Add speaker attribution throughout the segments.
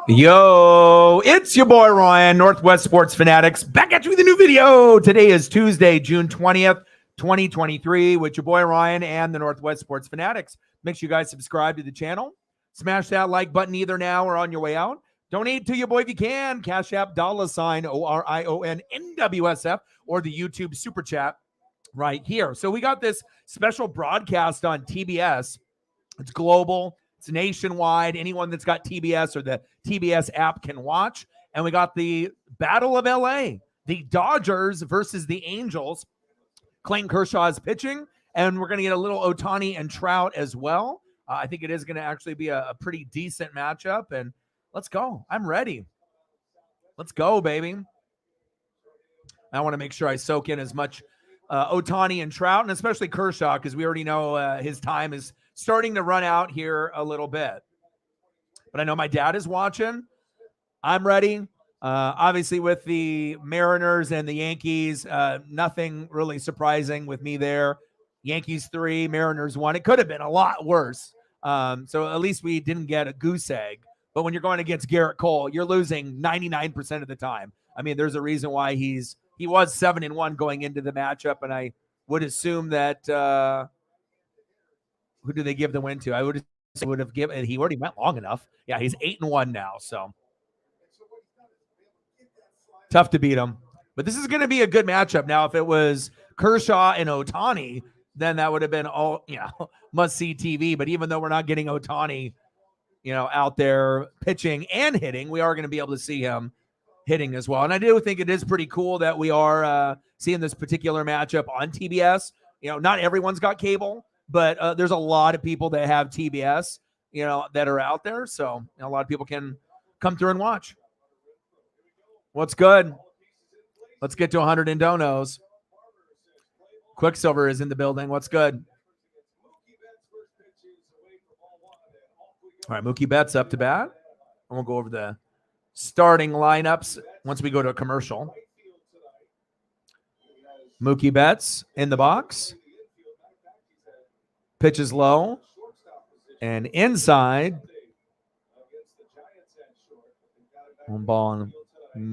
Speaker 1: Yo, it's your boy Ryan, Northwest Sports Fanatics, back at you with a new video. Today is Tuesday, June 20th, 2023, with your boy Ryan and the Northwest Sports Fanatics. Make sure you guys subscribe to the channel. Smash that like button either now or on your way out. Donate to your boy if you can. Cash App, $ORION-NWSF, or the YouTube Super Chat right here. So we got this special broadcast on TBS. It's global. It's nationwide. Anyone that's got TBS or the TBS app can watch. And we got the Battle of LA, the Dodgers versus the Angels. Clayton Kershaw is pitching, and we're going to get a little Ohtani and Trout as well. I think it is going to actually be a pretty decent matchup, and let's go. I'm ready. Let's go, baby. I want to make sure I soak in as much Ohtani and Trout, and especially Kershaw, because we already know his time is starting to run out here a little bit. But I know my dad is watching. I'm ready. Obviously, with the Mariners and the Yankees, nothing really surprising with me there. Yankees 3, Mariners 1. It could have been a lot worse. So at least we didn't get a goose egg. But when you're going against Garrett Cole, you're losing 99% of the time. I mean, there's a reason why he was 7-1 going into the matchup, and I would assume that who do they give the win to? I would have given. He already went long enough. Yeah, he's 8-1 now, so tough to beat him. But this is going to be a good matchup. Now, if it was Kershaw and Ohtani, then that would have been all must see TV. But even though we're not getting Ohtani, out there pitching and hitting, we are going to be able to see him hitting as well. And I do think it is pretty cool that we are seeing this particular matchup on TBS. Not everyone's got cable, but there's a lot of people that have TBS, that are out there. So a lot of people can come through and watch. What's good? Let's get to 100 in donos. Quicksilver is in the building. What's good? All right, Mookie Betts up to bat. And we'll go over the starting lineups once we go to a commercial. Mookie Betts in the box. Pitches low. And inside. 1 ball and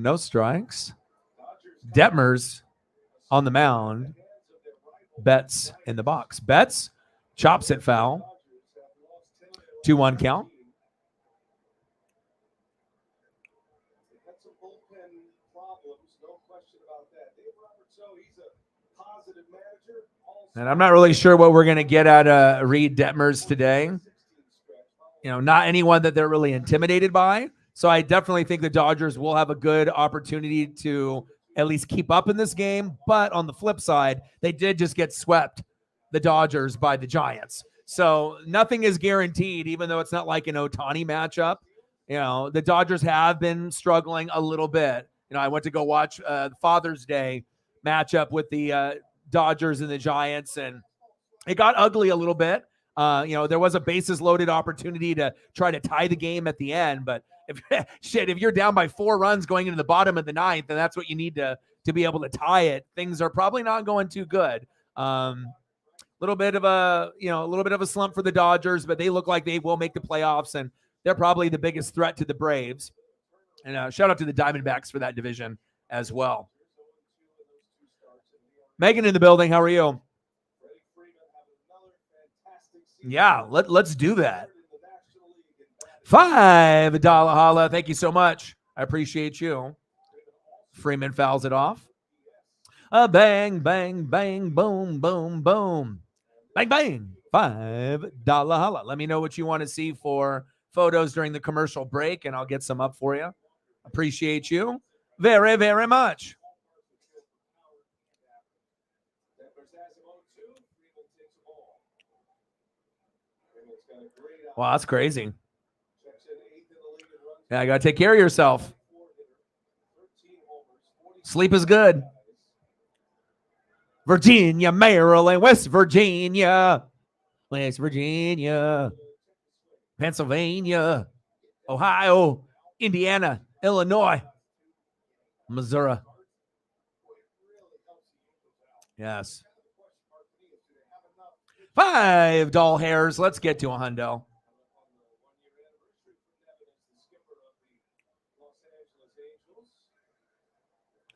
Speaker 1: no strikes. Detmers on the mound. Betts in the box. Betts chops it foul. 2-1 count. And I'm not really sure what we're going to get out of Reed Detmers today. Not anyone that they're really intimidated by. So I definitely think the Dodgers will have a good opportunity to at least keep up in this game. But on the flip side, they did just get swept, the Dodgers, by the Giants. So nothing is guaranteed, even though it's not like an Ohtani matchup. The Dodgers have been struggling a little bit. I went to go watch the Father's Day matchup with the Dodgers and the Giants, and it got ugly a little bit. There was a bases loaded opportunity to try to tie the game at the end, but if you're down by 4 runs going into the bottom of the 9th, then that's what you need to be able to tie it. Things are probably not going too good. Little bit of a slump for the Dodgers, but they look like they will make the playoffs, and they're probably the biggest threat to the Braves. And shout out to the Diamondbacks for that division as well. Megan in the building. How are you? Yeah, let's do that. $5 holla. Thank you so much. I appreciate you. Freeman fouls it off. Bang, bang, bang, boom, boom, boom. Bang, bang. $5 holla. Let me know what you want to see for photos during the commercial break, and I'll get some up for you. Appreciate you very, very much. Wow, that's crazy. Yeah, I got to take care of yourself. Sleep is good. Virginia, Maryland, West Virginia, Pennsylvania, Ohio, Indiana, Illinois, Missouri. Yes. 5 doll hairs. Let's get to a hundo.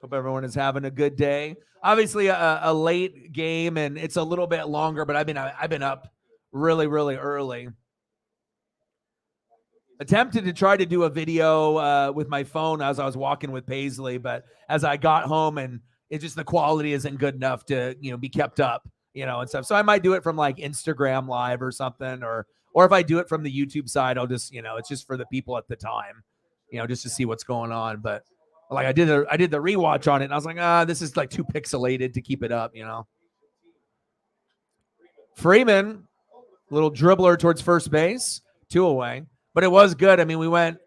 Speaker 1: Hope everyone is having a good day. Obviously, a late game, and it's a little bit longer, but I've been up really, really early. Attempted to try to do a video with my phone as I was walking with Paisley, but as I got home, and it's just the quality isn't good enough to be kept up, and stuff. So I might do it from like Instagram Live or something, or if I do it from the YouTube side, I'll just it's just for the people at the time, just to see what's going on. But like I did the rewatch on it, and I was like, this is like too pixelated to keep it up, Freeman, little dribbler towards first base, 2 away. But it was good. I mean, we went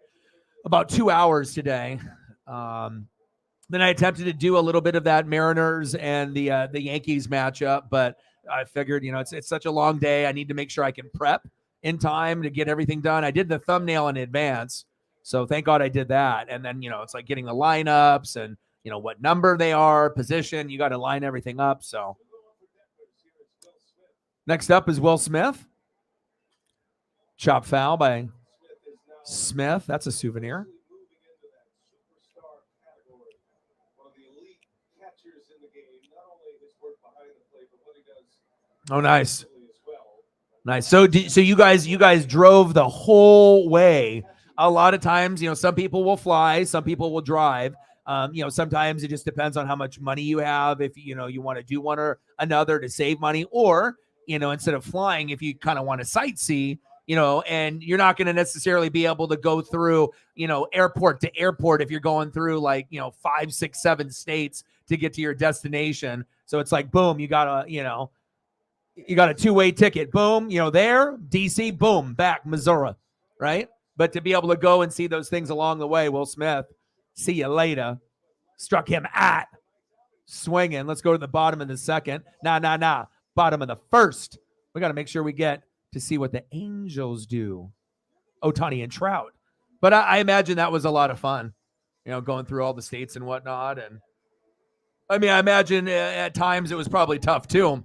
Speaker 1: about 2 hours today. Then I attempted to do a little bit of that Mariners and the Yankees matchup, but I figured, it's such a long day. I need to make sure I can prep in time to get everything done. I did the thumbnail in advance, so thank God I did that. And then, it's like getting the lineups and, what number they are, position. You got to line everything up. So next up is Will Smith. Chop foul by Smith. That's a souvenir. Oh, nice. Nice. So you guys drove the whole way. A lot of times, some people will fly, some people will drive. Sometimes it just depends on how much money you have. If you want to do one or another to save money, or instead of flying, if you kind of want to sightsee, and you're not going to necessarily be able to go through, airport to airport if you're going through like, 5, 6, 7 states to get to your destination. So it's like, boom, you got a 2-way ticket. Boom, there, DC, boom, back, Missouri, right? But to be able to go and see those things along the way, Will Smith, see you later, struck him at swinging. Let's go to the bottom of the second. Bottom of the first. We got to make sure we get to see what the Angels do. Ohtani and Trout. But I imagine that was a lot of fun, going through all the states and whatnot. And I mean, I imagine at times it was probably tough too.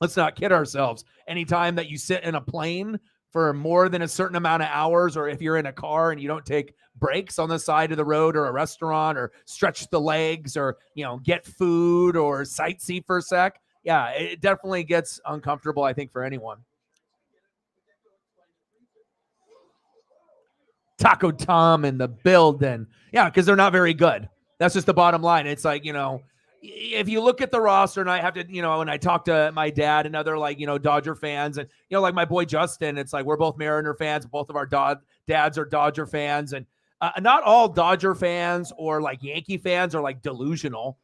Speaker 1: Let's not kid ourselves. Anytime that you sit in a plane for more than a certain amount of hours, or if you're in a car and you don't take breaks on the side of the road or a restaurant or stretch the legs or, get food or sightsee for a sec. Yeah, it definitely gets uncomfortable, I think, for anyone. Taco Tom in the building. Yeah, because they're not very good. That's just the bottom line. It's like, if you look at the roster, and I have to, when I talk to my dad and other Dodger fans, and like my boy Justin, it's like we're both Mariner fans. Both of our dads are Dodger fans, and not all Dodger fans or like Yankee fans are like delusional.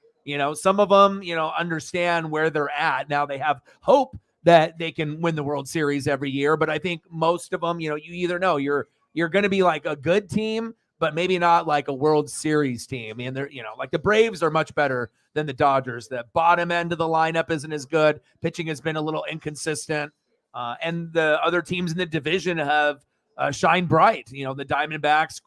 Speaker 1: Some of them, understand where they're at. Now they have hope that they can win the World Series every year, but I think most of them, you either know you're going to be like a good team, but maybe not like a World Series team. And they're, like the Braves are much better than the Dodgers. The bottom end of the lineup isn't as good. Pitching has been a little inconsistent. And the other teams in the division have shined bright. The Diamondbacks,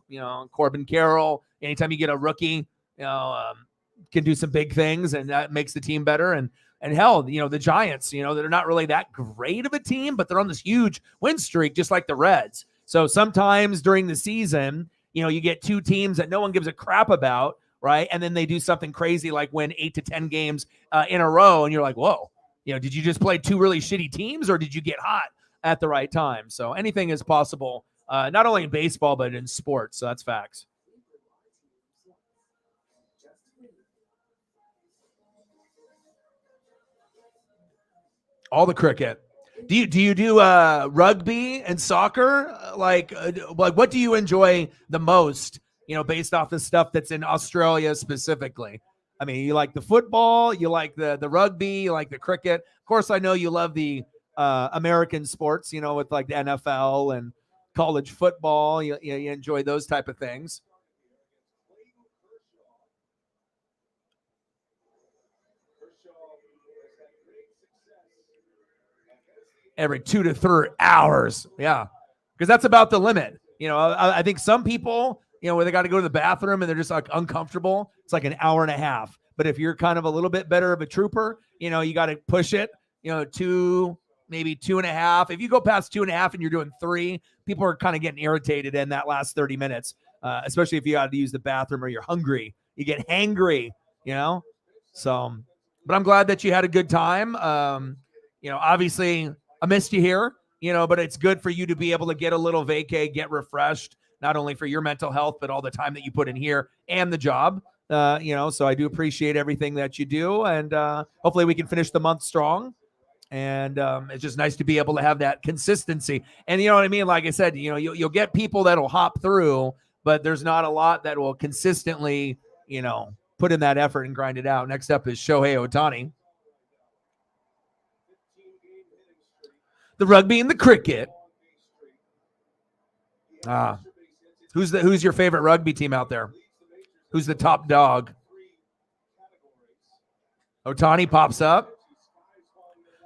Speaker 1: Corbin Carroll, anytime you get a rookie, can do some big things, and that makes the team better. And hell, the Giants, they're not really that great of a team, but they're on this huge win streak, just like the Reds. So sometimes during the season, you get two teams that no one gives a crap about, right? And then they do something crazy like win 8 to 10 games in a row. And you're like, whoa, did you just play two really shitty teams, or did you get hot at the right time? So anything is possible, not only in baseball, but in sports. So that's facts. All the cricket. Do you do rugby and soccer? Like what do you enjoy the most, based off the stuff that's in Australia specifically? I mean, you like the football, you like the rugby, you like the cricket. Of course, I know you love the American sports, with like the NFL and college football. You enjoy those type of things. Every 2 to 3 hours. Yeah. Because that's about the limit. I think some people, where they got to go to the bathroom and they're just like uncomfortable, it's like an hour and a half. But if you're kind of a little bit better of a trooper, you got to push it, 2, maybe 2.5. If you go past 2.5 and you're doing 3, people are kind of getting irritated in that last 30 minutes. especially if you got to use the bathroom or you're hungry. You get hangry, you know? So, but I'm glad that you had a good time. Obviously I missed you here, but it's good for you to be able to get a little vacay, get refreshed, not only for your mental health, but all the time that you put in here and the job. So I do appreciate everything that you do, and hopefully we can finish the month strong. And it's just nice to be able to have that consistency. And you know what I mean? Like I said, you'll get people that'll hop through, but there's not a lot that will consistently, put in that effort and grind it out. Next up is Shohei Ohtani. The rugby and the cricket. Who's your favorite rugby team out there? Who's the top dog? Ohtani pops up.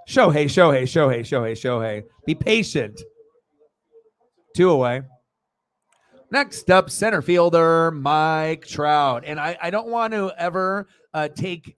Speaker 1: Shohei. Be patient. 2 away. Next up, center fielder Mike Trout. And I don't want to ever take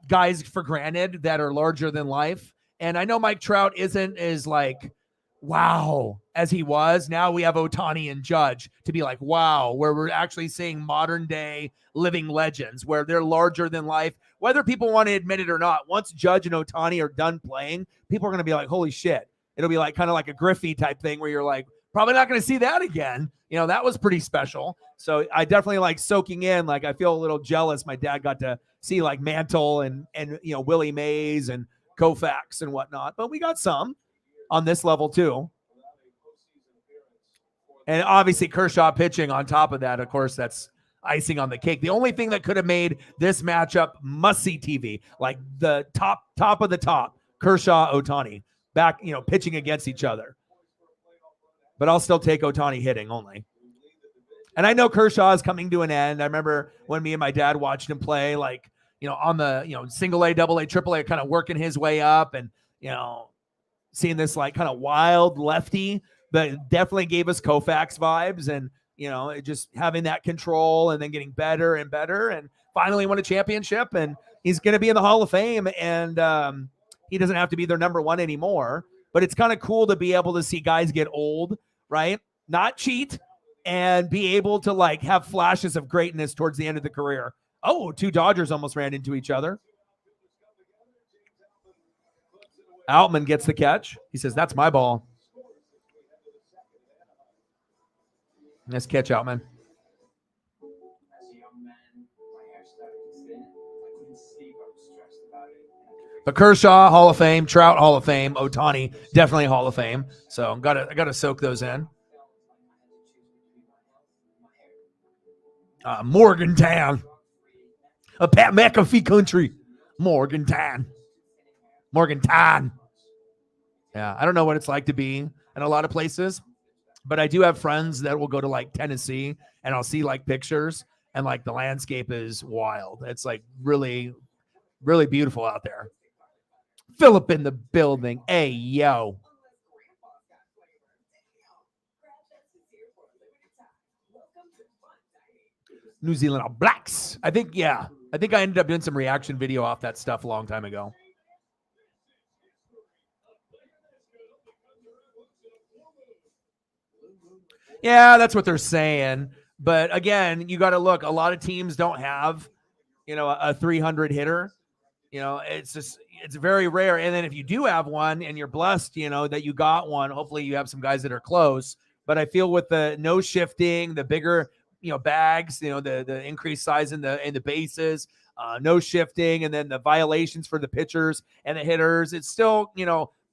Speaker 1: guys for granted that are larger than life. And I know Mike Trout isn't as like, wow, as he was. Now we have Ohtani and Judge to be like, wow, where we're actually seeing modern day living legends where they're larger than life, whether people want to admit it or not. Once Judge and Ohtani are done playing, people are going to be like, holy shit. It'll be like kind of like a Griffey type thing where you're like, probably not going to see that again. That was pretty special. So I definitely like soaking in. Like I feel a little jealous. My dad got to see like Mantle and Willie Mays and Koufax and whatnot, but we got some on this level too. And obviously Kershaw pitching on top of that. Of course, that's icing on the cake. The only thing that could have made this matchup must-see TV, like the top of the top, Kershaw, Ohtani, back, pitching against each other. But I'll still take Ohtani hitting only. And I know Kershaw is coming to an end. I remember when me and my dad watched him play, like, on the, single A, double A, triple A, kind of working his way up and, seeing this like kind of wild lefty, but definitely gave us Koufax vibes and, just having that control and then getting better and better and finally won a championship. And he's going to be in the Hall of Fame, and he doesn't have to be their number one anymore. But it's kind of cool to be able to see guys get old, right? Not cheat and be able to like have flashes of greatness towards the end of the career. Oh, 2 Dodgers almost ran into each other. Outman gets the catch. He says, that's my ball. Nice catch, Outman. But Kershaw, Hall of Fame. Trout, Hall of Fame. Ohtani, definitely Hall of Fame. So I gotta soak those in. Morgantown. A Pat McAfee country. Morgantown. Yeah, I don't know what it's like to be in a lot of places, but I do have friends that will go to like Tennessee, and I'll see like pictures, and like the landscape is wild. It's like really, really beautiful out there. Philip in the building. Hey, yo. New Zealand All Blacks. I think I ended up doing some reaction video off that stuff a long time ago. Yeah, that's what they're saying. But again, you got to look. A lot of teams don't have, a 300 hitter. It's very rare. And then if you do have one and you're blessed, that you got one, hopefully you have some guys that are close. But I feel with the no shifting, the bigger, bags, the increased size in the bases, no shifting, and then the violations for the pitchers and the hitters, it's still,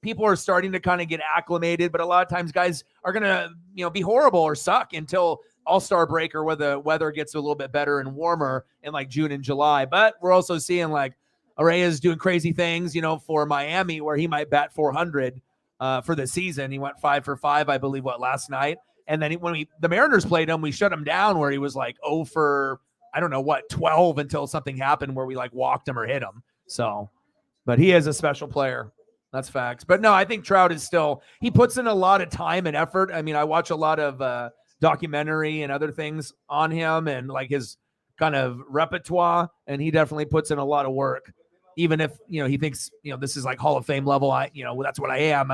Speaker 1: people are starting to kind of get acclimated, but a lot of times guys are going to, be horrible or suck until All-Star break or where the weather gets a little bit better and warmer in like June and July. But we're also seeing like Arraez doing crazy things, for Miami where he might bat 400 for the season. He went 5 for 5, I believe, last night. And then when the Mariners played him, we shut him down where he was like 0 for, 12 until something happened where we like walked him or hit him. So, but he is a special player. That's facts. But no, I think Trout is still, he puts in a lot of time and effort. I mean, I watch a lot of documentary and other things on him and like his kind of repertoire, and he definitely puts in a lot of work. Even if, he thinks, this is like Hall of Fame level, that's what I am,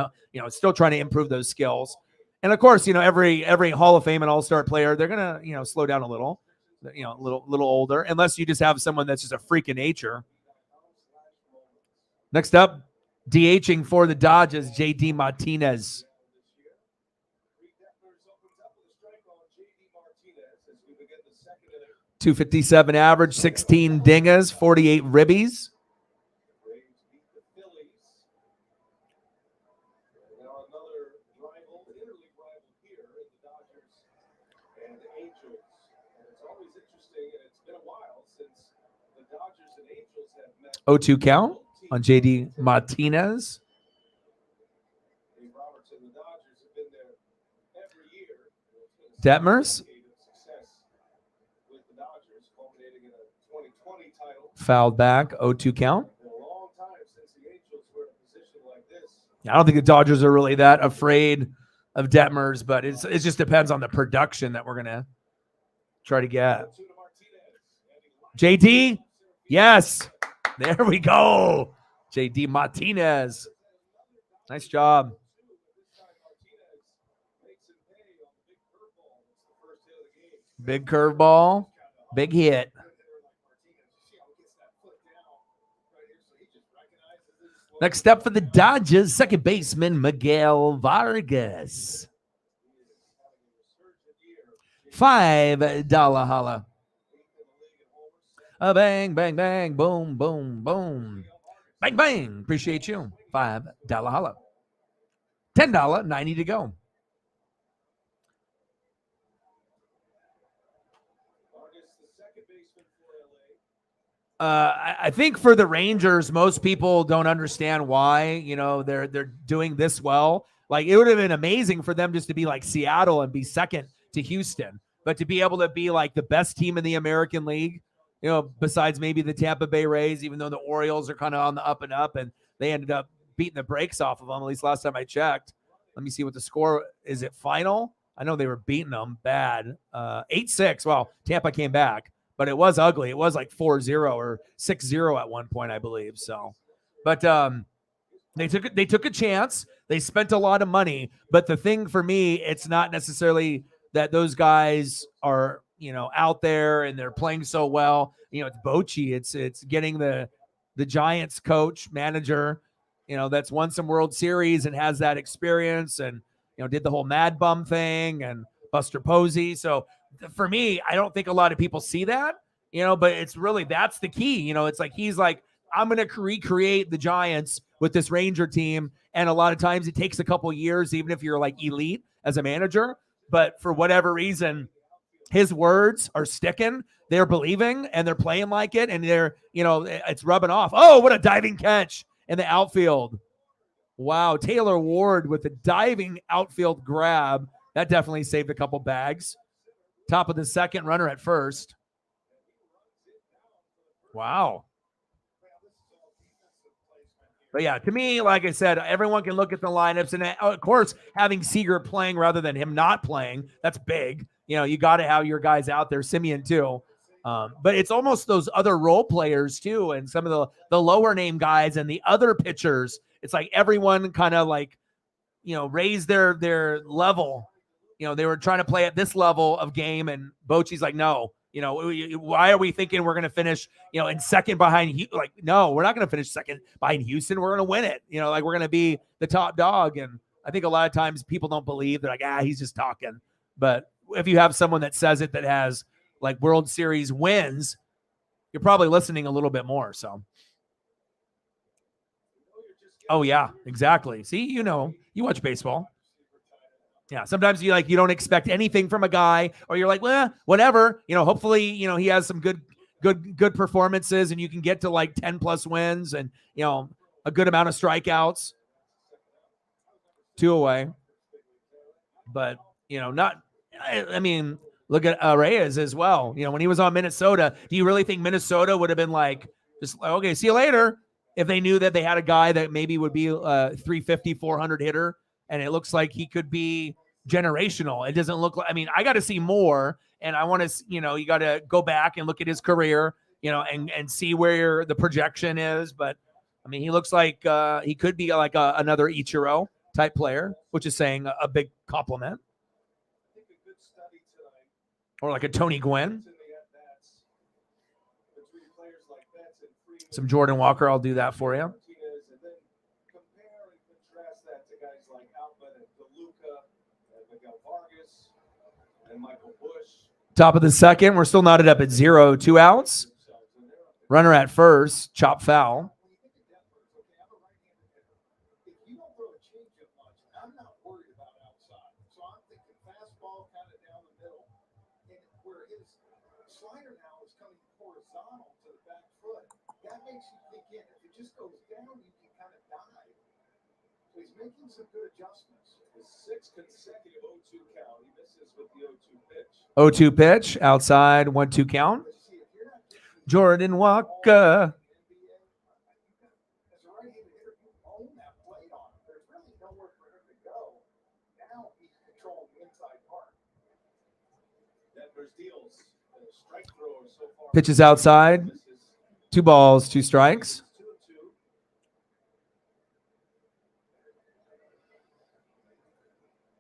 Speaker 1: still trying to improve those skills. And of course, every Hall of Fame and All-Star player, they're gonna, slow down a little, a little older, unless you just have someone that's just a freak of nature. Next up, DHing for the Dodgers, JD Martinez. .257 average, 16 dingas, 48 ribbies. .02 count on JD Martinez. Detmers. Fouled back, 0-2 count. I don't think the Dodgers are really that afraid of Detmers, but it just depends on the production that we're going to try to get. JD, yes. There we go. JD Martinez. Nice job. Big curveball, big hit. Next up for the Dodgers, second baseman Miguel Vargas. $5 holla. A bang, bang, bang, boom, boom, boom. Bang, bang. Appreciate you. $5 holla. $10, 90 to go. I think for the Rangers, most people don't understand why, they're doing this well. Like, it would have been amazing for them just to be like Seattle and be second to Houston, but to be able to be like the best team in the American League, besides maybe the Tampa Bay Rays, even though the Orioles are kind of on the up and up, and they ended up beating the brakes off of them, at least last time I checked. Let me see what the score is. It final? I know they were beating them bad. 8-6. Well, Tampa came back, but it was ugly. It was like 4-0 or 6-0 at one point, I believe. So, but they took a chance. They spent a lot of money, but the thing for me, it's not necessarily that those guys are, out there and they're playing so well. It's Bochy. It's getting the Giants coach, manager, that's won some World Series and has that experience, and did the whole Mad Bum thing and Buster Posey. So for me, I don't think a lot of people see that, but it's really, that's the key. It's like, he's like, I'm going to recreate the Giants with this Ranger team. And a lot of times it takes a couple years, even if you're like elite as a manager, but for whatever reason, his words are sticking. They're believing and they're playing like it. And they're, it's rubbing off. Oh, what a diving catch in the outfield. Wow. Taylor Ward with a diving outfield grab. That definitely saved a couple bags. Top of the second, runner at first. Wow. But yeah, to me, like I said, everyone can look at the lineups, and of course, having Seager playing rather than him not playing, that's big. You got to have your guys out there, Simeon too. But it's almost those other role players too, and some of the lower name guys and the other pitchers. It's like everyone kind of like, raised their level. They were trying to play at this level of game, and Bochy's like, no. Why are we thinking we're going to finish, in second behind? Like, no, we're not going to finish second behind Houston. We're going to win it. Like, we're going to be the top dog. And I think a lot of times people don't believe. They're like, he's just talking. But if you have someone that says it, that has like World Series wins, you're probably listening a little bit more. So, oh yeah, exactly. See, you watch baseball. Yeah, sometimes you don't expect anything from a guy, or you're like, well, whatever. Hopefully, he has some good performances, and you can get to like 10 plus wins, and a good amount of strikeouts. 2 away, but not. I mean, look at Reyes as well. When he was on Minnesota, do you really think Minnesota would have been like, just okay, see you later, if they knew that they had a guy that maybe would be a 350, 400 hitter? And it looks like he could be generational. It doesn't look like, I got to see more, and I want to, you got to go back and look at his career, and see where the projection is. But he looks like he could be like another Ichiro type player, which is saying a big compliment. Or like a Tony Gwynn. Some Jordan Walker, I'll do that for you. Top of the second, we're still knotted up at 0, 2 outs. Runner at first, chop foul. Making some good adjustments. The 6th consecutive 0-2 count. He misses with the 0-2 pitch. 0-2 pitch, outside, 1-2 count. Jordan Walker. Pitches outside. 2 balls, 2 strikes.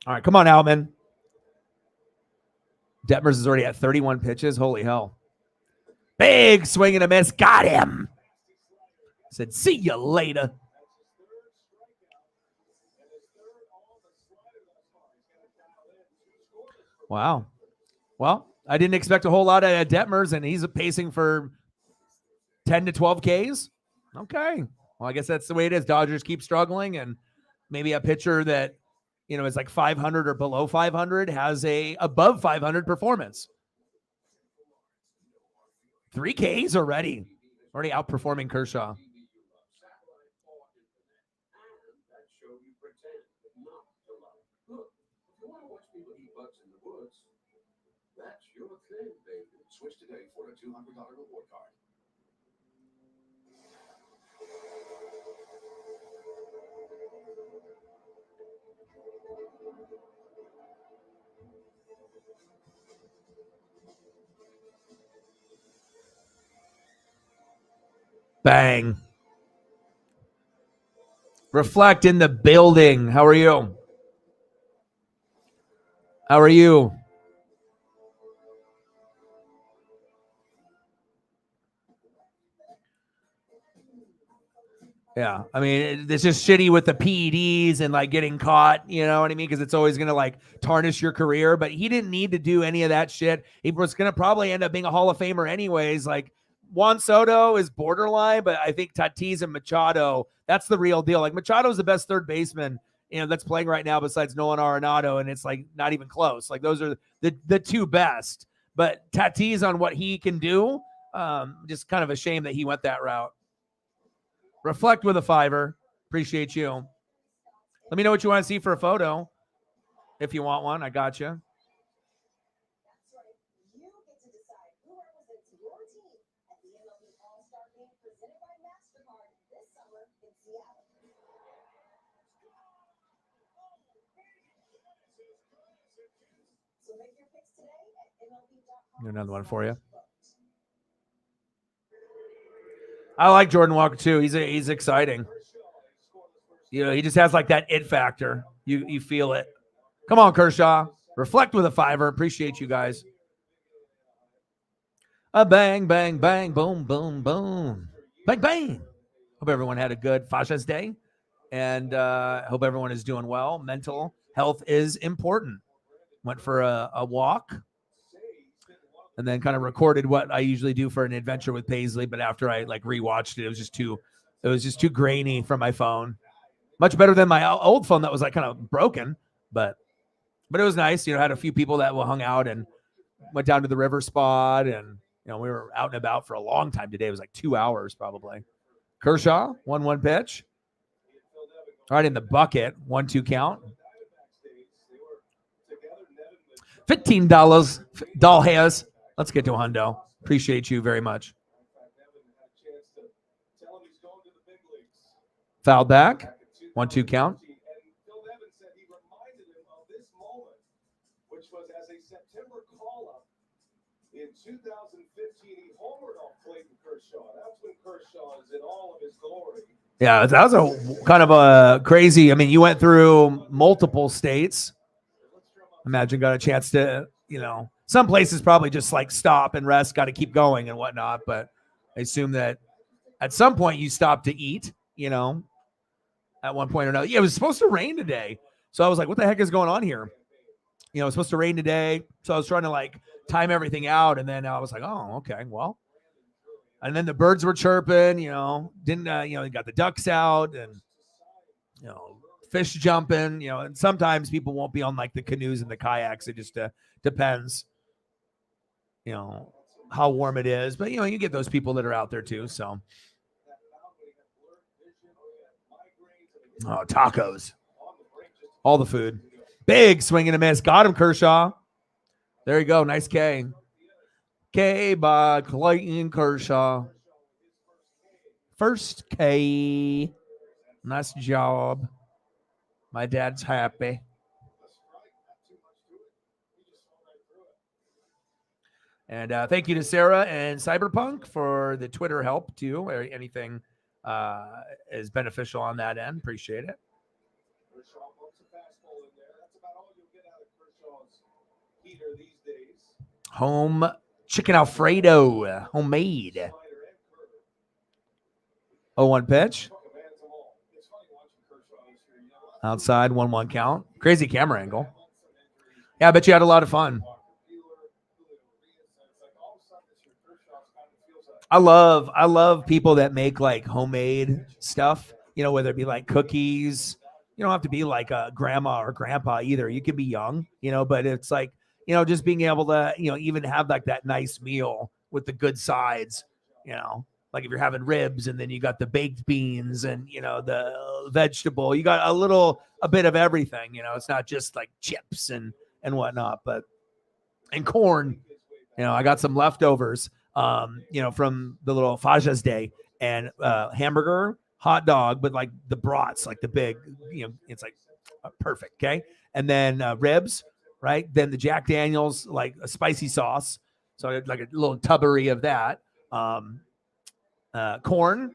Speaker 1: All right, come on, Outman. Detmers is already at 31 pitches. Holy hell. Big swing and a miss. Got him. Said, see you later. Wow. Well, I didn't expect a whole lot out of Detmers, and he's pacing for 10 to 12 Ks. Okay. Well, I guess that's the way it is. Dodgers keep struggling, and maybe a pitcher that is like 500 or below 500 has a above 500 performance. 3 Ks already outperforming Kershaw. Switch today for a $200 reward card. Bang. Reflect in the building. How are you? How are you? Yeah, I mean, it's just shitty with the PEDs and like getting caught, you know what I mean? Because it's always going to like tarnish your career. But he didn't need to do any of that shit. He was going to probably end up being a Hall of Famer anyways. Like Juan Soto is borderline, but I think Tatis and Machado, that's the real deal. Like Machado's the best third baseman, that's playing right now besides Nolan Arenado, and it's like not even close. Like those are the 2 best. But Tatis on what he can do, just kind of a shame that he went that route. Reflect with a 5. Appreciate you. Let me know what you want to see for a photo. If you want one, I got you. Another one for you. I like Jordan Walker too. He's exciting. He just has like that it factor. You feel it. Come on, Kershaw. Reflect with a 5. Appreciate you guys. A bang, bang, bang, boom, boom, boom. Bang, bang. Hope everyone had a good Fasha's Day. And hope everyone is doing well. Mental health is important. Went for a walk. And then kind of recorded what I usually do for an adventure with Paisley. But after I like rewatched it, it was just too grainy from my phone. Much better than my old phone that was like kind of broken. But it was nice. Had a few people that hung out and went down to the river spot. And, we were out and about for a long time today. It was like 2 hours probably. Kershaw, 1-1 pitch. All right, in the bucket, 1-2 count. $15 doll hairs. Let's get to a hundo. Appreciate you very much. Foul back. 1-2 count. Which was as a September call-up in 2015. He homered off Clayton Kershaw. That's when Kershaw is in all of his glory. Yeah, that was a kind of a crazy. I mean, you went through multiple states. imagine got a chance to, some places probably just like stop and rest, got to keep going and whatnot. But I assume that at some point you stop to eat, at one point or another. Yeah, it was supposed to rain today. So I was like, what the heck is going on here? It was supposed to rain today. So I was trying to like time everything out. And then I was like, oh, okay, well. And then the birds were chirping, you got the ducks out and, fish jumping, and sometimes people won't be on like the canoes and the kayaks. It just depends, how warm it is. But, you get those people that are out there too. So, tacos, all the food. Big swing and a miss. Got him, Kershaw. There you go. Nice K. K by Clayton Kershaw. First K. Nice job. My dad's happy. And thank you to Sarah and Cyberpunk for the Twitter help too, or anything is beneficial on that end. Appreciate it. Home chicken Alfredo, homemade. 0-1 pitch. Outside, 1-1 count. Crazy camera angle. Yeah, I bet you had a lot of fun. I love people that make like homemade stuff, whether it be like cookies. You don't have to be like a grandma or grandpa either. You can be young, but it's like, just being able to, even have like that nice meal with the good sides, like if you're having ribs and then you got the baked beans and, the vegetable, you got a bit of everything, it's not just like chips and whatnot, and corn, I got some leftovers, from the little Fajas day and hamburger, hot dog, but like the brats, like the big, it's like perfect. Okay. And then ribs, right? Then the Jack Daniels, like a spicy sauce. So like a little tubbery of that. Corn,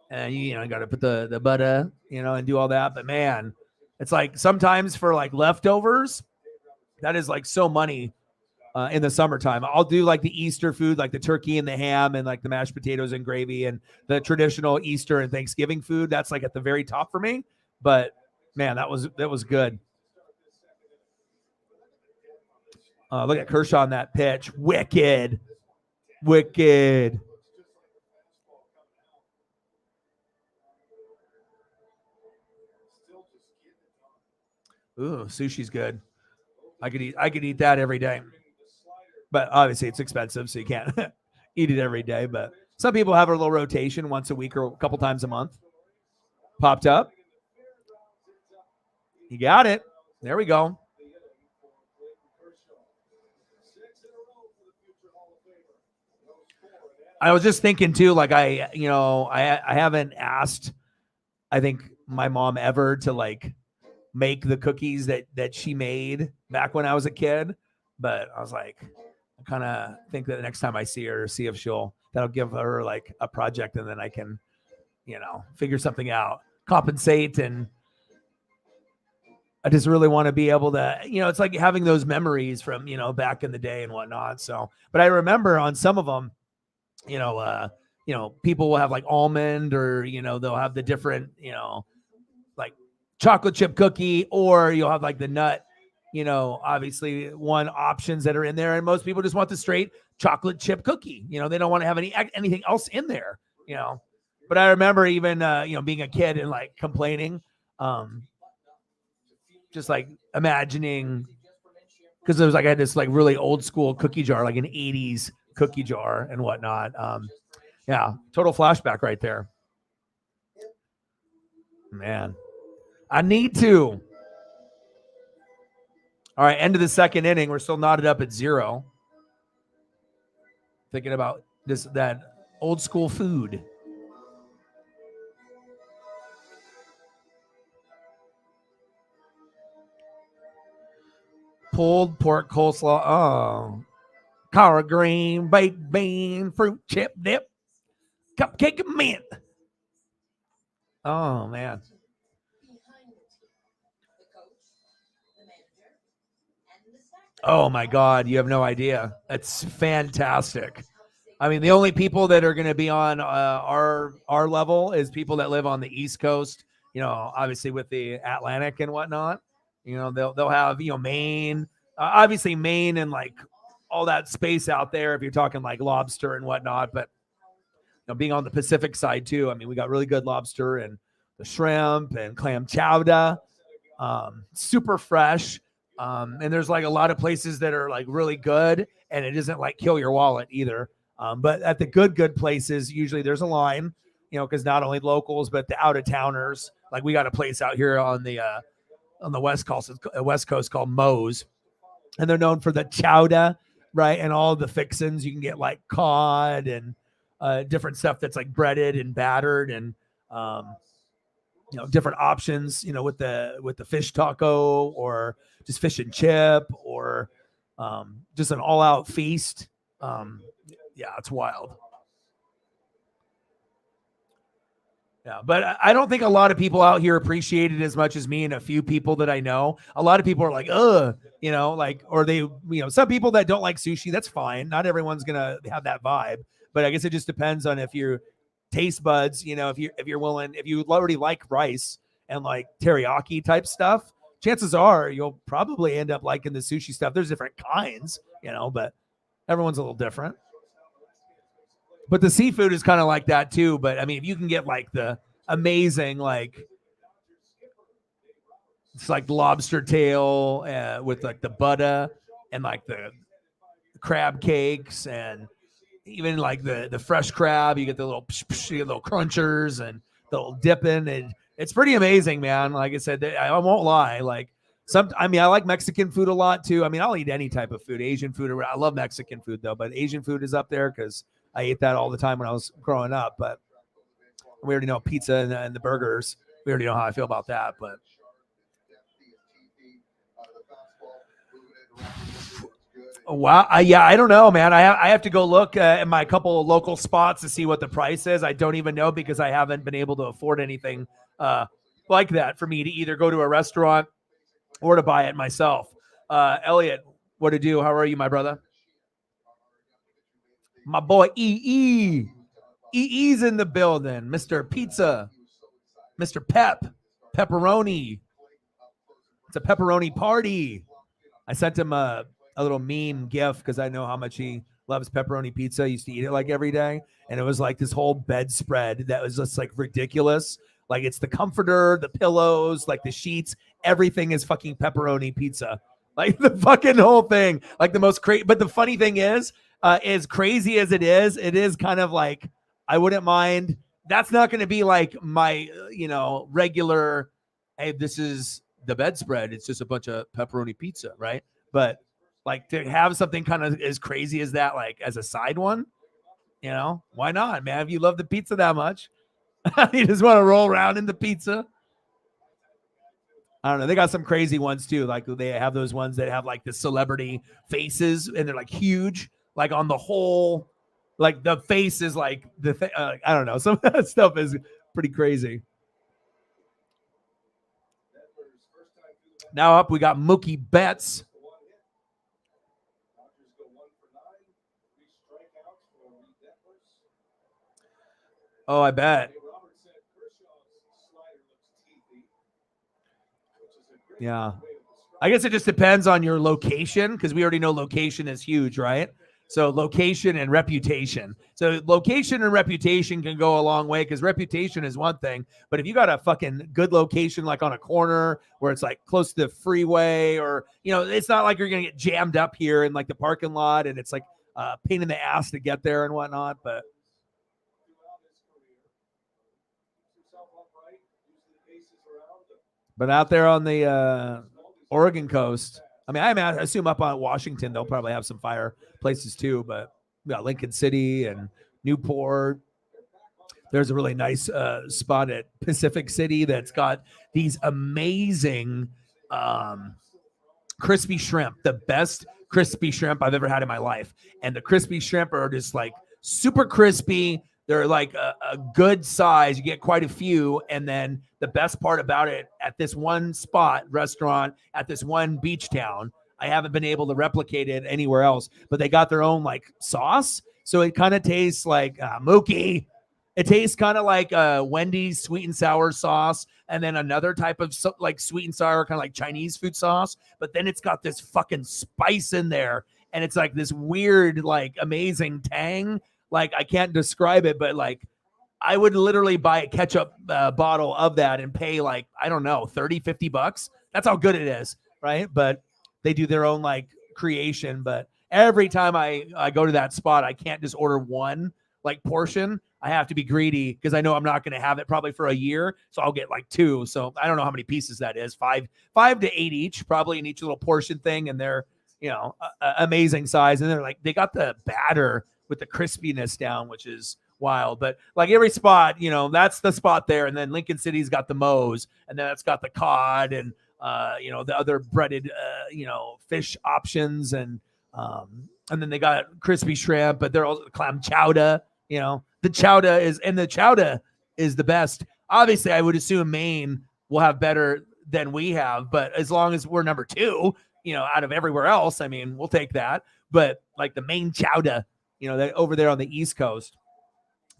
Speaker 1: and you got to put the butter, and do all that. But man, it's like sometimes for like leftovers, that is like so money in the summertime. I'll do like the Easter food, like the turkey and the ham and like the mashed potatoes and gravy and the traditional Easter and Thanksgiving food. That's like at the very top for me. But man, that was good. Look at Kershaw on that pitch. Wicked. Ooh, sushi's good. I could eat that every day. But obviously it's expensive, so you can't eat it every day. But some people have a little rotation once a week or a couple times a month. Popped up. You got it. There we go. I was just thinking too, like I haven't asked, I think my mom ever to like make the cookies that she made back when I was a kid. But I was like, I kind of think that the next time I see her, see if that'll give her like a project and then I can, figure something out, compensate. And I just really want to be able to, it's like having those memories from, back in the day and whatnot. So, but I remember on some of them, people will have like almond or, they'll have the different, like chocolate chip cookie, or you'll have like the nut, obviously one options that are in there. And most people just want the straight chocolate chip cookie. They don't want to have anything else in there, but I remember even, being a kid and like complaining, just like imagining, because it was like I had this like really old school cookie jar, like an 80s cookie jar and whatnot. Yeah, total flashback right there. Man, I need to. All right, end of the second inning. We're still knotted up at 0. Thinking about that old school food. Pulled pork coleslaw. Oh, collard green, baked bean, fruit chip dip, cupcake of mint. Oh man. Oh my God, you have no idea. It's fantastic. I mean, the only people that are going to be on our level is people that live on the East Coast. You know, obviously with the Atlantic and whatnot. You know, they'll have Maine, obviously Maine and like all that space out there. If you're talking like lobster and whatnot, but being on the Pacific side too. I mean, we got really good lobster and the shrimp and clam chowder, super fresh. And there's like a lot of places that are like really good, and it doesn't like kill your wallet either. But at the good places, usually there's a line, because not only locals but the out of towners. Like we got a place out here on the West Coast called Moe's, and they're known for the chowder, right? And all the fixins. You can get like cod and different stuff that's like breaded and battered, and different options. With the fish taco, or just fish and chip, or just an all out feast. Yeah, it's wild. Yeah, but I don't think a lot of people out here appreciate it as much as me and a few people that I know. A lot of people are like, ugh, or they, some people that don't like sushi, that's fine. Not everyone's gonna have that vibe, but I guess it just depends on if your taste buds, if you're willing, if you already like rice and like teriyaki type stuff, chances are you'll probably end up liking the sushi stuff. There's different kinds, but everyone's a little different. But the seafood is kind of like that too. But I mean, if you can get like the amazing, like it's like lobster tail with like the butter and like the crab cakes, and even like the fresh crab, you get the little you get little crunchers and the little dipping, and it's pretty amazing, man. Like I said, I won't lie. Like I like Mexican food a lot too. I mean, I'll eat any type of food, Asian food. I love Mexican food though, but Asian food is up there because I ate that all the time when I was growing up. But we already know pizza and the burgers. We already know how I feel about that. But wow, I don't know, man. I have to go look at my couple of local spots to see what the price is. I don't even know because I haven't been able to afford anything like that for me to either go to a restaurant or to buy it myself. Elliot, what to do? How are you, my brother? My boy EE. EE's in the building. Mr. Pizza. Mr. Pepperoni. It's a pepperoni party. I sent him a little meme gif because I know how much he loves pepperoni pizza. I used to eat it like every day. And it was like this whole bedspread that was just like ridiculous. Like it's the comforter, the pillows, like the sheets, everything is fucking pepperoni pizza. Like the fucking whole thing. Like the most crazy. But the funny thing is, as crazy as it is kind of like, I wouldn't mind. That's not going to be like my, regular, hey, this is the bedspread. It's just a bunch of pepperoni pizza, right? But like to have something kind of as crazy as that, like as a side one, why not, man? If you love the pizza that much, you just want to roll around in the pizza. I don't know. They got some crazy ones too. Like they have those ones that have like the celebrity faces and they're like huge, like on the whole, like the face is like I don't know. Some of that stuff is pretty crazy. Now up, we got Mookie Betts. Oh, I bet. Yeah. I guess it just depends on your location because we already know location is huge, right? So location and reputation. So location and reputation can go a long way because reputation is one thing. But if you got a fucking good location, like on a corner where it's like close to the freeway, or, it's not like you're going to get jammed up here in like the parking lot and it's like a pain in the ass to get there and whatnot. But out there on the Oregon coast, I mean, I assume up on Washington, they'll probably have some fire places too, but we got Lincoln City and Newport. There's a really nice spot at Pacific City that's got these amazing crispy shrimp, the best crispy shrimp I've ever had in my life. And the crispy shrimp are just like super crispy. They're like a good size. You get quite a few. And then the best part about it, at this one spot restaurant, at this one beach town, I haven't been able to replicate it anywhere else, but they got their own like sauce. So it kind of tastes like Mookie. It tastes kind of like Wendy's sweet and sour sauce, and then another type of like sweet and sour, kind of like Chinese food sauce. But then it's got this fucking spice in there, and it's like this weird, like amazing tang. Like I can't describe it, but like I would literally buy a ketchup bottle of that and pay like, I don't know, 30, $50. That's how good it is, right? But they do their own like creation. But every time I go to that spot, I can't just order one like portion. I have to be greedy because I know I'm not going to have it probably for a year. So I'll get like two. So I don't know how many pieces that is. Five to eight each, probably in each little portion thing. And they're, amazing size. And they're like, they got the batter with the crispiness down, which is wild. But like every spot, that's the spot there. And then Lincoln City's got the Moe's, and then that's got the cod and, the other breaded, fish options. And then they got crispy shrimp, but they're also clam chowder, the chowder is the best. Obviously, I would assume Maine will have better than we have, but as long as we're number two, out of everywhere else, I mean, we'll take that. But like the Maine chowder, that over there on the East Coast.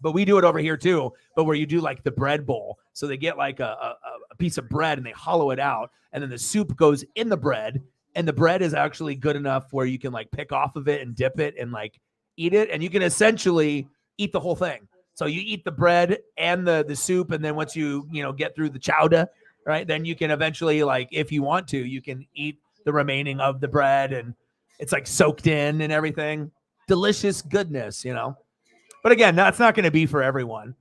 Speaker 1: But we do it over here too, but where you do like the bread bowl. So they get like a piece of bread and they hollow it out, and then the soup goes in the bread, and the bread is actually good enough where you can like pick off of it and dip it and like eat it, and you can essentially eat the whole thing. So you eat the bread and the soup, and then once you get through the chowder, right, then you can eventually, like, if you want to, you can eat the remaining of the bread, and it's like soaked in and everything. Delicious goodness, But again, that's not going to be for everyone.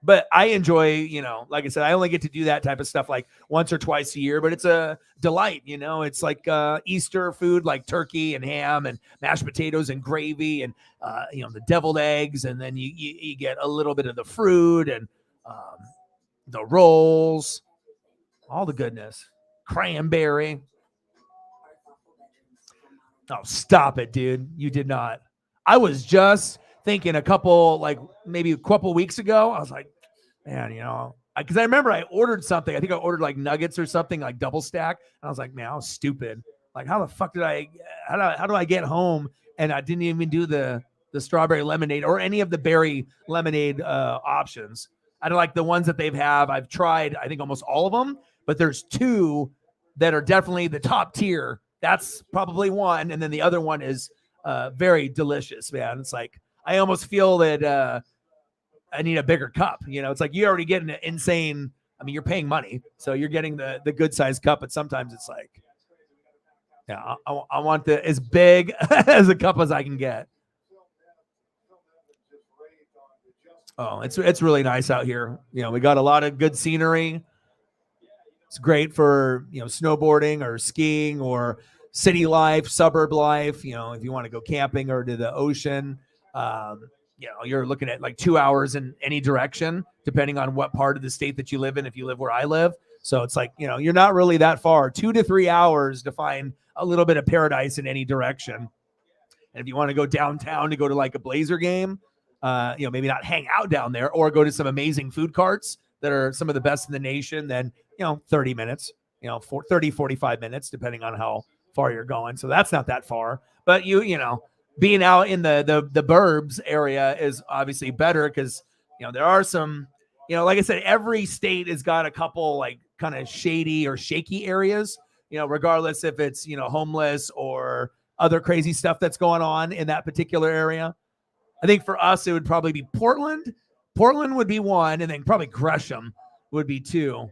Speaker 1: But I enjoy, like I said, I only get to do that type of stuff like once or twice a year, but it's a delight, It's like Easter food, like turkey and ham and mashed potatoes and gravy and, the deviled eggs. And then you get a little bit of the fruit and the rolls, all the goodness, cranberry. Oh, stop it, dude. You did not. I was just thinking maybe a couple weeks ago, I was like, man, because I remember I ordered something. I think I ordered like nuggets or something, like double stack. And I was like, man, I was stupid. Like, how the fuck how do I get home? And I didn't even do the strawberry lemonade or any of the berry lemonade options. I don't like the ones that I've tried, I think almost all of them, but there's two that are definitely the top tier. That's probably one. And then the other one is very delicious, man. It's like, I almost feel that I need a bigger cup. It's like you already get an insane, I mean, you're paying money, so you're getting the good sized cup, but sometimes it's like, yeah, I want as big as a cup as I can get. Oh, it's really nice out here. We got a lot of good scenery. It's great for, snowboarding or skiing or city life, suburb life, if you want to go camping or to the ocean. You're looking at like 2 hours in any direction, depending on what part of the state that you live in, if you live where I live. So it's like, you're not really that far, 2 to 3 hours to find a little bit of paradise in any direction. And if you want to go downtown to go to like a Blazer game, maybe not hang out down there or go to some amazing food carts that are some of the best in the nation, then, 30 minutes, 45 minutes, depending on how far you're going. So that's not that far, but being out in the burbs area is obviously better because, there are some, like I said, every state has got a couple like kind of shady or shaky areas, regardless if it's, homeless or other crazy stuff that's going on in that particular area. I think for us, it would probably be Portland. Portland would be one, and then probably Gresham would be two.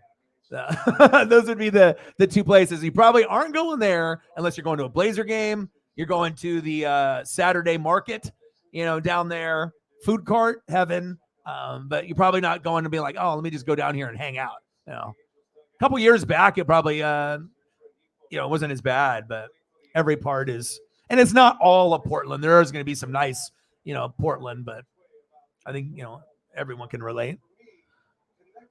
Speaker 1: Those would be the two places. You probably aren't going there unless you're going to a Blazer game. You're going to the Saturday market, down there, food cart heaven. But you're probably not going to be like, oh, let me just go down here and hang out. A couple years back, it probably, it wasn't as bad, but every part is, and it's not all of Portland. There is going to be some nice, Portland, but I think, everyone can relate.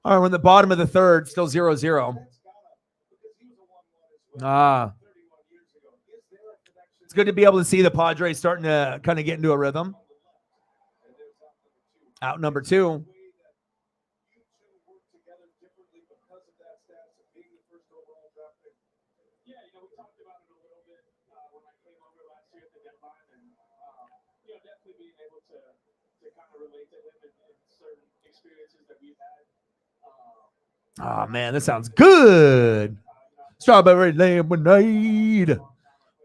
Speaker 1: All right, we're in the bottom of the third, still 0-0. It's good to be able to see the Padres starting to kind of get into a rhythm. Out number 2. Oh man, this sounds good. Strawberry lemonade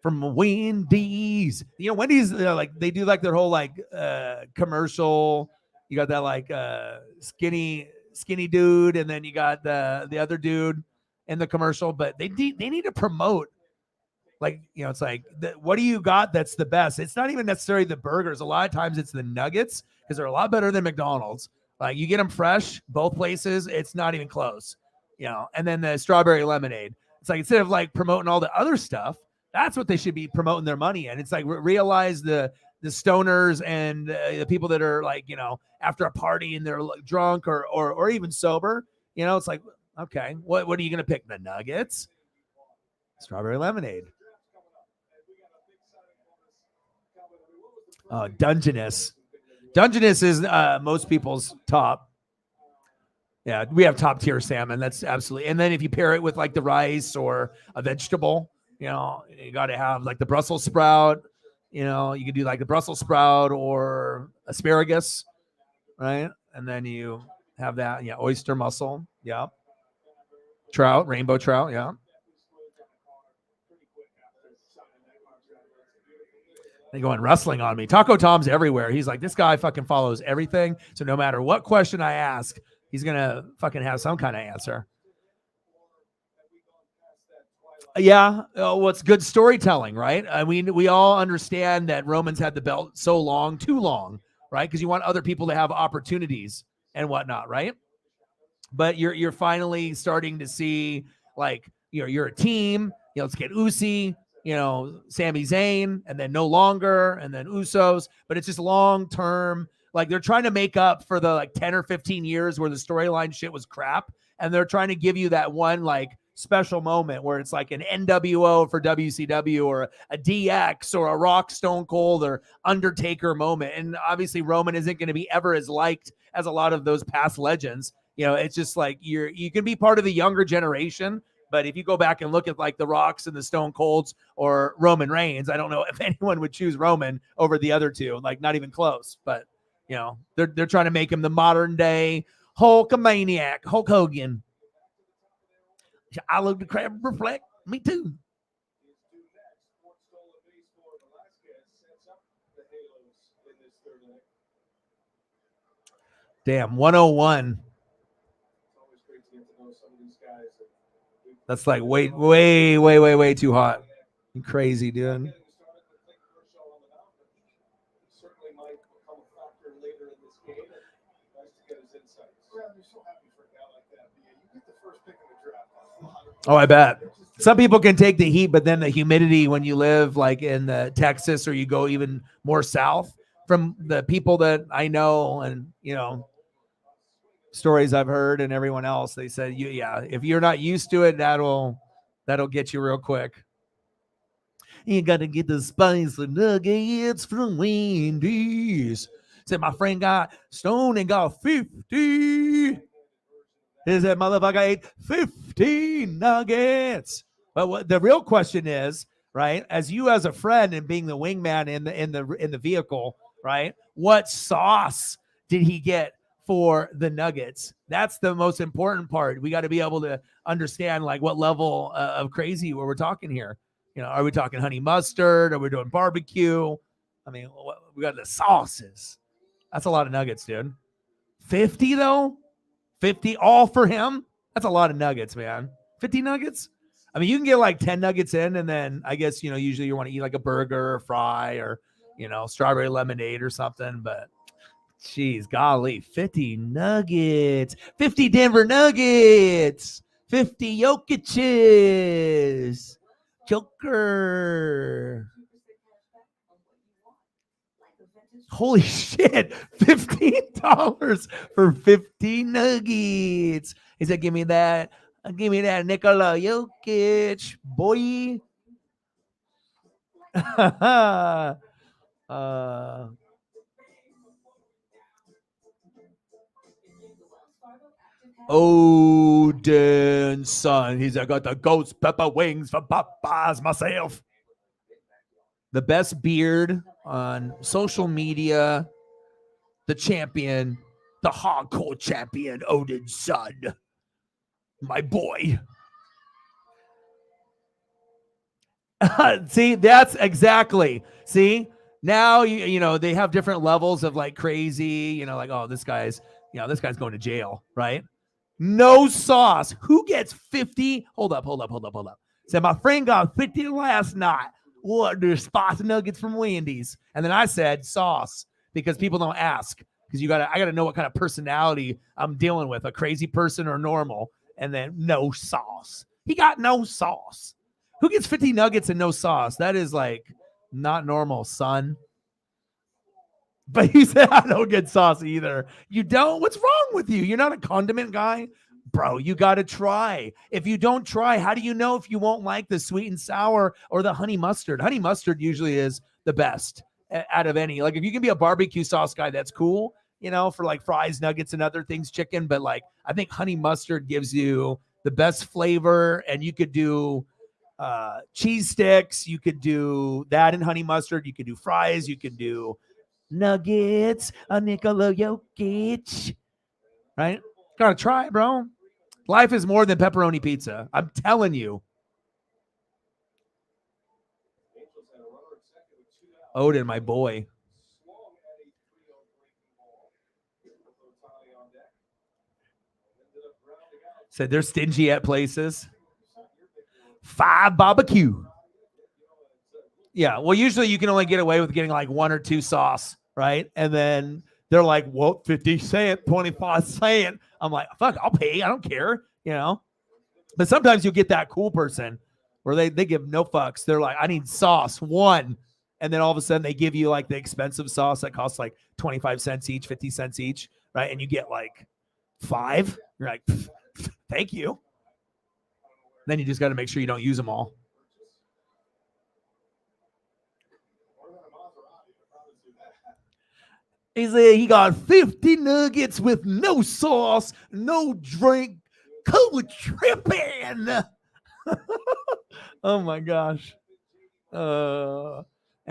Speaker 1: from Wendy's. You know, Wendy's like they do like their whole like commercial. You got that like skinny dude, and then you got the other dude in the commercial. But they need to promote. Like, you know, it's like, what do you got that's the best? It's not even necessarily the burgers. A lot of times it's the nuggets because they're a lot better than McDonald's. Like, you get them fresh, both places, it's not even close, you know. And then the strawberry lemonade. It's like, instead of like promoting all the other stuff, that's what they should be promoting their money in. It's like, realize the stoners and the people that are like, you know, after a party and they're like drunk or even sober, you know, it's like, okay, what are you going to pick? The nuggets? Strawberry lemonade. Dungeness. Dungeness is most people's top. Yeah, we have top tier salmon. That's absolutely. And then if you pair it with like the rice or a vegetable, you know, you got to have like the Brussels sprout. You know, you can do like the Brussels sprout or asparagus, right? And then you have that. Yeah, oyster mussel. Yeah. Trout, rainbow trout. Yeah. They going wrestling on me. Taco Tom's everywhere. He's like, this guy fucking follows everything. So no matter what question I ask, he's going to fucking have some kind of answer. Yeah. What's good storytelling, right? I mean, we all understand that Roman's had the belt so long, too long, right? Because you want other people to have opportunities and whatnot, right? But you're finally starting to see like you're a team. You know, let's get Uzi, you know, Sami Zayn, and then no longer, and then Usos. But it's just long term. Like they're trying to make up for the like 10 or 15 years where the storyline shit was crap, and they're trying to give you that one like special moment where it's like an NWO for WCW or a DX or a Rock Stone Cold or Undertaker moment. And obviously Roman isn't going to be ever as liked as a lot of those past legends. You know, it's just like you can be part of the younger generation, but if you go back and look at like the Rocks and the Stone Colds or Roman Reigns, I don't know if anyone would choose Roman over the other two, like not even close. But you know, they're trying to make him the modern day Hulkamaniac, Hulk Hogan. I love the crab reflect. Me too. Damn, 101. That's like way too hot. Crazy, dude. Oh, I bet. Some people can take the heat, but then the humidity when you live like in the Texas or you go even more south, from the people that I know and, you know, stories I've heard and everyone else, they said, yeah, if you're not used to it, that'll get you real quick. You got to get the spicy nuggets from Wendy's. Said my friend got stoned and got 50. He said, motherfucker ate 15 nuggets. But what the real question is, right? As you as a friend and being the wingman in the vehicle, right? What sauce did he get for the nuggets? That's the most important part. We got to be able to understand like what level of crazy we're talking here. You know, are we talking honey mustard? Are we doing barbecue? I mean, we got the sauces. That's a lot of nuggets, dude. 50 though? 50 all for him? That's a lot of nuggets, man. 50 nuggets? I mean, you can get like 10 nuggets in, and then I guess, you know, usually you want to eat like a burger or fry or, you know, strawberry lemonade or something. But geez, golly, 50 nuggets, 50 Denver Nuggets, 50 Jokic's, Joker. Holy shit, $15 for 50 nuggets. He said, give me that Nikola Jokic, boy. Odin son. He's I got the ghost pepper wings for Popeyes myself. the best beard on social media, the champion, the hardcore champion, Odin's son, my boy. See, that's exactly. See, now you know they have different levels of like crazy, you know, like, oh, this guy's going to jail, right? No sauce. Who gets 50? Hold up. Said my friend got 50 last night. What, the spicy nuggets from Wendy's? And then I said sauce because people don't ask, because I gotta know what kind of personality I'm dealing with, a crazy person or normal. And then no sauce. He got no sauce. Who gets 50 nuggets and no sauce? That is like not normal, son. But he said, I don't get sauce either. You don't? What's wrong with you? You're not a condiment guy? Bro, you got to try. If you don't try, how do you know if you won't like the sweet and sour or the honey mustard? Honey mustard usually is the best out of any. Like if you can be a barbecue sauce guy, that's cool, you know, for like fries, nuggets, and other things, chicken. But like I think honey mustard gives you the best flavor, and you could do cheese sticks. You could do that in honey mustard. You could do fries. You could do nuggets, a Nikola Jokic, right? Gotta try it, bro. Life is more than pepperoni pizza. I'm telling you. Odin, my boy. Said they're stingy at places. 5 barbecue. Yeah, well, usually you can only get away with getting like 1 or 2 sauce, right? And then they're like, well, 50 cent, 25 cent. I'm like, fuck, I'll pay. I don't care, you know? But sometimes you'll get that cool person where they give no fucks. They're like, I need sauce, 1. And then all of a sudden they give you like the expensive sauce that costs like 25 cents each, 50 cents each, right? And you get like 5. You're like, thank you. Then you just got to make sure you don't use them all. He said he got 50 nuggets with no sauce, no drink, cold tripping. Oh my gosh. And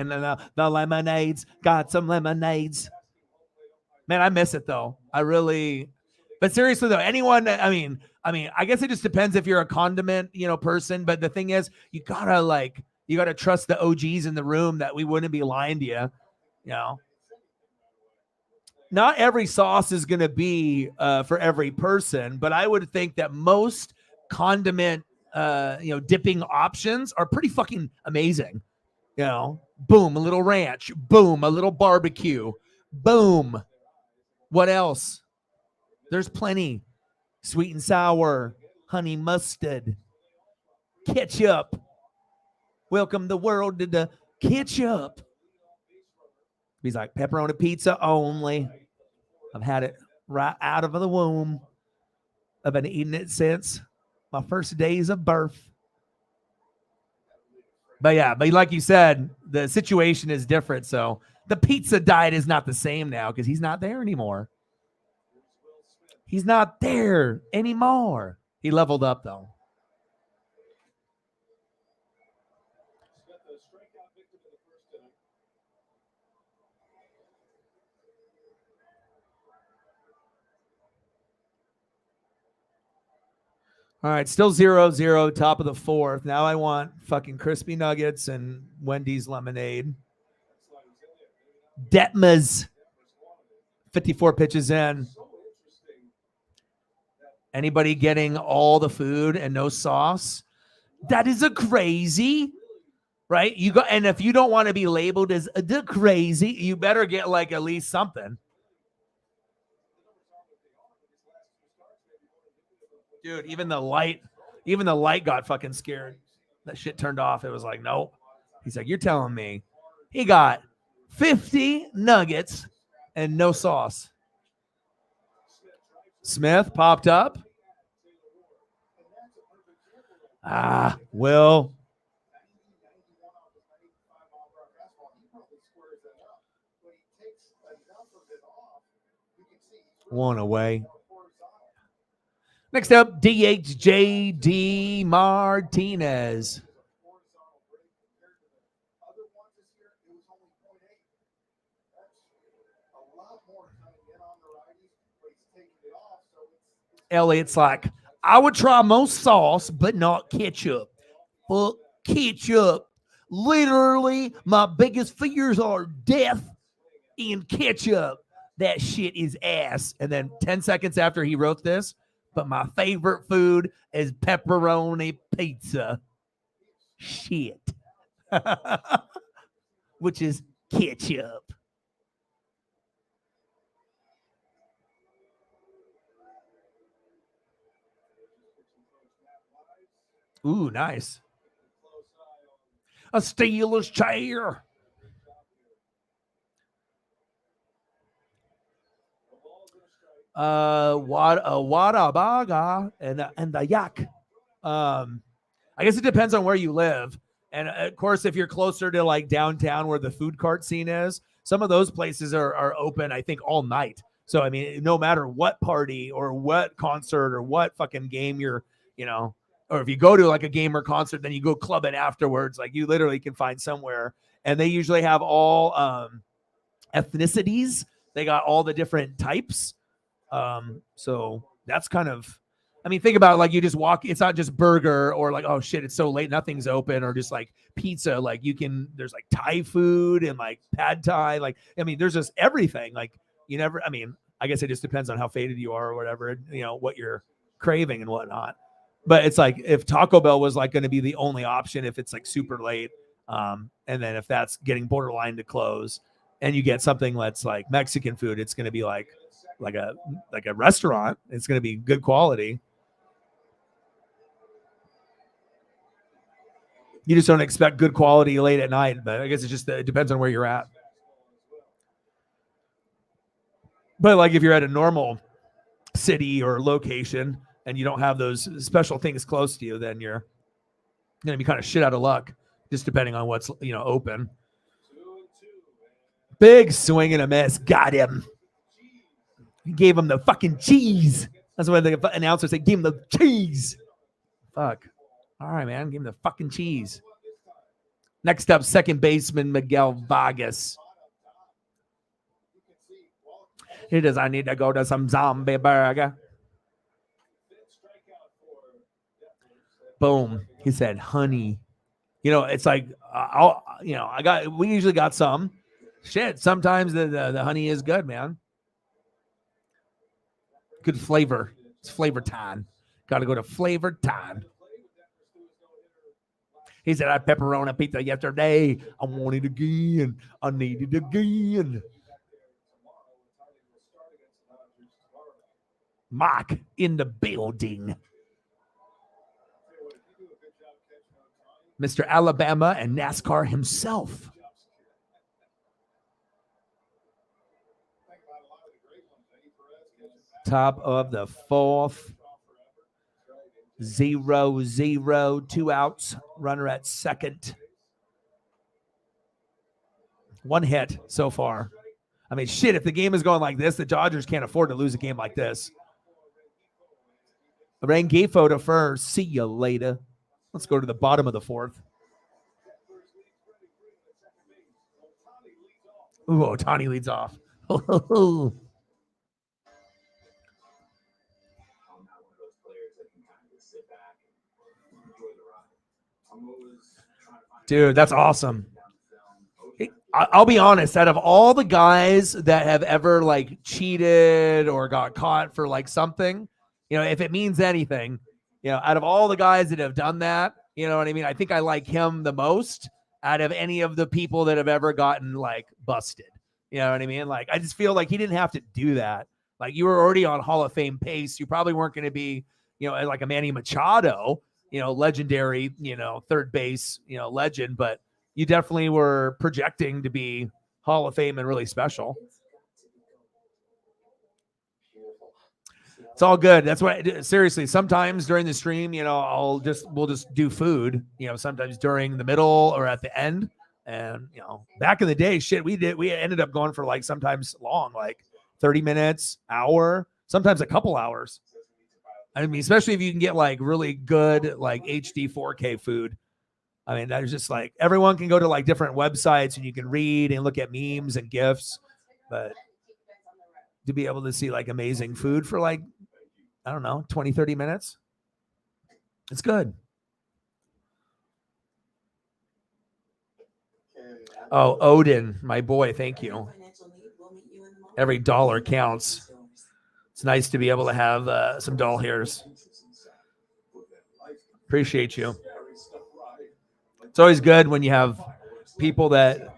Speaker 1: then the lemonades, got some lemonades. Man, I miss it though. I really, but seriously though, anyone, I mean, I guess it just depends if you're a condiment, you know, person. But the thing is, you gotta trust the OGs in the room that we wouldn't be lying to you, you know. Not every sauce is going to be for every person, but I would think that most condiment, dipping options are pretty fucking amazing. You know, boom, a little ranch, boom, a little barbecue, boom. What else? There's plenty. Sweet and sour, honey mustard, ketchup. Welcome the world to the ketchup. He's like, pepperoni pizza only. I've had it right out of the womb. I've been eating it since my first days of birth. But yeah, but like you said, the situation is different. So the pizza diet is not the same now because he's not there anymore. He's not there anymore. He leveled up though. All right, still 0-0, top of the 4th. Now I want fucking crispy nuggets and Wendy's lemonade. Detmers, 54 pitches in. Anybody getting all the food and no sauce? That is a crazy, right? You go, and if you don't want to be labeled as the crazy, you better get like at least something. Dude, even the light got fucking scared. That shit turned off. It was like, nope. He's like, you're telling me he got 50 nuggets and no sauce. Smith popped up. Will. One away. Next up, DHJD Martinez. Elliot's like, I would try most sauce, but not ketchup. Fuck ketchup. Literally, my biggest fears are death and ketchup. That shit is ass. And then 10 seconds after he wrote this, but my favorite food is pepperoni pizza. Shit. Which is ketchup. Ooh, nice. A Steelers chair. Wadabaga and the yak. I guess it depends on where you live. And of course, if you're closer to like downtown where the food cart scene is, some of those places are open, I think, all night. So, I mean, no matter what party or what concert or what fucking game you're, or if you go to like a game or concert, then you go clubbing afterwards. Like you literally can find somewhere. And they usually have all ethnicities. They got all the different types. So that's kind of, I mean, think about it, like you just walk, it's not just burger or like, oh shit, it's so late, nothing's open, or just like pizza. Like there's like Thai food and like pad Thai. Like, I mean, there's just everything. Like I guess it just depends on how faded you are or whatever, what you're craving and whatnot. But it's like if Taco Bell was like going to be the only option if it's like super late. And then if that's getting borderline to close and you get something that's like Mexican food, it's going to be like a restaurant. It's going to be good quality. You just don't expect good quality late at night, but I guess it depends on where you're at. But like if you're at a normal city or location and you don't have those special things close to you, then you're going to be kind of shit out of luck, just depending on what's, open. Big swing and a miss. Got him. He gave him the fucking cheese. That's why the announcer said, give him the cheese. Fuck. All right, man. Give him the fucking cheese. Next up, second baseman Miguel Vargas. He does. I need to go to some zombie burger. Boom. He said, honey. It's like, we usually got some. Shit, sometimes the honey is good, man. Good flavor. It's flavor time. Got to go to flavor time. He said, I had pepperoni pizza yesterday. I want it again. I need it again. Mark in the building. Mr. Alabama and NASCAR himself. Top of the fourth. 0-0, 2 outs, runner at second. One hit so far. I mean, shit, if the game is going like this, the Dodgers can't afford to lose a game like this. Rengifo to first. See you later. Let's go to the bottom of the fourth. Ooh, Ohtani leads off. Dude, that's awesome. I'll be honest, out of all the guys that have ever like cheated or got caught for like something, if it means anything, out of all the guys that have done that, you know what I mean? I think I like him the most out of any of the people that have ever gotten like busted. You know what I mean? Like, I just feel like he didn't have to do that. Like, you were already on Hall of Fame pace. You probably weren't going to be, like a Manny Machado, legendary, third base, legend, but you definitely were projecting to be Hall of Fame and really special. It's all good. That's what, seriously, sometimes during the stream, we'll just do food, sometimes during the middle or at the end. And, back in the day, shit, we ended up going for like sometimes long, like 30 minutes, hour, sometimes a couple hours. I mean, especially if you can get like really good, like HD 4K food. I mean, there's just like, everyone can go to like different websites and you can read and look at memes and GIFs, but to be able to see like amazing food for like, I don't know, 20, 30 minutes. It's good. Oh, Odin, my boy, thank you. Every dollar counts. It's nice to be able to have some doll hairs. Appreciate you. It's always good when you have people that,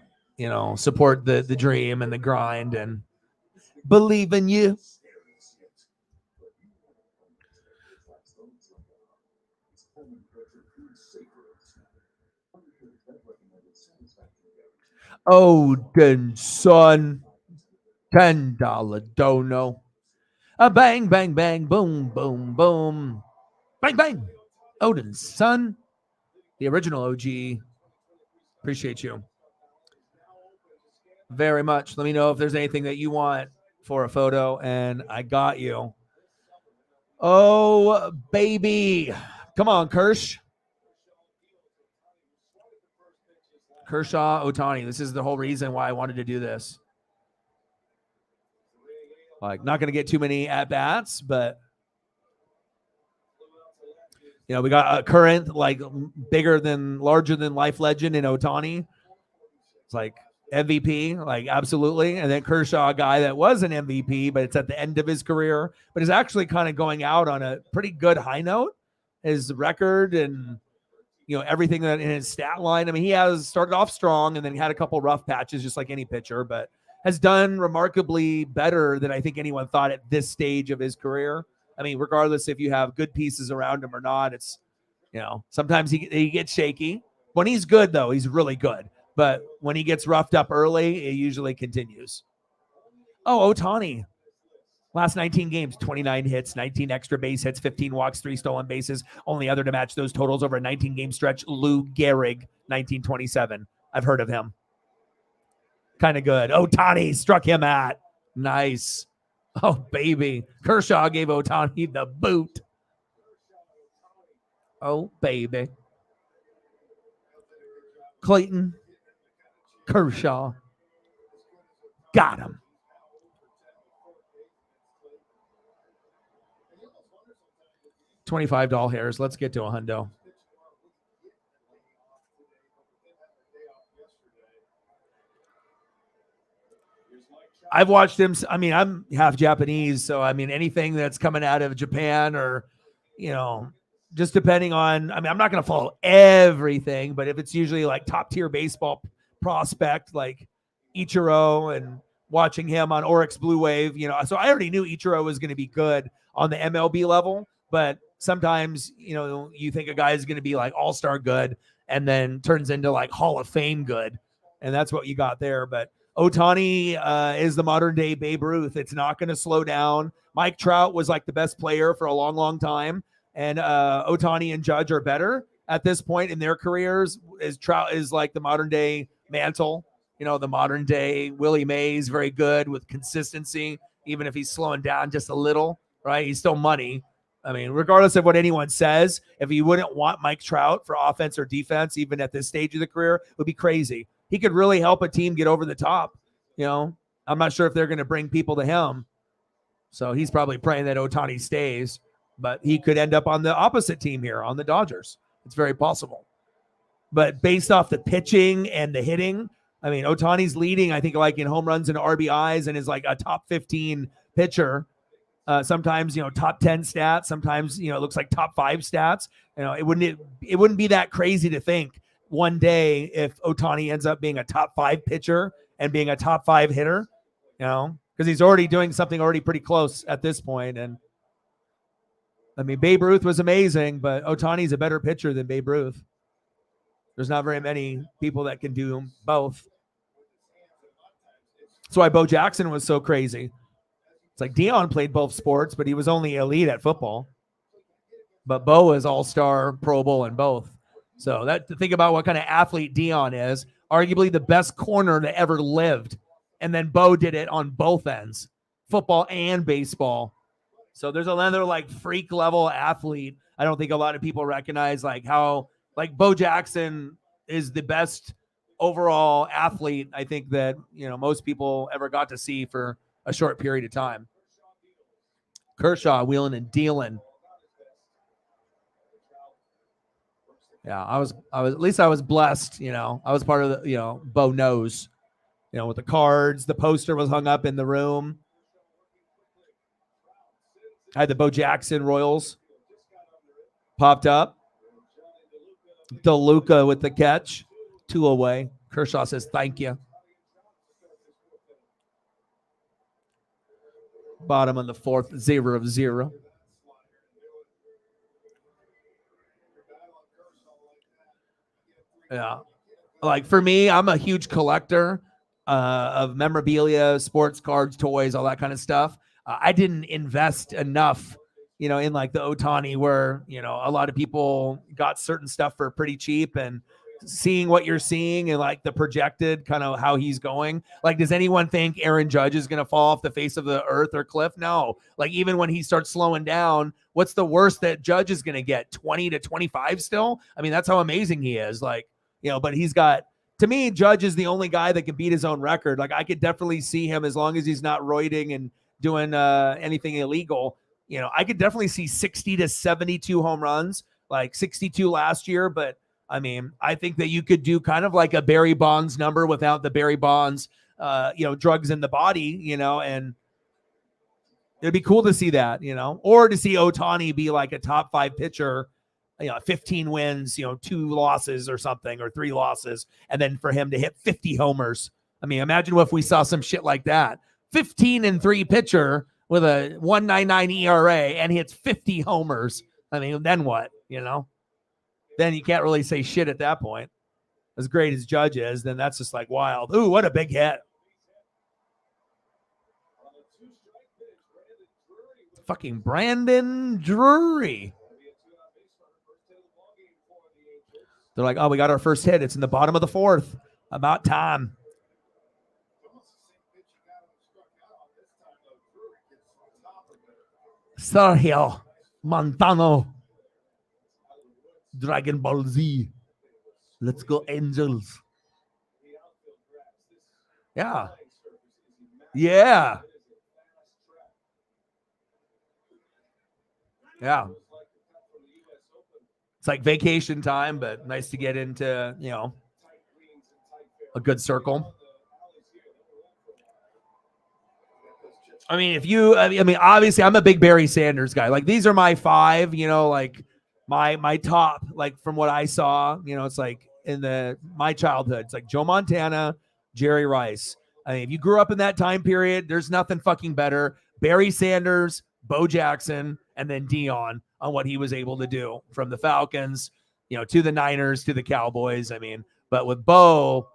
Speaker 1: support the dream and the grind and believe in you. Odin, son. $10 dono. A bang, bang, bang, boom, boom, boom. Bang, bang. Odin's son. The original OG. Appreciate you very much. Let me know if there's anything that you want for a photo, and I got you. Oh, baby. Come on, Kershaw, Ohtani. This is the whole reason why I wanted to do this. Like, not going to get too many at-bats, but, we got a current, like, larger than life legend in Ohtani. It's like MVP, like, absolutely. And then Kershaw, a guy that was an MVP, but it's at the end of his career, but is actually kind of going out on a pretty good high note. His record and, everything that in his stat line. I mean, he has started off strong and then had a couple rough patches, just like any pitcher, but has done remarkably better than I think anyone thought at this stage of his career. I mean, regardless if you have good pieces around him or not, it's, sometimes he gets shaky. When he's good, though, he's really good. But when he gets roughed up early, it usually continues. Oh, Ohtani. Last 19 games, 29 hits, 19 extra base hits, 15 walks, 3 stolen bases. Only other to match those totals over a 19-game stretch, Lou Gehrig, 1927. I've heard of him. Kind of good. Ohtani struck him at. Nice. Oh, baby. Kershaw gave Ohtani the boot. Oh, baby. Clayton Kershaw. Got him. $25 hairs. Let's get to a hundo. I've watched him. I mean, I'm half Japanese, so I mean, anything that's coming out of Japan or, just depending on, I mean, I'm not going to follow everything, but if it's usually like top tier baseball prospect, like Ichiro, and watching him on Oryx Blue Wave, so I already knew Ichiro was going to be good on the MLB level, but sometimes, you think a guy is going to be like all-star good and then turns into like Hall of Fame good. And that's what you got there. But Ohtani is the modern day Babe Ruth. It's not going to slow down. Mike Trout was like the best player for a long, long time. And Ohtani and Judge are better at this point in their careers. Trout is like the modern day Mantle, the modern day Willie Mays, very good with consistency, even if he's slowing down just a little, right? He's still money. I mean, regardless of what anyone says, if you wouldn't want Mike Trout for offense or defense, even at this stage of the career, it would be crazy. He could really help a team get over the top. I'm not sure if they're going to bring people to him. So he's probably praying that Ohtani stays, but he could end up on the opposite team here on the Dodgers. It's very possible. But based off the pitching and the hitting, I mean, Ohtani's leading, I think, like in home runs and RBIs, and is like a top 15 pitcher. Sometimes, top 10 stats. Sometimes, it looks like top 5 stats. It wouldn't be that crazy to think one day if Ohtani ends up being a top 5 pitcher and being a top 5 hitter, because he's already doing something already pretty close at this point. And I mean, Babe Ruth was amazing, but Ohtani's a better pitcher than Babe Ruth. There's not very many people that can do both. That's why Bo Jackson was so crazy. It's like Deion played both sports, but he was only elite at football. But Bo is all-star, Pro Bowl in both. So that, to think about what kind of athlete Deion is, arguably the best corner that ever lived. And then Bo did it on both ends, football and baseball. So there's another like freak level athlete. I don't think a lot of people recognize like how like Bo Jackson is the best overall athlete I think that, most people ever got to see for a short period of time. Kershaw wheeling and dealing. Yeah, I was at least I was blessed, I was part of the, Bo knows, with the cards, the poster was hung up in the room. I had the Bo Jackson Royals popped up. DeLuca with the catch. 2 away. Kershaw says, thank you. Bottom of the 4th, 0-0. Yeah. Like for me, I'm a huge collector of memorabilia, sports cards, toys, all that kind of stuff. I didn't invest enough, in like the Ohtani where, a lot of people got certain stuff for pretty cheap, and seeing what you're seeing and like the projected kind of how he's going. Like, does anyone think Aaron Judge is going to fall off the face of the earth or cliff? No. Like, even when he starts slowing down, what's the worst that Judge is going to get? 20 to 25 still? I mean, that's how amazing he is. Like, but he's got, to me, Judge is the only guy that can beat his own record. Like, I could definitely see him, as long as he's not roiding and doing anything illegal. I could definitely see 60 to 72 home runs, like 62 last year. But I mean, I think that you could do kind of like a Barry Bonds number without the Barry Bonds, drugs in the body, and it'd be cool to see that, or to see Ohtani be like a top 5 pitcher, 15 wins, 2 losses or something, or 3 losses. And then for him to hit 50 homers. I mean, imagine if we saw some shit like that. 15-3 pitcher with a 1.99 ERA and hits 50 homers. I mean, then what, Then you can't really say shit at that point. As great as Judge is, then that's just like wild. Ooh, what a big hit. Fucking Brandon Drury. They're like, oh, we got our first hit. It's in the bottom of the 4th. About time. Sergio Montano. Dragon Ball Z. Let's go, Angels. Yeah. Yeah. Yeah. It's like vacation time, but nice to get into, a good circle. I mean, obviously I'm a big Barry Sanders guy. Like, these are my 5, like my top, like from what I saw, it's like in my childhood, it's like Joe Montana, Jerry Rice. I mean, if you grew up in that time period, there's nothing fucking better. Barry Sanders, Bo Jackson, and then Dion on what he was able to do from the Falcons, to the Niners, to the Cowboys. I mean, but with Bo,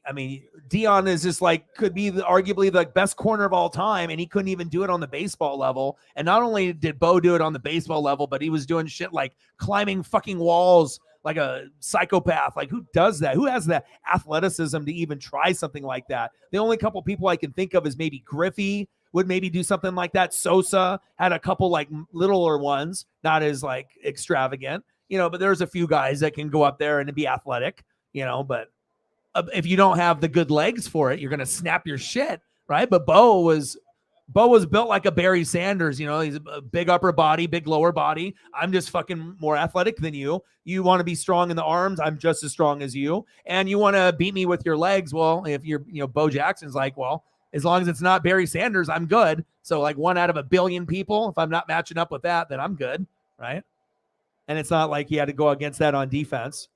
Speaker 1: I mean, Dion is just like, could be arguably the best corner of all time, and he couldn't even do it on the baseball level. And not only did Bo do it on the baseball level, but he was doing shit like climbing fucking walls like a psychopath. Like, who does that? Who has the athleticism to even try something like that? The only couple people I can think of is maybe Griffey would maybe do something like that. Sosa had a couple like littler ones, not as like extravagant, but there's a few guys that can go up there and be athletic, but if you don't have the good legs for it, you're going to snap your shit, right? But Bo was built like a Barry Sanders. He's a big upper body, big lower body. I'm just fucking more athletic than you. You want to be strong in the arms, I'm just as strong as you. And you want to beat me with your legs. Well, if you're, Bo Jackson's like, well, as long as it's not Barry Sanders, I'm good. So like 1 out of 1 billion people, if I'm not matching up with that, then I'm good, right? And it's not like he had to go against that on defense.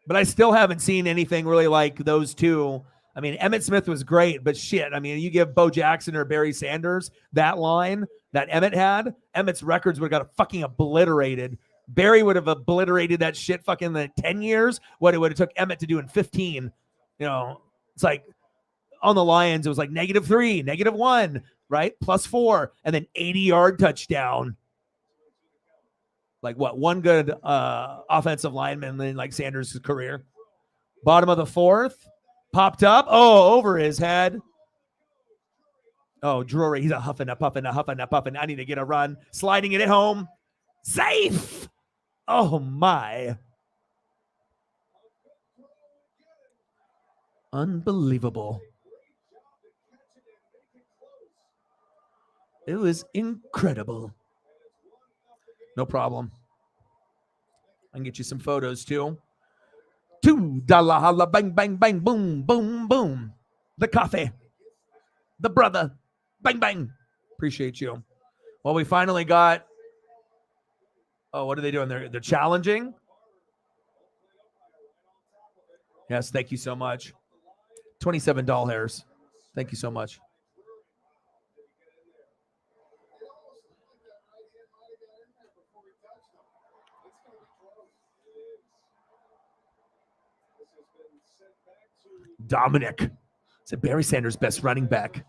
Speaker 1: But I still haven't seen anything really like those two. I mean, Emmitt Smith was great, but shit. I mean, you give Bo Jackson or Barry Sanders that line that Emmitt had, Emmitt's records would have got fucking obliterated. Barry would have obliterated that shit fucking in 10 years, what it would have took Emmitt to do in 15. It's like on the Lions, it was like -3, -1, right? +4, and then 80-yard touchdown. Like what? One good offensive lineman in like Sanders' career. Bottom of the 4th, popped up. Oh, over his head. Oh, Drury, he's a huffing, a puffing, a huffing, a puffing. I need to get a run. Sliding it at home. Safe. Oh, my. Unbelievable. It was incredible. No problem. I can get you some photos too. $2 holla, bang, bang, bang, boom, boom, boom. The coffee. The brother. Bang, bang. Appreciate you. Well, we finally got. Oh, what are they doing? They're challenging. Yes, thank you so much. $27. Thank you so much. Dominic. It's Barry Sanders' best running back.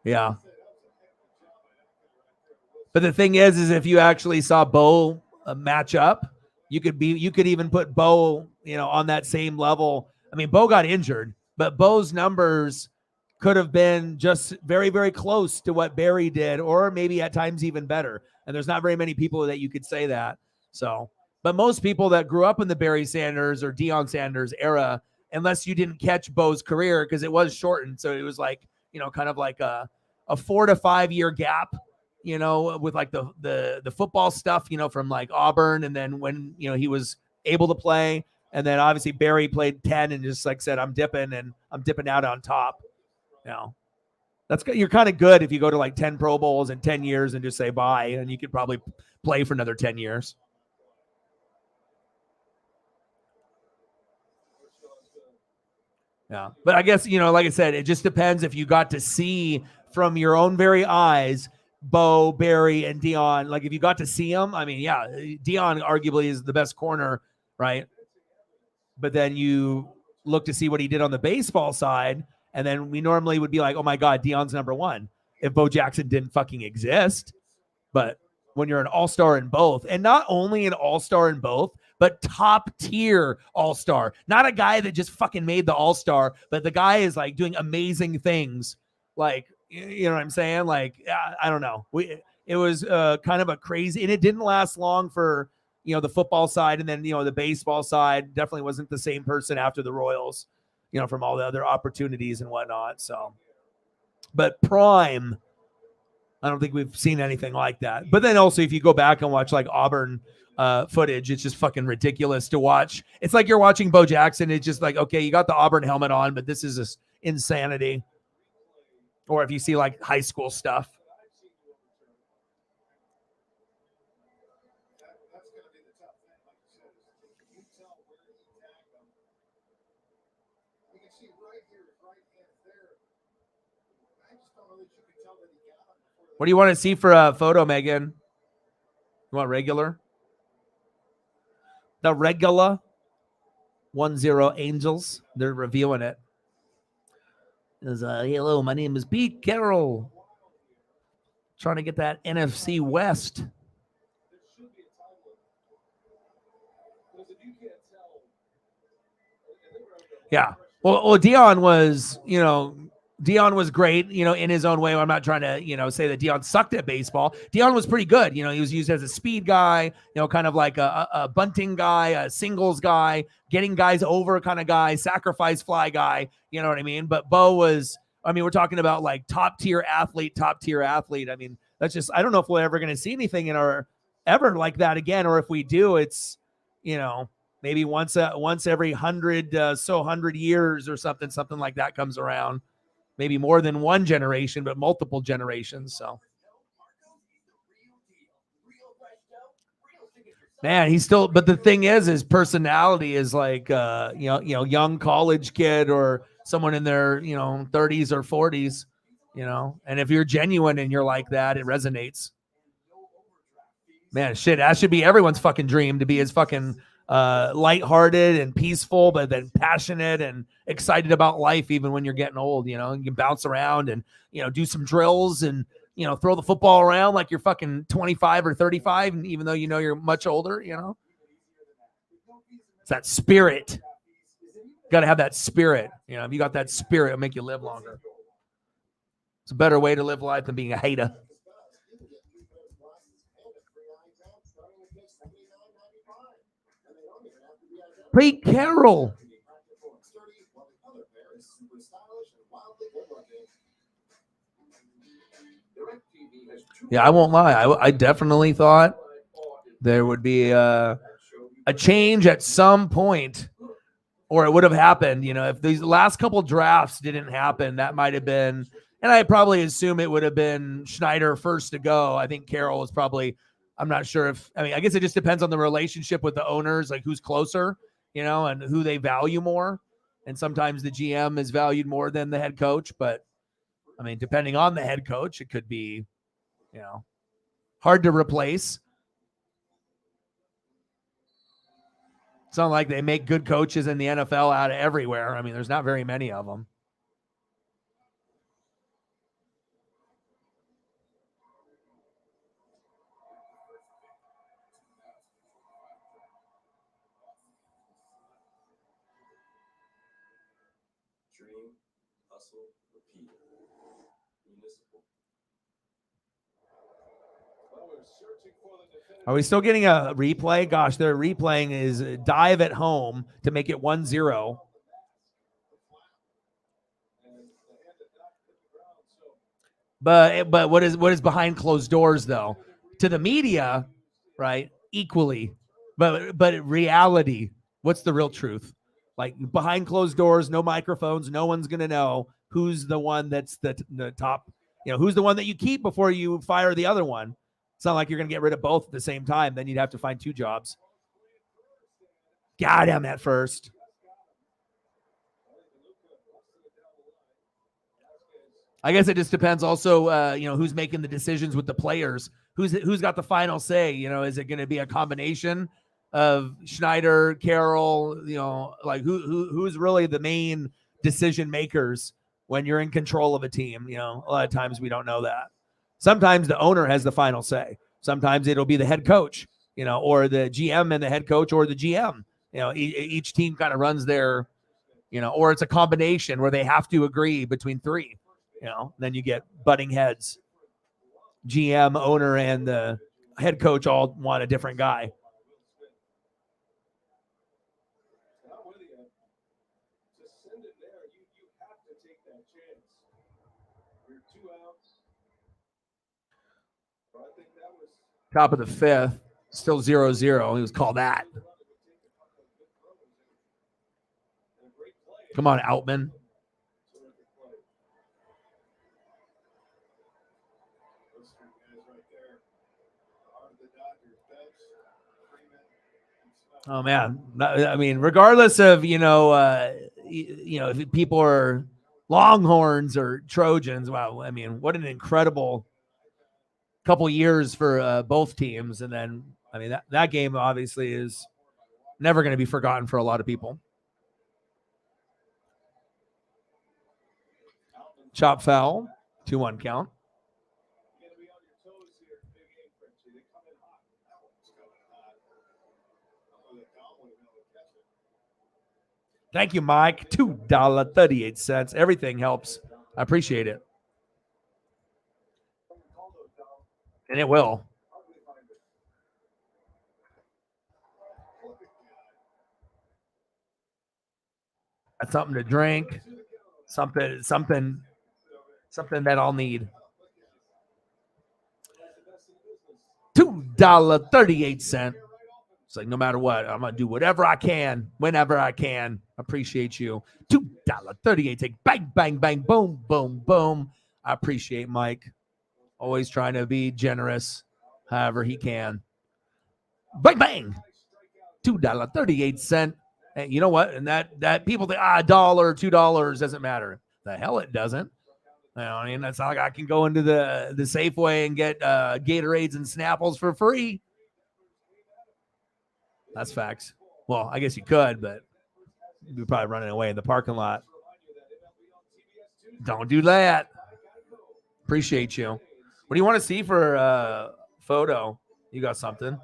Speaker 1: Yeah. But the thing is if you actually saw Bo match up, you could even put Bo, on that same level. I mean, Bo got injured, but Bo's numbers could have been just very, very close to what Barry did, or maybe at times even better. And there's not very many people that you could say that. So, but most people that grew up in the Barry Sanders or Deion Sanders era, unless you didn't catch Bo's career, because it was shortened. So it was like, kind of like a 4 to 5 year gap, with like the football stuff, from like Auburn. And then when, he was able to play, and then obviously Barry played 10 and just like said, I'm dipping out on top. That's you're kind of good if you go to like 10 Pro Bowls in 10 years and just say bye, and you could probably play for another 10 years. Yeah. But I guess, like I said, it just depends if you got to see from your own very eyes Bo, Barry, and Deion. Like if you got to see them, I mean, yeah, Deion arguably is the best corner, right? But then you look to see what he did on the baseball side, and then we normally would be like, oh my God, Deion's number one if Bo Jackson didn't fucking exist. But when you're an all-star in both, and not only an all-star in both, but top tier all-star, not a guy that just fucking made the all-star, but the guy is like doing amazing things. Like, you know what I'm saying? Like, I don't know. It was kind of a crazy, and it didn't last long for, the football side. And then, the baseball side definitely wasn't the same person after the Royals, from all the other opportunities and whatnot. So, but prime, I don't think we've seen anything like that. But then also, if you go back and watch like Auburn footage, it's just fucking ridiculous to watch. It's like you're watching Bo Jackson. It's just like, okay, you got the Auburn helmet on, but this is just insanity. Or if you see like high school stuff. What do you want to see for a photo, Megan? You want regular? The regular 10 Angels. They're reviewing it. Hello, my name is Pete Carroll. Trying to get that NFC West. Yeah. Well, Deion was, Deion was great, in his own way. I'm not trying to, say that Deion sucked at baseball. Deion was pretty good. He was used as a speed guy, kind of like a bunting guy, a singles guy, getting guys over kind of guy, sacrifice fly guy. You know what I mean? But Bo was, we're talking about like top tier athlete. I mean, that's just, I don't know if we're ever going to see anything ever like that again. Or if we do, it's, maybe once every 100 years or something like that comes around. Maybe more than one generation, but multiple generations. So, man, he's still. But the thing is, his personality is like, young college kid or someone in their, 30s or 40s. And if you're genuine and you're like that, it resonates. Man, shit, that should be everyone's fucking dream to be as fucking lighthearted and peaceful, but then passionate and excited about life, even when you're getting old. You can bounce around and, do some drills and, throw the football around like you're fucking 25 or 35. And even though, you're much older, it's that spirit. Got to have that spirit. If you got that spirit, it'll make you live longer. It's a better way to live life than being a hater. Pete Carroll. Yeah, I won't lie. I definitely thought there would be a change at some point, or it would have happened. If these last couple drafts didn't happen, that might have been. And I probably assume it would have been Schneider first to go. I think Carroll was probably. I'm not sure if. I guess it just depends on the relationship with the owners, like who's closer, and who they value more. And sometimes the GM is valued more than the head coach. But depending on the head coach, it could be, hard to replace. It's not like they make good coaches in the NFL out of everywhere. There's not very many of them. Are we still getting a replay? Gosh, they're replaying is dive at home to make it 1-0. But what is behind closed doors though? To the media, right? Equally. But reality, what's the real truth? Like behind closed doors, no microphones, no one's gonna know who's the one that's the top, who's the one that you keep before you fire the other one. It's not like you're gonna get rid of both at the same time. Then you'd have to find two jobs. Got him at first. I guess it just depends also, who's making the decisions with the players. Who's got the final say? Is it going to be a combination of Schneider, Carroll, like who's really the main decision makers when you're in control of a team? A lot of times we don't know that. Sometimes the owner has the final say. Sometimes it'll be the head coach, or the GM and the head coach, or the GM. Each team kind of runs their, or it's a combination where they have to agree between three. Then you get butting heads. GM, owner, and the head coach all want a different guy. Top of the fifth, still 0-0. He was called that. Come on, Outman. Oh man, regardless of if people are Longhorns or Trojans, wow, what an incredible couple years for both teams. And then that game obviously is never going to be forgotten for a lot of people. Chop foul, 2-1 count. Thank you, Mike. $2.38. Everything helps. I appreciate it. And it will. That's something to drink. Something that I'll need. $2.38. It's like no matter what, I'm gonna do whatever I can, whenever I can. Appreciate you. $2.38. Take bang, bang, bang, boom, boom, boom. I appreciate Mike. Always trying to be generous, however he can. Bang, bang. $2.38. And you know what? And that people think $1, $2 doesn't matter. The hell it doesn't. That's not like I can go into the Safeway and get Gatorades and Snapples for free. That's facts. Well, I guess you could, but you'd be probably running away in the parking lot. Don't do that. Appreciate you. What do you want to see for photo? You got something?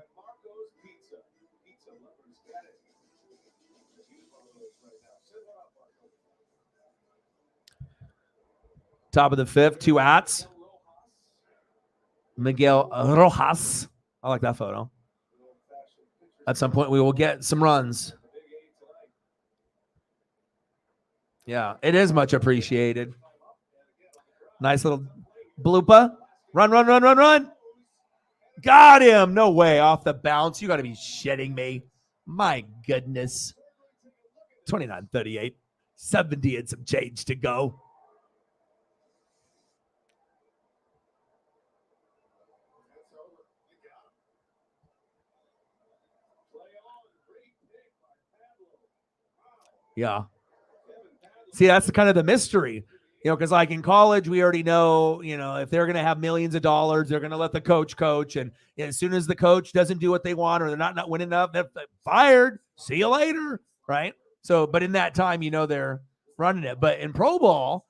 Speaker 1: Top of the fifth, 2 ats. Miguel Rojas. I like that photo. At some point, we will get some runs. Yeah, it is much appreciated. Nice little blooper Run, run, run, run, run. Got him. No way. Off the bounce. You got to be shitting me. My goodness. 29-38. 70 and some change to go. Yeah. See, that's kind of the mystery, because like in college, we already know, if they're going to have millions of dollars, they're going to let the coach coach. And as soon as the coach doesn't do what they want or they're not winning enough, they're fired. See you later. Right. So, but in that time, they're running it. But in pro ball,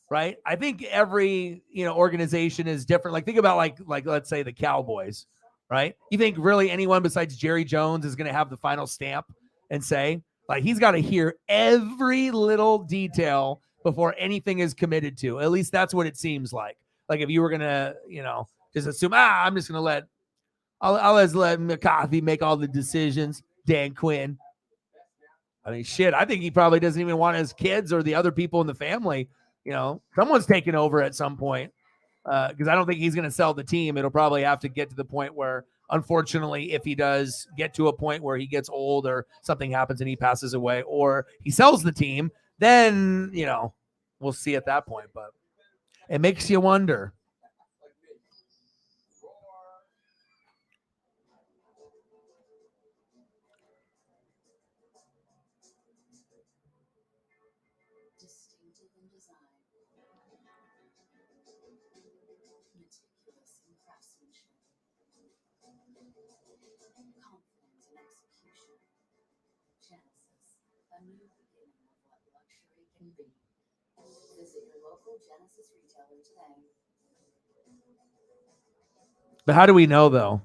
Speaker 1: right, I think every, organization is different. Like think about like let's say the Cowboys, right? You think really anyone besides Jerry Jones is going to have the final stamp and say, like he's got to hear every little detail before anything is committed to. At least that's what it seems like. Like if you were gonna, just assume, I'm just gonna I'll just let McCarthy make all the decisions. Dan Quinn. I mean, shit. I think he probably doesn't even want his kids or the other people in the family. Someone's taking over at some point. Because I don't think he's going to sell the team. It'll probably have to get to the point where, unfortunately, if he does get to a point where he gets old or something happens and he passes away or he sells the team, then, we'll see at that point. But it makes you wonder. But how do we know, though?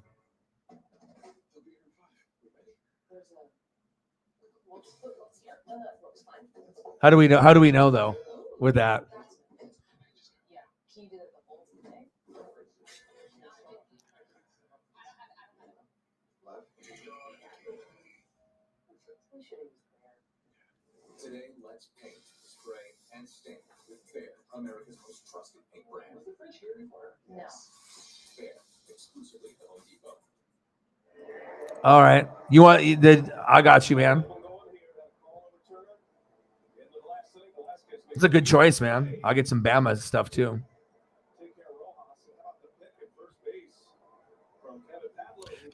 Speaker 1: How do we know? How do we know, though, with that?
Speaker 2: Today, let's paint, spray, and stain with Behr, America's most trusted paint brand. Was the fridge here before? No. Behr, exclusively at the Home Depot.
Speaker 1: All right. I got you, man. It's a good choice, man. I'll get some Bama stuff, too.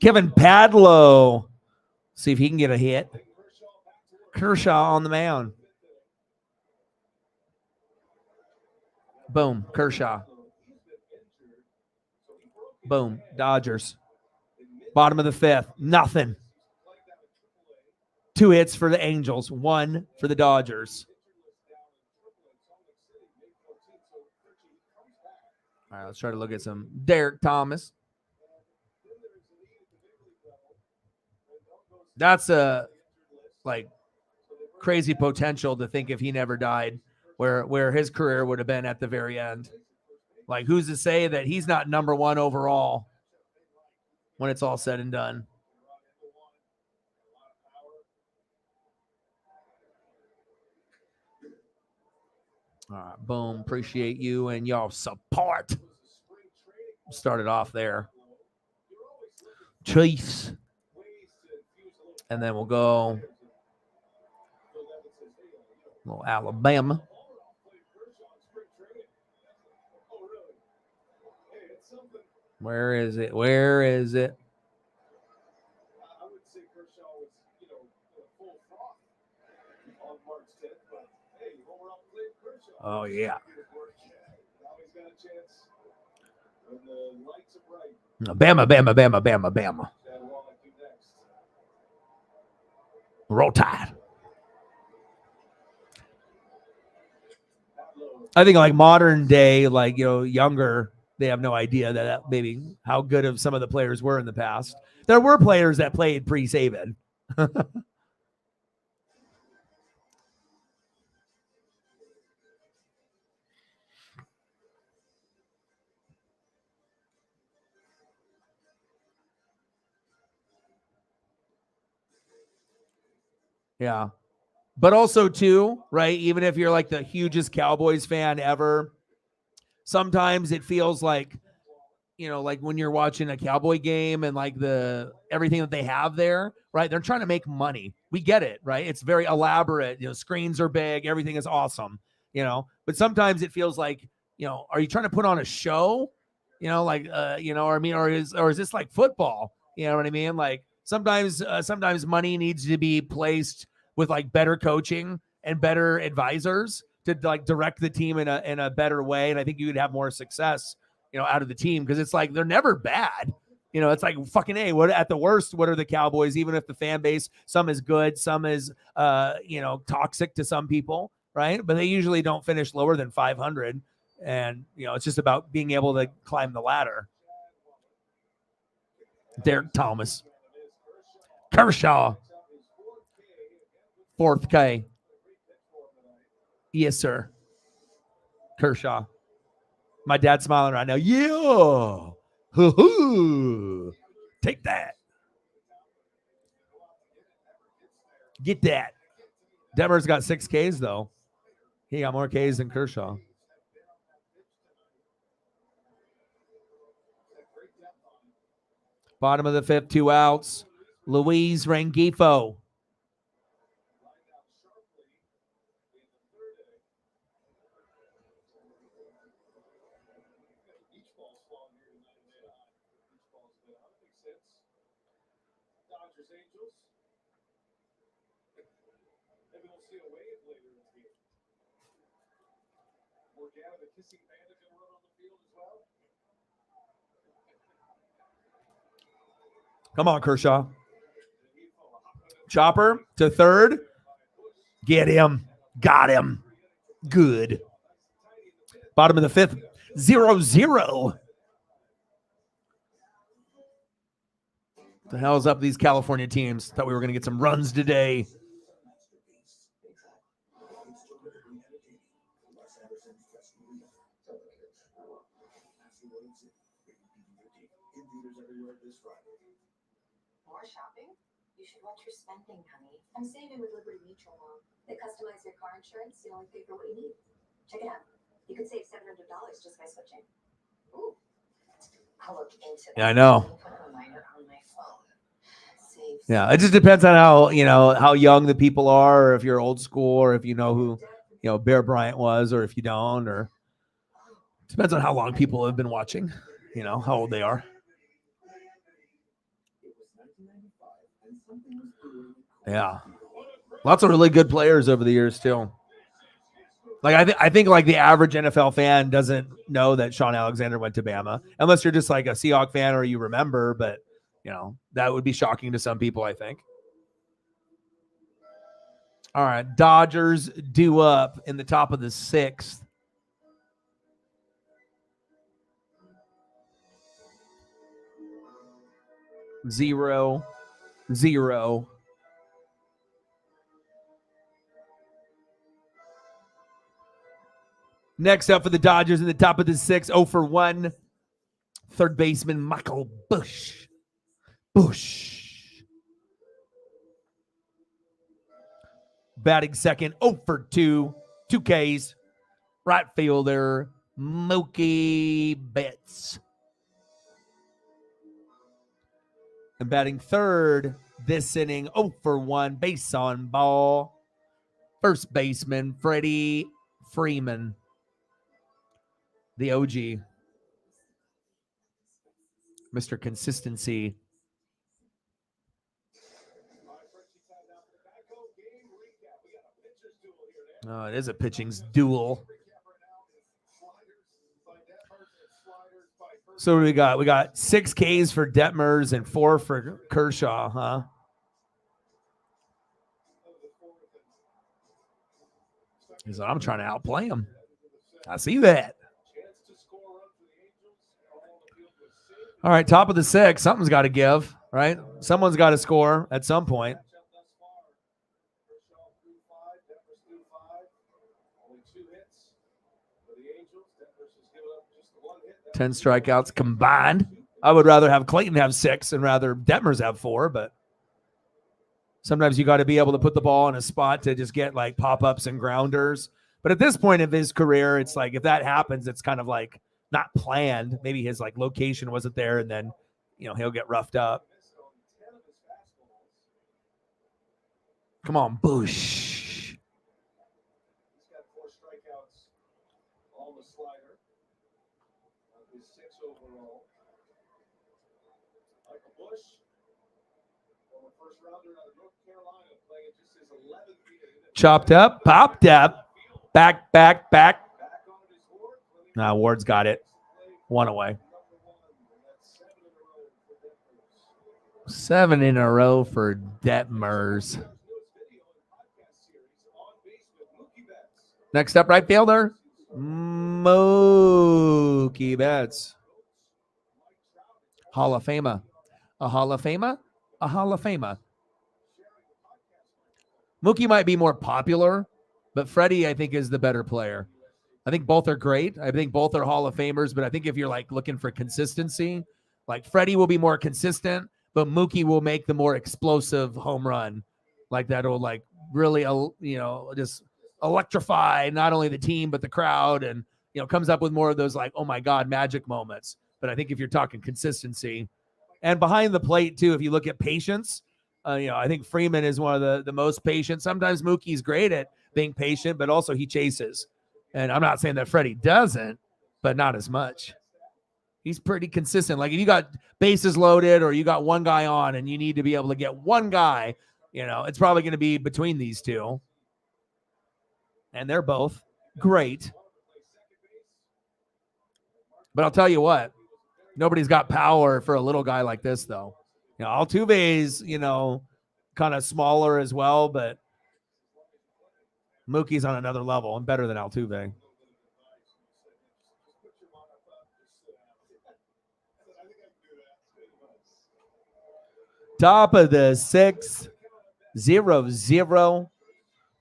Speaker 1: Kevin Padlow. See if he can get a hit. Kershaw on the mound. Boom. Kershaw. Boom. Dodgers. Bottom of the fifth. Nothing. 2 hits for the Angels. 1 for the Dodgers. All right, let's try to look at some Derek Thomas. That's a crazy potential to think if he never died, where his career would have been at the very end. Like, who's to say that he's not number 1 overall when it's all said and done? All right, boom. Appreciate you and y'all support. Started off there. Chiefs. And then we'll go a little Alabama. Where is it? Where is it? Oh, yeah. Bama, Bama, Bama, Bama, Bama. Roll Tide. I think like modern day, younger, they have no idea that maybe how good of some of the players were in the past. There were players that played pre-Saban. Yeah. But also, too, right, even if you're like the hugest Cowboys fan ever, sometimes it feels like like when you're watching a Cowboy game and like everything that they have there, right? They're trying to make money. We get it, right? It's very elaborate. Screens are big. Everything is awesome, but sometimes it feels like, are you trying to put on a show? Or is this like football? You know what I mean? Like sometimes money needs to be placed with like better coaching and better advisors to like direct the team in a better way. And I think you would have more success, out of the team, because it's like they're never bad. It's like fucking A. What at the worst? What are the Cowboys? Even if the fan base, some is good, some is toxic to some people, right? But they usually don't finish lower than 500, and it's just about being able to climb the ladder. Derek Thomas, Kershaw, 4th K. Yes, sir. Kershaw. My dad's smiling right now. Yeah. Hoo-hoo. Take that. Get that. Detmer's got 6 Ks, though. He got more Ks than Kershaw. Bottom of the 5th, 2 outs. Luis Rengifo. Come on, Kershaw. Chopper to 3rd. Get him. Got him. Good. Bottom of the 5th, 0-0. The hell's up with these California teams? Thought we were going to get some runs today.
Speaker 3: More shopping? You should watch your spending, honey. I'm saving with Liberty Mutual now. They customize your car insurance, you only pay for what you need. Check it out. You could save $700 just by switching. Ooh. I'll look into that.
Speaker 1: Yeah, I know.
Speaker 3: Put a reminder on my phone.
Speaker 1: Yeah, it just depends on how young the people are, or if you're old school, or if you know who, Bear Bryant was, or if you don't, or it depends on how long people have been watching, how old they are. Yeah. Lots of really good players over the years too. Like I think like the average NFL fan doesn't know that Sean Alexander went to Bama, unless you're just like a Seahawks fan or you remember, but that would be shocking to some people, I think. All right, Dodgers due up in the top of the 6th. Zero. Next up for the Dodgers in the top of the 6th, 0 for 1. 3rd baseman Michael Busch. Batting 2nd, 0 for 2. 2 Ks. Right fielder Mookie Betts. And batting 3rd this inning, 0 for 1. Base on ball. 1st baseman Freddie Freeman. The OG. Mr. Consistency. Oh, it is a pitching's duel. So what do we got? We got 6 Ks for Detmers and 4 for Kershaw, huh? He's like, I'm trying to outplay him. I see that. All right, top of the 6th. Something's got to give, right? Someone's got to score at some point. Ten strikeouts combined. I would rather have Clayton have 6 and rather Detmers have 4, but sometimes you got to be able to put the ball in a spot to just get like pop-ups and grounders. But at this point of his career, it's like if that happens, it's kind of like not planned. Maybe his like location wasn't there, and then he'll get roughed up. Come on, Bush.
Speaker 2: He's got 4 strikeouts on the slider. His 6 overall. Michael Bush, former first rounder out of North Carolina, playing just his 11th year.
Speaker 1: Chopped up, popped up, back. Nah, Ward's got it. 1 away. 7 in a row for Detmers. Next up, right fielder, Mookie Betts. Hall of Famer. A Hall of Famer? A Hall of Famer. Mookie might be more popular, but Freddie, I think, is the better player. I think both are great. I think both are Hall of Famers, but I think if you're like looking for consistency, like Freddie will be more consistent, but Mookie will make the more explosive home run. Like that'll like really, just electrify not only the team, but the crowd, and, comes up with more of those like, oh my God, magic moments. But I think if you're talking consistency and behind the plate too, if you look at patience, I think Freeman is one of the most patient. Sometimes Mookie's great at being patient, but also he chases. And I'm not saying that Freddie doesn't, but not as much. He's pretty consistent. Like if you got bases loaded or you got one guy on and you need to be able to get one guy, it's probably going to be between these two. And they're both great. But I'll tell you what, nobody's got power for a little guy like this, though. Altuve's, kind of smaller as well, but Mookie's on another level and better than Altuve. Top of the 6th, 0-0,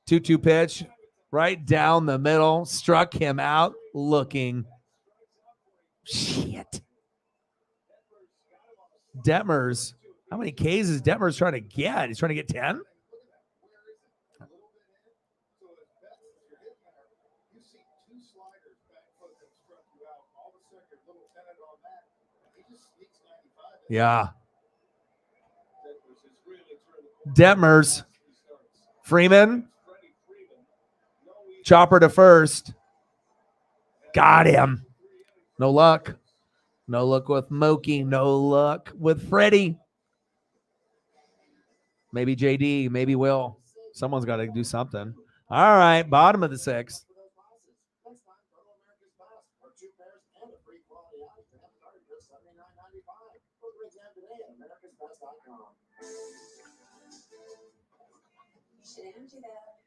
Speaker 1: 2-2 pitch, right down the middle, struck him out looking. Shit. Detmers, how many Ks is Detmers trying to get? He's trying to get 10? Yeah. Detmers. Freeman. Chopper to first. Got him. No luck. No luck with Mookie. No luck with Freddie. Maybe JD. Maybe Will. Someone's got to do something. All right. Bottom of the 6th.
Speaker 3: Angie that.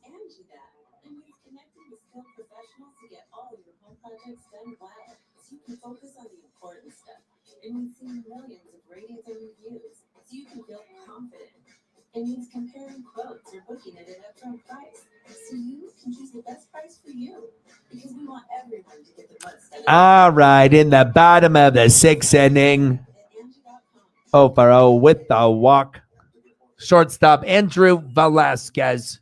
Speaker 3: Angie that. And we've connected with skilled professionals to get all of your home projects done well, so you can focus on the important stuff. It means seeing millions of ratings and reviews, so you can feel confident. It means comparing quotes or booking at an upfront price, so you can choose the best price for you. Because we want everyone to get the most out of it.
Speaker 1: All right, in the bottom of the 6th inning, 0-0 with the walk. Shortstop Andrew Velasquez.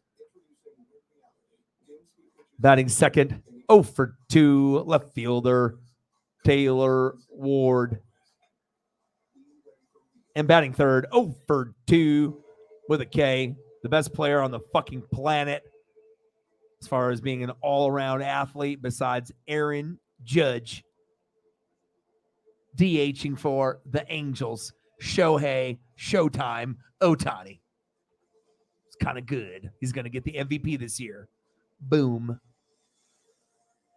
Speaker 1: Batting second, 0-2. Left fielder Taylor Ward. And batting third, 0-2 with a K. The best player on the fucking planet as far as being an all-around athlete besides Aaron Judge. DHing for the Angels, Shohei Showtime Ohtani. It's kind of good. He's going to get the MVP this year. Boom.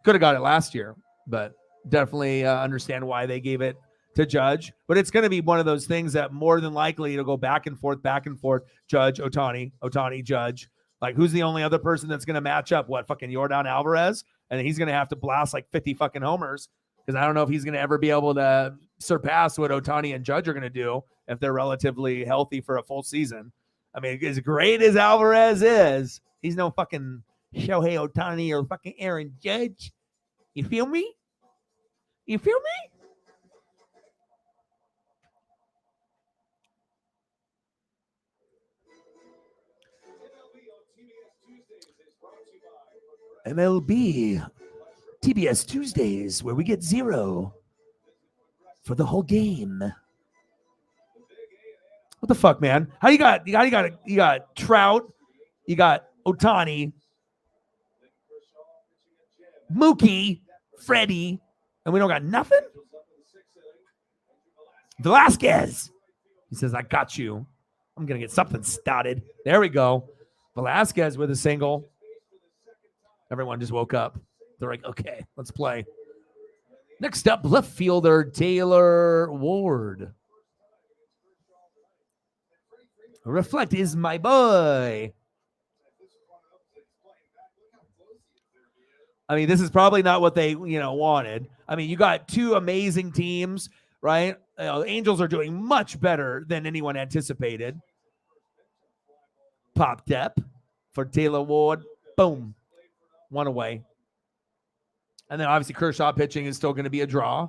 Speaker 1: Could have got it last year, but definitely understand why they gave it to Judge. But it's going to be one of those things that more than likely it'll go back and forth, Judge, Ohtani, Judge. Like, who's the only other person that's going to match up? What, fucking Yordan Alvarez? And he's going to have to blast like 50 fucking homers because I don't know if he's going to ever be able to surpass what Ohtani and Judge are going to do if they're relatively healthy for a full season. I mean, as great as Alvarez is, he's no fucking Shohei Ohtani or fucking Aaron Judge. You feel me? You feel me? MLB TBS Tuesdays, where we get 0 for the whole game. What the fuck, man? How you got Trout, you got Ohtani, Mookie, Freddie, and we don't got nothing? Velasquez. He says, I got you. I'm going to get something started. There we go. Velasquez with a single. Everyone just woke up. They're like, okay, let's play. Next up, left fielder Taylor Ward. Reflect is my boy. I mean, this is probably not what they, wanted. I mean, you got two amazing teams, right? The Angels are doing much better than anyone anticipated. Pop dep for Taylor Ward. Boom. One away. And then obviously Kershaw pitching is still going to be a draw.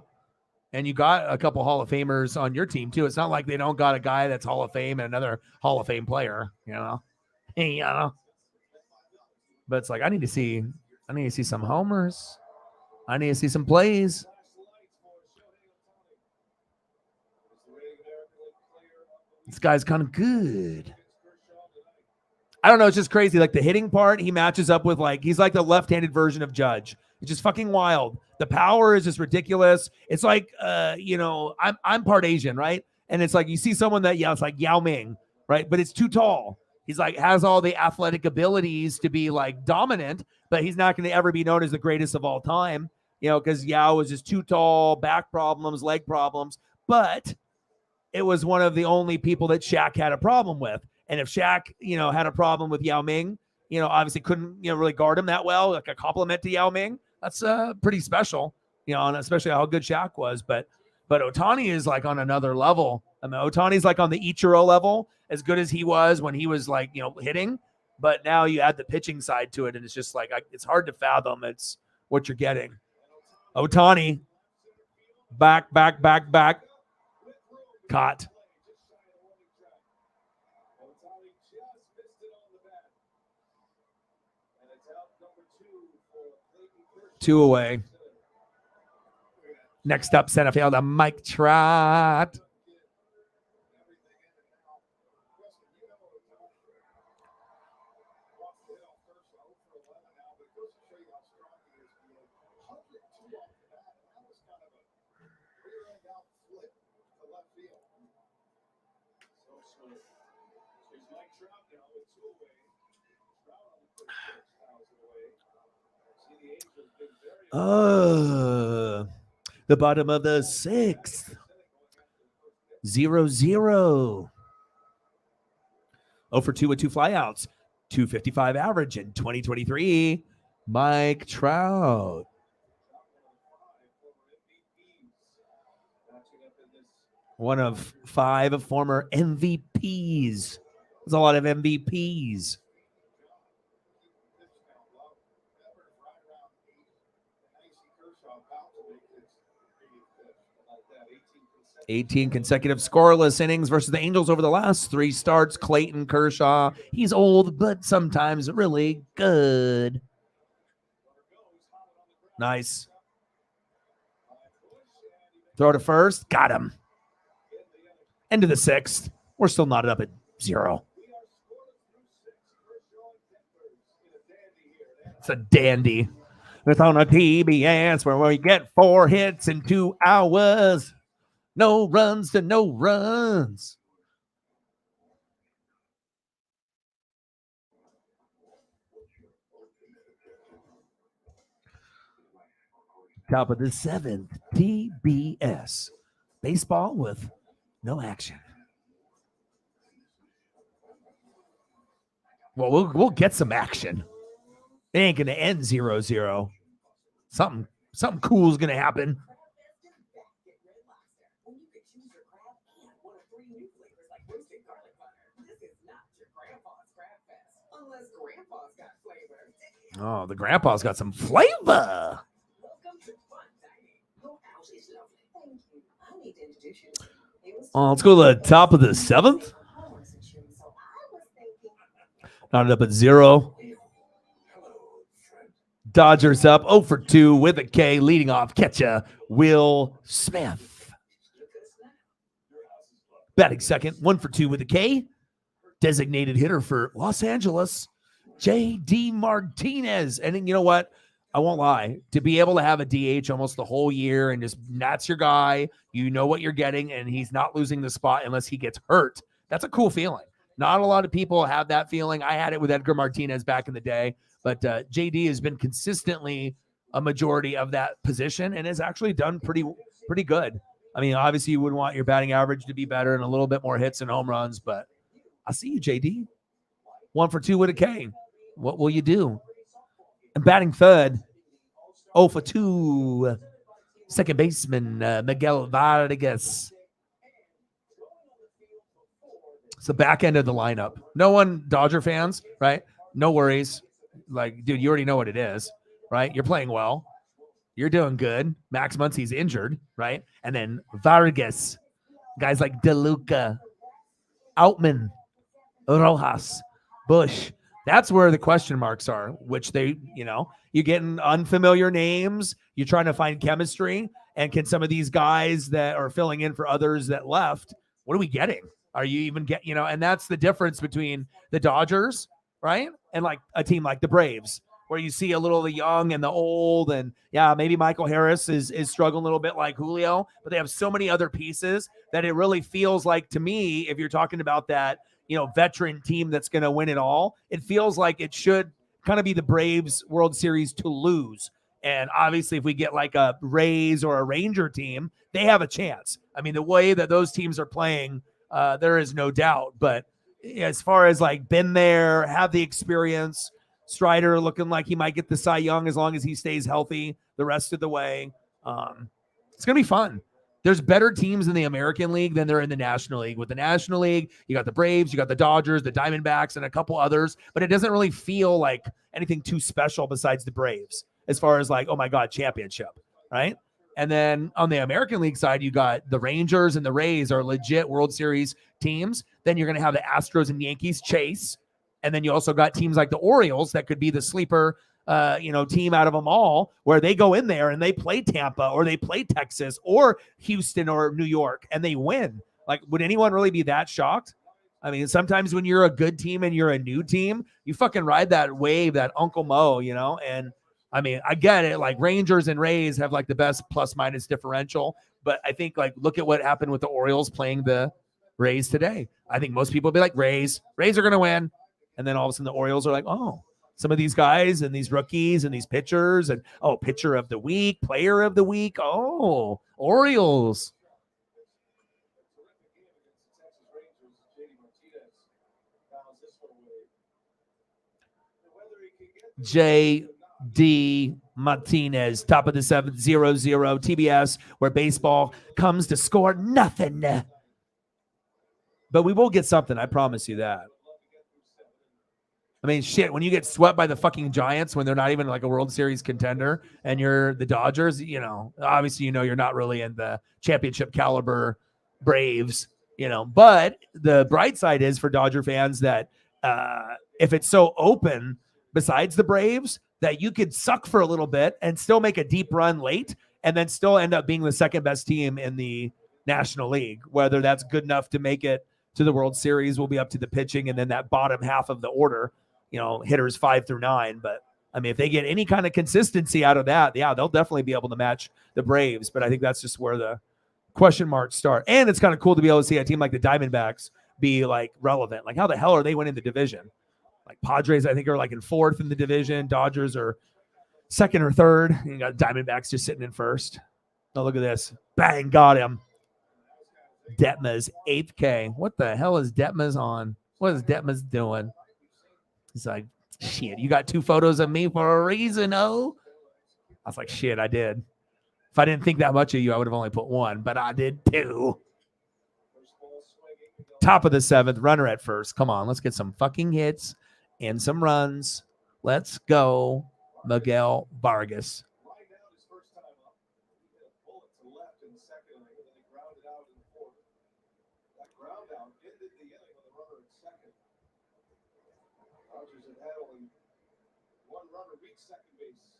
Speaker 1: And you got a couple Hall of Famers on your team too. It's not like they don't got a guy that's Hall of Fame and another Hall of Fame player, But it's like, I need to see some homers. I need to see some plays. This guy's kind of good. I don't know. It's just crazy. Like the hitting part, he matches up with he's like the left-handed version of Judge. It's just fucking wild. The power is just ridiculous. It's like, I'm part Asian, right? And it's like you see someone that, it's like Yao Ming, right? But it's too tall. He's like has all the athletic abilities to be like dominant, but he's not going to ever be known as the greatest of all time, because Yao was just too tall, back problems, leg problems. But it was one of the only people that Shaq had a problem with. And if Shaq, had a problem with Yao Ming, obviously couldn't, really guard him that well, like a compliment to Yao Ming. That's pretty special, and especially how good Shaq was. But Ohtani is like on another level. I mean, Ohtani's like on the Ichiro level, as good as he was when he was like, hitting. But now you add the pitching side to it, and it's just like it's hard to fathom. It's what you're getting. Ohtani, back, caught. Two away. Next up, center fielder Mike Trout. The bottom of the sixth. 0-0. 0 for 2 with 2 flyouts. 255 average in 2023. Mike Trout. One of 5 former MVPs. There's a lot of MVPs. $18 consecutive scoreless innings versus the Angels over the last 3 starts. Clayton Kershaw. He's old, but sometimes really good. Nice. Throw to first. Got him. End of the 6th. We're still knotted up at 0. It's a dandy. It's on a TBS where we get 4 hits in 2 hours. No runs to no runs. Top of the 7th, TBS. Baseball with no action. Well, we'll get some action. It ain't going to end 0-0. Something cool is going to happen. Oh, the grandpa's got some flavor. Oh, let's go to the top of the 7th. Knotted up at 0. Dodgers up 0 for 2 with a K. Leading off catcher Will Smith. Batting second, 1 for 2 with a K. Designated hitter for Los Angeles, J.D. Martinez. And then, you know what? I won't lie. To be able to have a DH almost the whole year and just that's your guy, you know what you're getting, and he's not losing the spot unless he gets hurt. That's a cool feeling. Not a lot of people have that feeling. I had it with Edgar Martinez back in the day, but JD has been consistently a majority of that position and has actually done pretty good. I mean, obviously you would want your batting average to be better and a little bit more hits and home runs, but I see you, JD. 1 for 2 with a K. What will you do? And batting third, 0 for 2, second baseman Miguel Vargas. It's the back end of the lineup. No one, Dodger fans, right? No worries. Like, dude, you already know what it is, right? You're playing well. You're doing good. Max Muncy's injured, right? And then Vargas, guys like DeLuca, Outman, Rojas, Bush. That's where the question marks are, which they, you're getting unfamiliar names. You're trying to find chemistry. And can some of these guys that are filling in for others that left, what are we getting? Are you even and that's the difference between the Dodgers, right? And like a team like the Braves, where you see a little of the young and the old. And yeah, maybe Michael Harris is struggling a little bit like Julio, but they have so many other pieces that it really feels like, to me, if you're talking about that, veteran team that's going to win it all, it feels like it should kind of be the Braves World Series to lose. And obviously if we get like a Rays or a Ranger team, they have a chance. I mean, the way that those teams are playing, there is no doubt. But as far as like been there, have the experience, Strider looking like he might get the Cy Young as long as he stays healthy the rest of the way. It's going to be fun. There's better teams in the American League than there are in the National League. With the National League, you got the Braves, you got the Dodgers, the Diamondbacks, and a couple others, but it doesn't really feel like anything too special besides the Braves as far as like, oh my God, championship, right? And then on the American League side, you got the Rangers and the Rays are legit World Series teams. Then you're going to have the Astros and Yankees chase. And then you also got teams like the Orioles that could be the sleeper team out of them all, where they go in there and they play Tampa or they play Texas or Houston or New York and they win. Like, would anyone really be that shocked? I mean, sometimes when you're a good team and you're a new team, you fucking ride that wave, that Uncle Mo, and I mean, I get it. Like Rangers and Rays have like the best plus minus differential, but I think like, look at what happened with the Orioles playing the Rays today. I think most people would be like, Rays are going to win. And then all of a sudden the Orioles are like, oh, some of these guys and these rookies and these pitchers and, oh, pitcher of the week, player of the week. Oh, Orioles. J.D. Martinez, top of the 7th, 0-0 TBS, where baseball comes to score nothing. But we will get something. I promise you that. I mean, shit, when you get swept by the fucking Giants when they're not even like a World Series contender and you're the Dodgers, obviously, you're not really in the championship caliber Braves, but the bright side is for Dodger fans that if it's so open besides the Braves that you could suck for a little bit and still make a deep run late and then still end up being the second best team in the National League. Whether that's good enough to make it to the World Series will be up to the pitching and then that bottom half of the order. Hitters 5 through 9. But I mean, if they get any kind of consistency out of that, yeah, they'll definitely be able to match the Braves. But I think that's just where the question marks start. And it's kind of cool to be able to see a team like the Diamondbacks be like relevant. Like, how the hell are they winning the division? Like Padres, I think, are like in 4th in the division. Dodgers are 2nd or 3rd. You got Diamondbacks just sitting in 1st. Oh, look at this. Bang, got him. Detmers, 8th K. What the hell is Detmers on? What is Detmers doing? He's like, shit, you got 2 photos of me for a reason, oh? I was like, shit, I did. If I didn't think that much of you, I would have only put 1, but I did 2. Top of the 7th, runner at first. Come on, let's get some fucking hits and some runs. Let's go, Miguel Vargas.
Speaker 2: Dodgers had only 1 runner reach second base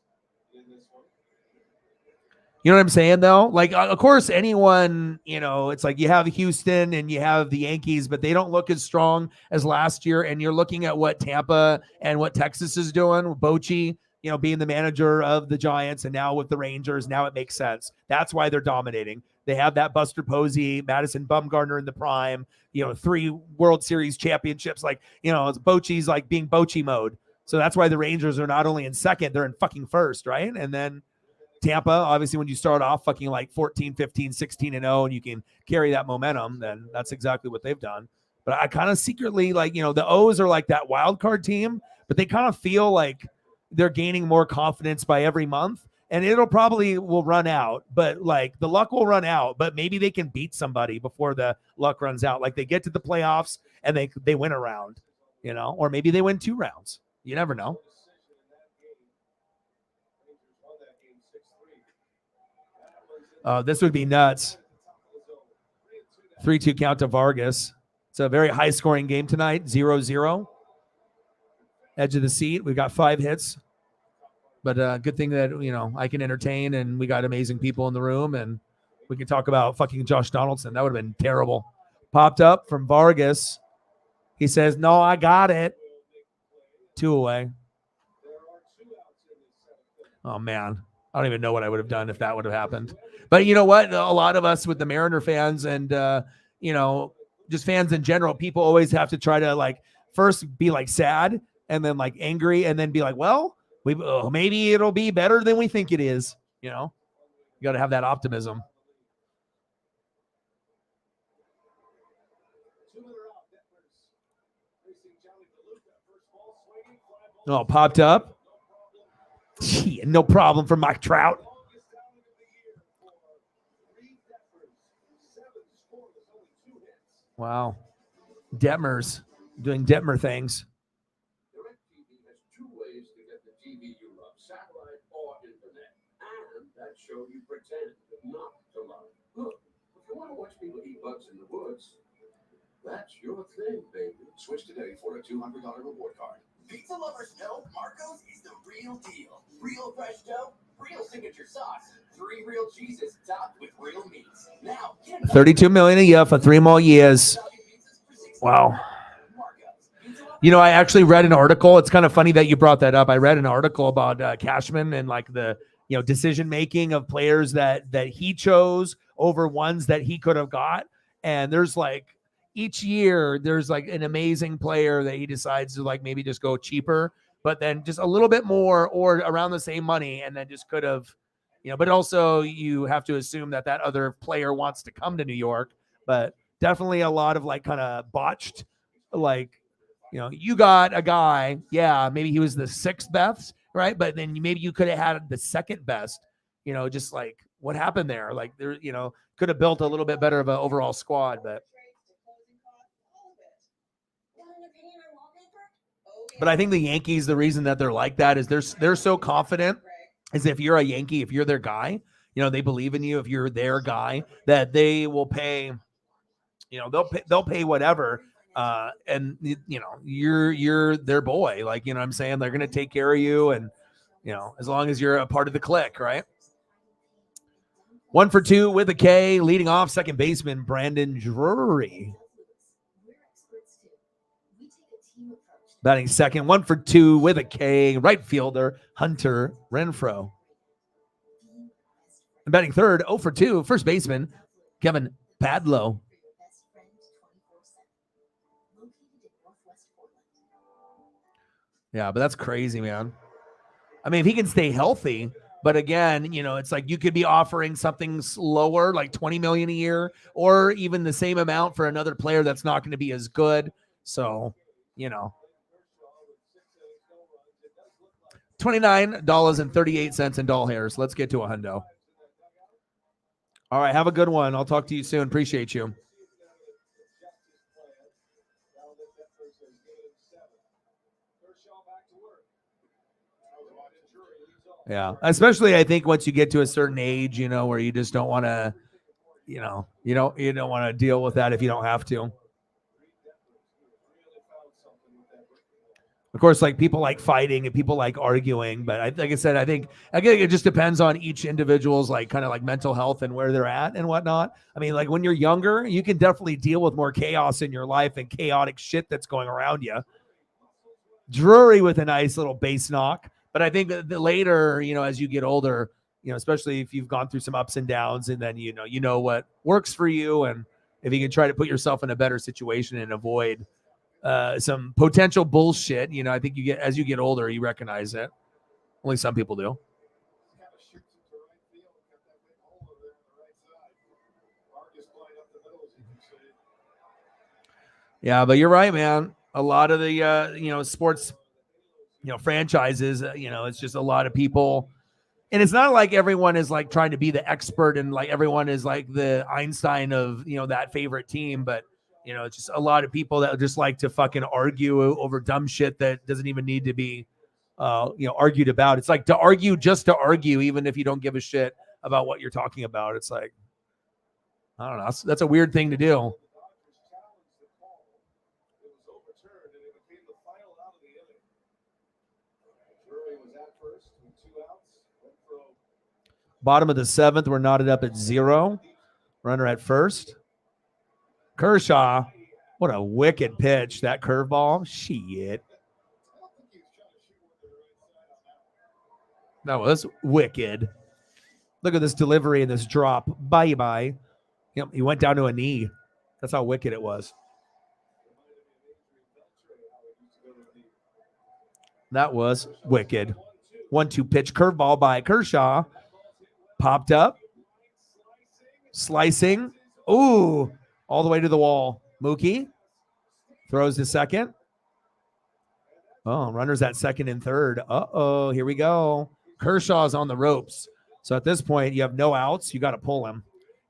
Speaker 1: You know what I'm saying, though? Like, of course, anyone, it's like you have Houston and you have the Yankees, but they don't look as strong as last year. And you're looking at what Tampa and what Texas is doing with Bochy, being the manager of the Giants, and now with the Rangers. Now it makes sense. That's why they're dominating. They have that Buster Posey, Madison Bumgarner in the prime, 3 World Series championships. Like, it's Bochy's like being Bochy mode. So that's why the Rangers are not only in second, they're in fucking first, right? And then Tampa, obviously, when you start off fucking like 14, 15, 16-0, and you can carry that momentum, then that's exactly what they've done. But I kind of secretly, like, the O's are like that wild card team, but they kind of feel like they're gaining more confidence by every month, and it'll probably will run out, but like the luck will run out, but maybe they can beat somebody before the luck runs out. Like they get to the playoffs and they win a round, or maybe they win 2 rounds. You never know. This would be nuts. 3-2 count to Vargas. It's a very high-scoring game tonight, 0-0. Edge of the seat. We've got 5 hits. But good thing that, I can entertain, and we got amazing people in the room, and we can talk about fucking Josh Donaldson. That would have been terrible. Popped up from Vargas. He says, no, I got it. 2 away. Oh, man. I don't even know what I would have done if that would have happened. But you know what? A lot of us with the Mariner fans and, just fans in general, people always have to try to like first be like sad and then like angry and then be like, well, maybe it'll be better than we think it is. You got to have that optimism. Oh, popped up. Gee, no problem for Mike Trout. Wow. Detmers doing Detmer things.
Speaker 2: DirecTV has 2 ways to get the TV you love, satellite or internet. And that show you pretend not to love. Look, if you want to watch people eat bugs in the woods, that's your thing, baby. Switch today for a $200 reward card.
Speaker 4: Pizza lovers know Marco's is the real deal. Real fresh dough, real signature sauce, 3 real cheeses topped with real meats. Now,
Speaker 1: $32 million a year for 3 more years. Wow. I actually read an article. It's kind of funny that you brought that up. I read an article about Cashman and like the decision making of players that he chose over ones that he could have got. And there's like each year there's like an amazing player that he decides to like maybe just go cheaper, but then just a little bit more or around the same money, and then just could have, but also you have to assume that other player wants to come to New York. But definitely a lot of like kind of botched, like, you got a guy, yeah, maybe he was the 6th best, right? But then maybe you could have had the 2nd best, just like what happened there. Like there, could have built a little bit better of an overall squad, but I think the Yankees, the reason that they're like that is they're so confident, is if you're a Yankee, if you're their guy, they believe in you. If you're their guy, that they will pay, they'll pay whatever. And you're their boy. Like, what I'm saying? They're going to take care of you. And, as long as you're a part of the clique, right? 1 for 2 with a K, leading off second baseman, Brandon Drury. Batting second, 1 for 2 with a K, right fielder, Hunter Renfroe. And batting third, 0 for 2, first baseman, Kevin Padlow. Yeah, but that's crazy, man. I mean, if he can stay healthy, but again, it's like you could be offering something lower, like $20 million a year, or even the same amount for another player that's not going to be as good. So, $29.38 in doll hairs. Let's get to a hundo. All right, have a good one. I'll talk to you soon. Appreciate you. Yeah, especially I think once you get to a certain age, where you just don't want to, you don't want to deal with that if you don't have to. Of course, like people like fighting and people like arguing, but like I said, I think it just depends on each individual's like kind of like mental health and where they're at and whatnot. I mean, like when you're younger, you can definitely deal with more chaos in your life and chaotic shit that's going around you. Drury with a nice little base knock, but I think that later, as you get older, especially if you've gone through some ups and downs, and then you know what works for you, and if you can try to put yourself in a better situation and avoid some potential bullshit. I think as you get older, you recognize it. Only some people do. Yeah, but you're right, man. A lot of the sports franchises, it's just a lot of people. And it's not like everyone is like trying to be the expert and like everyone is like the Einstein of, that favorite team. But, it's just a lot of people that just like to fucking argue over dumb shit that doesn't even need to be, argued about. It's like to argue just to argue, even if you don't give a shit about what you're talking about. It's like, I don't know. That's a weird thing to do. Bottom of the seventh, we're knotted up at 0. Runner at first. Kershaw, what a wicked pitch. That curveball. Shit. That was wicked. Look at this delivery and this drop. Bye-bye. Yep, he went down to a knee. That's how wicked it was. That was wicked. 1-2 pitch curveball by Kershaw. Popped up. Slicing. Ooh. All the way to the wall. Mookie throws to second. Oh, runners at second and third. Uh-oh. Here we go. Kershaw's on the ropes. So at this point, you have no outs. You got to pull him.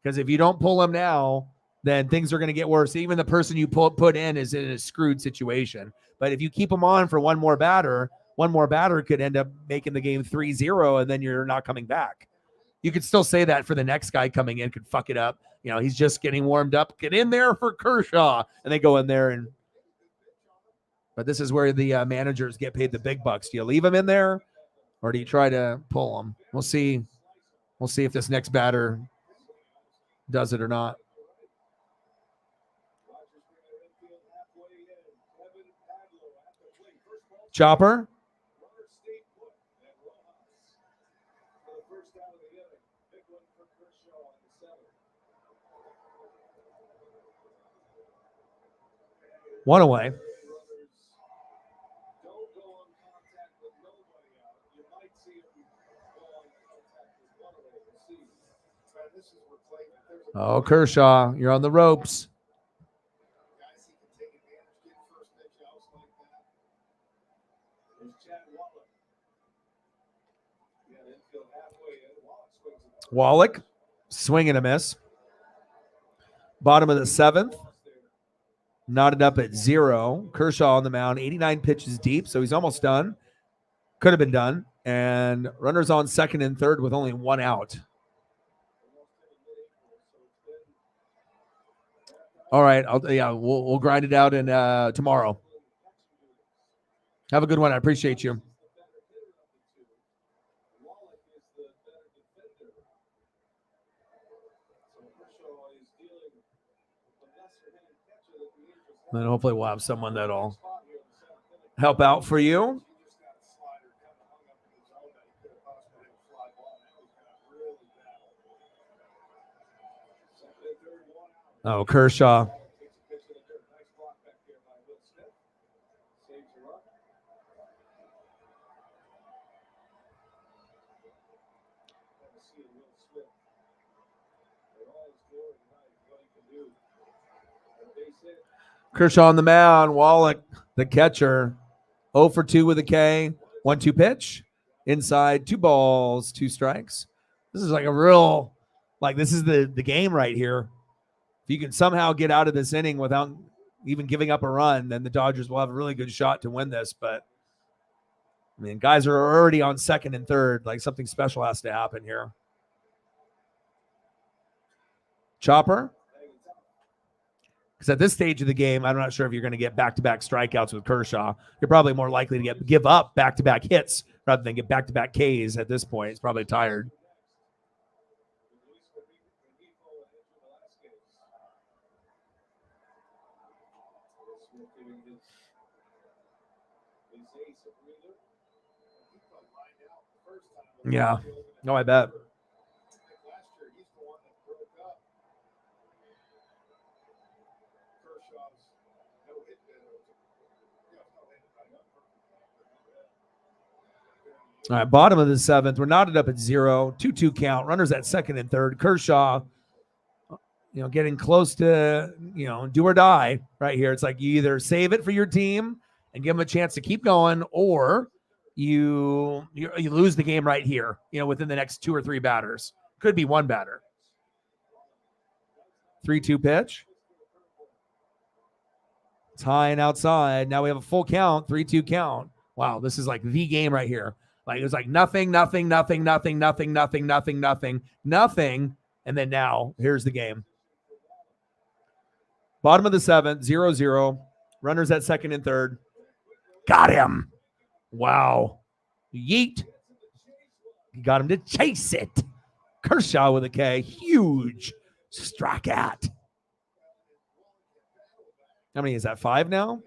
Speaker 1: Because if you don't pull him now, then things are going to get worse. Even the person you put in is in a screwed situation. But if you keep him on for one more batter could end up making the game 3-0, and then you're not coming back. You could still say that for the next guy coming in, could fuck it up. He's just getting warmed up. Get in there for Kershaw. And they go in there. But this is where the managers get paid the big bucks. Do you leave him in there, or do you try to pull him? We'll see. We'll see if this next batter does it or not. Chopper. One away. Oh, Kershaw, you're on the ropes. Wallach, swing and a miss. Bottom of the seventh. Knotted up at 0. Kershaw on the mound, 89 pitches deep, so he's almost done. Could have been done. And runners on second and third with only 1 out. All right, we'll grind it out in tomorrow. Have a good one. I appreciate you. And hopefully we'll have someone that'll help out for you. Oh, Kershaw. Kershaw on the mound. Wallach, the catcher, 0 for 2 with a K. 1-2 pitch. Inside, 2 balls, 2 strikes. This is like a real, this is the game right here. If you can somehow get out of this inning without even giving up a run, then the Dodgers will have a really good shot to win this. But, I mean, guys are already on second and third. Something special has to happen here. Chopper. Because at this stage of the game, I'm not sure if you're going to get back-to-back strikeouts with Kershaw. You're probably more likely to give up back-to-back hits rather than get back-to-back Ks at this point. He's probably tired. Yeah. No, I bet. All right, bottom of the seventh. We're knotted up at 0, 2-2 count. Runners at second and third. Kershaw, getting close to, do or die right here. It's like you either save it for your team and give them a chance to keep going, or you lose the game right here, within the next 2 or 3 batters. Could be one batter. 3-2 pitch. It's high and outside. Now we have a full count, 3-2 count. Wow, this is like the game right here. Like it was like nothing. And then now here's the game. Bottom of the seventh, 0-0. Runners at second and third. Got him. Wow. Yeet. You got him to chase it. Kershaw with a K. Huge strikeout. How many is that? 5 now?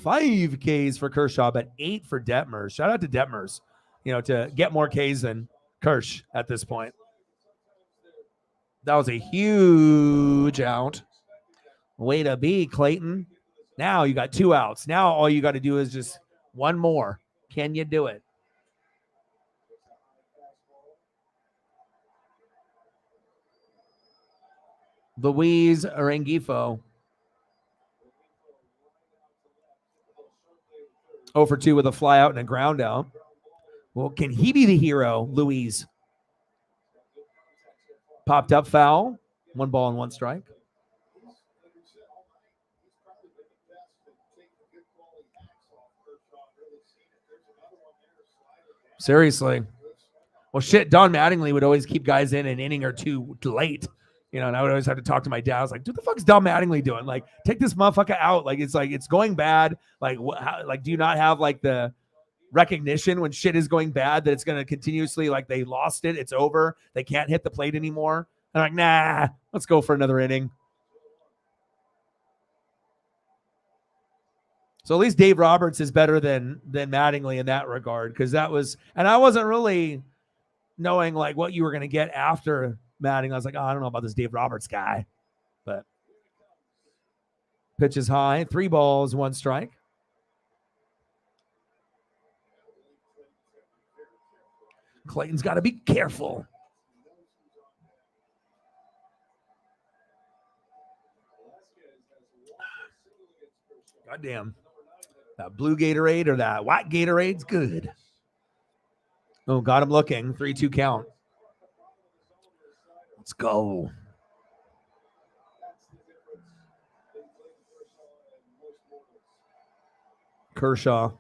Speaker 1: 5 Ks for Kershaw, but 8 for Detmers. Shout out to Detmers, to get more Ks than Kersh at this point. That was a huge out. Way to be, Clayton. Now you got 2 outs. Now all you got to do is just one more. Can you do it? Luis Rengifo. 0 for 2 with a fly out and a ground out. Well, can he be the hero, Luis? Popped up foul. 1 ball and 1 strike. Seriously. Well, shit, Don Mattingly would always keep guys in an inning or 2 late. And I would always have to talk to my dad. I was like, "What the fuck is Don Mattingly doing? Like, take this motherfucker out. Like, it's going bad. Like, do you not have like the recognition when shit is going bad that it's going to continuously, like, they lost it, it's over, they can't hit the plate anymore?" And I'm like, nah, let's go for another inning. So at least Dave Roberts is better than Mattingly in that regard, because that was, and I wasn't really knowing like what you were going to get after Mattingly. I was like, oh, I don't know about this Dave Roberts guy, but pitch is high, 3 balls, 1 strike. Clayton's got to be careful. Goddamn. That blue Gatorade or that white Gatorade's good. Oh, got him looking. 3-2 count. Let's go. Kershaw.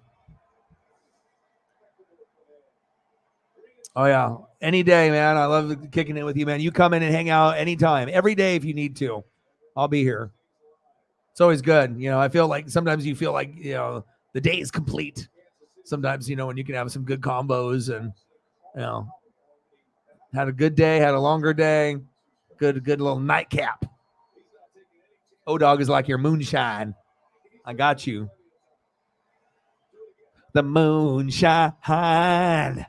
Speaker 1: Oh, yeah. Any day, man. I love kicking it with you, man. You come in and hang out anytime. Every day if you need to. I'll be here. It's always good. I feel like sometimes you feel like, the day is complete. Sometimes, when you can have some good combos and, had a good day, had a longer day, good little nightcap. O-Dog is like your moonshine. I got you. The moonshine.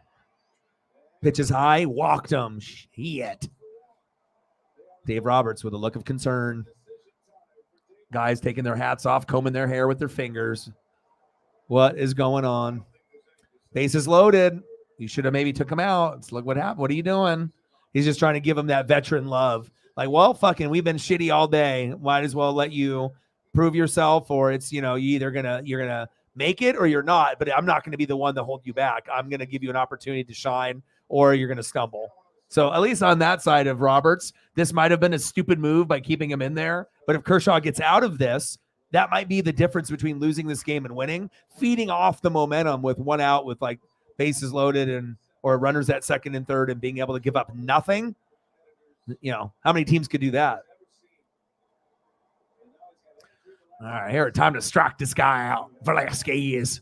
Speaker 1: Pitches high, walked him. Shit. Dave Roberts with a look of concern. Guys taking their hats off, combing their hair with their fingers. What is going on? Bases loaded. You should have maybe took him out. Let's look what happened. What are you doing? He's just trying to give him that veteran love. Like, well, fucking, we've been shitty all day. Might as well let you prove yourself, or it's, you're gonna make it or you're not. But I'm not going to be the one to hold you back. I'm going to give you an opportunity to shine, or you're going to stumble. So at least on that side of Roberts, this might have been a stupid move by keeping him in there. But if Kershaw gets out of this, that might be the difference between losing this game and winning. Feeding off the momentum with 1 out with like bases loaded or runners at second and third and being able to give up nothing. How many teams could do that? All right, here, time to strike this guy out. Velasquez.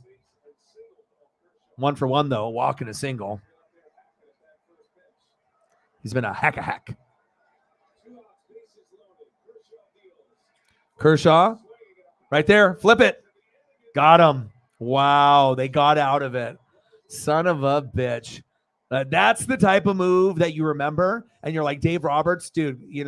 Speaker 1: 1 for 1, though, walk and a single. He's been a hack. Kershaw, right there. Flip it. Got him. Wow, they got out of it. Son of a bitch. That's the type of move that you remember. And you're like, Dave Roberts, dude, you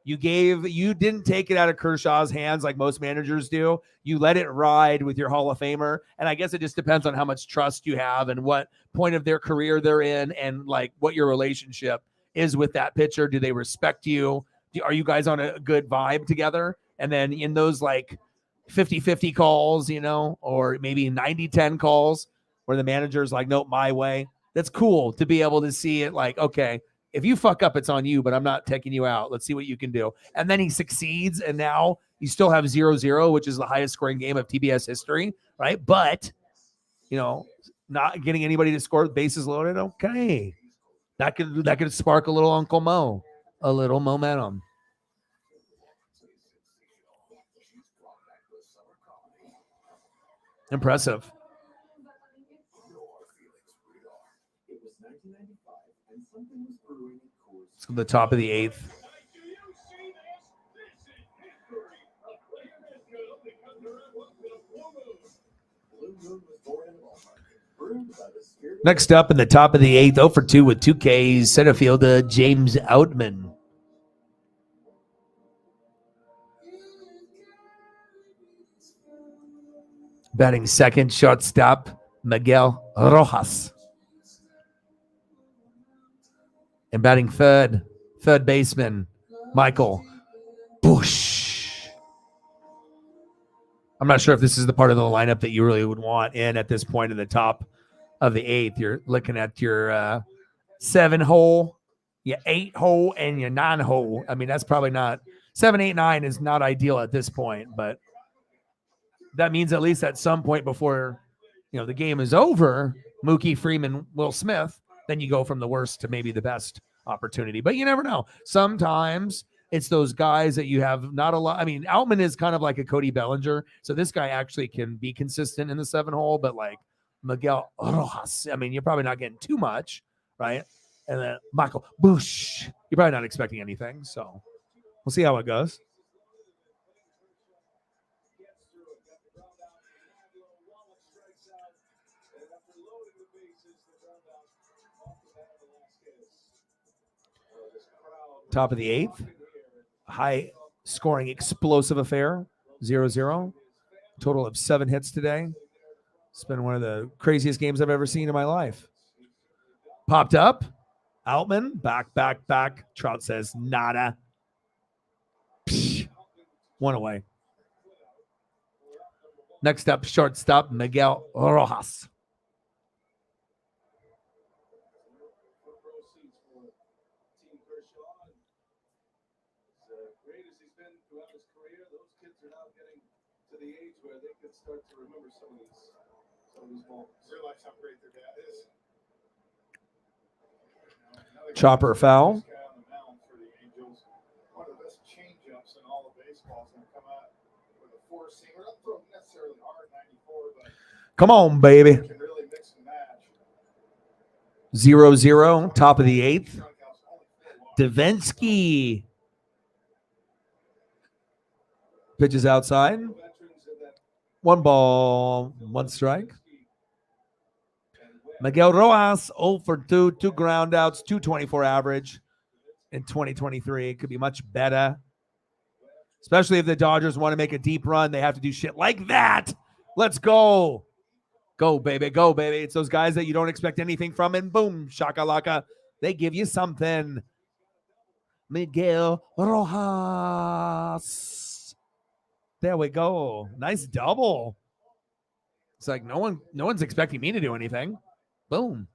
Speaker 1: didn't take it out of Kershaw's hands like most managers do. You let it ride with your Hall of Famer. And I guess it just depends on how much trust you have and what point of their career they're in and like what your relationship is with that pitcher. Do they respect you? Are you guys on a good vibe together? And then in those like 50-50 calls, or maybe 90-10 calls where the manager's like, nope, my way. That's cool to be able to see it like, okay, if you fuck up, it's on you, but I'm not taking you out. Let's see what you can do. And then he succeeds, and now you still have 0-0, which is the highest scoring game of TBS history, right? But, not getting anybody to score with bases loaded, okay. That could spark a little Uncle Mo, a little momentum. Impressive. Let's go to the top of the 8th. Next up in the top of the 8th, 0 for 2 with 2 Ks, center fielder James Outman. Batting second, shortstop Miguel Rojas. And batting third baseman Michael Busch. I'm not sure if this is the part of the lineup that you really would want in at this point in the top of the 8th. You're looking at your 7-hole, your 8-hole, and your 9-hole. I mean, that's probably not 7, 8, 9 is not ideal at this point, but that means at least at some point before the game is over, Mookie, Freeman, Will Smith, then you go from the worst to maybe the best opportunity. But you never know. Sometimes it's those guys that you have not a lot. I mean, Outman is kind of like a Cody Bellinger. So this guy actually can be consistent in the 7-hole, but like Miguel Rojas, I mean, you're probably not getting too much, right? And then Michael Busch, you're probably not expecting anything. So we'll see how it goes. Top of the 8th, high scoring explosive affair, 0-0. Total of 7 hits today. It's been one of the craziest games I've ever seen in my life. Popped up, Outman, back. Trout says nada. Psh, 1 away. Next up, shortstop Miguel Rojas.
Speaker 5: Start to remember some of these moments. Realize how great their dad is.
Speaker 1: Chopper foul.
Speaker 5: One of the best change-ups in all of baseball is going to come out with a 4-seamer. Not throwing necessarily hard 94, but
Speaker 1: come on, baby.
Speaker 5: Can really mix and match.
Speaker 1: 0-0, top of the 8th. Davinsky pitches outside. 1 ball, 1 strike. Miguel Rojas, 0 for 2, 2 ground outs, 224 average in 2023. It could be much better, especially if the Dodgers want to make a deep run. They have to do shit like that. Let's go. Go, baby. Go, baby. It's those guys that you don't expect anything from, and boom, shakalaka. They give you something. Miguel Rojas. There we go. Nice double. It's like no one's expecting me to do anything. Boom.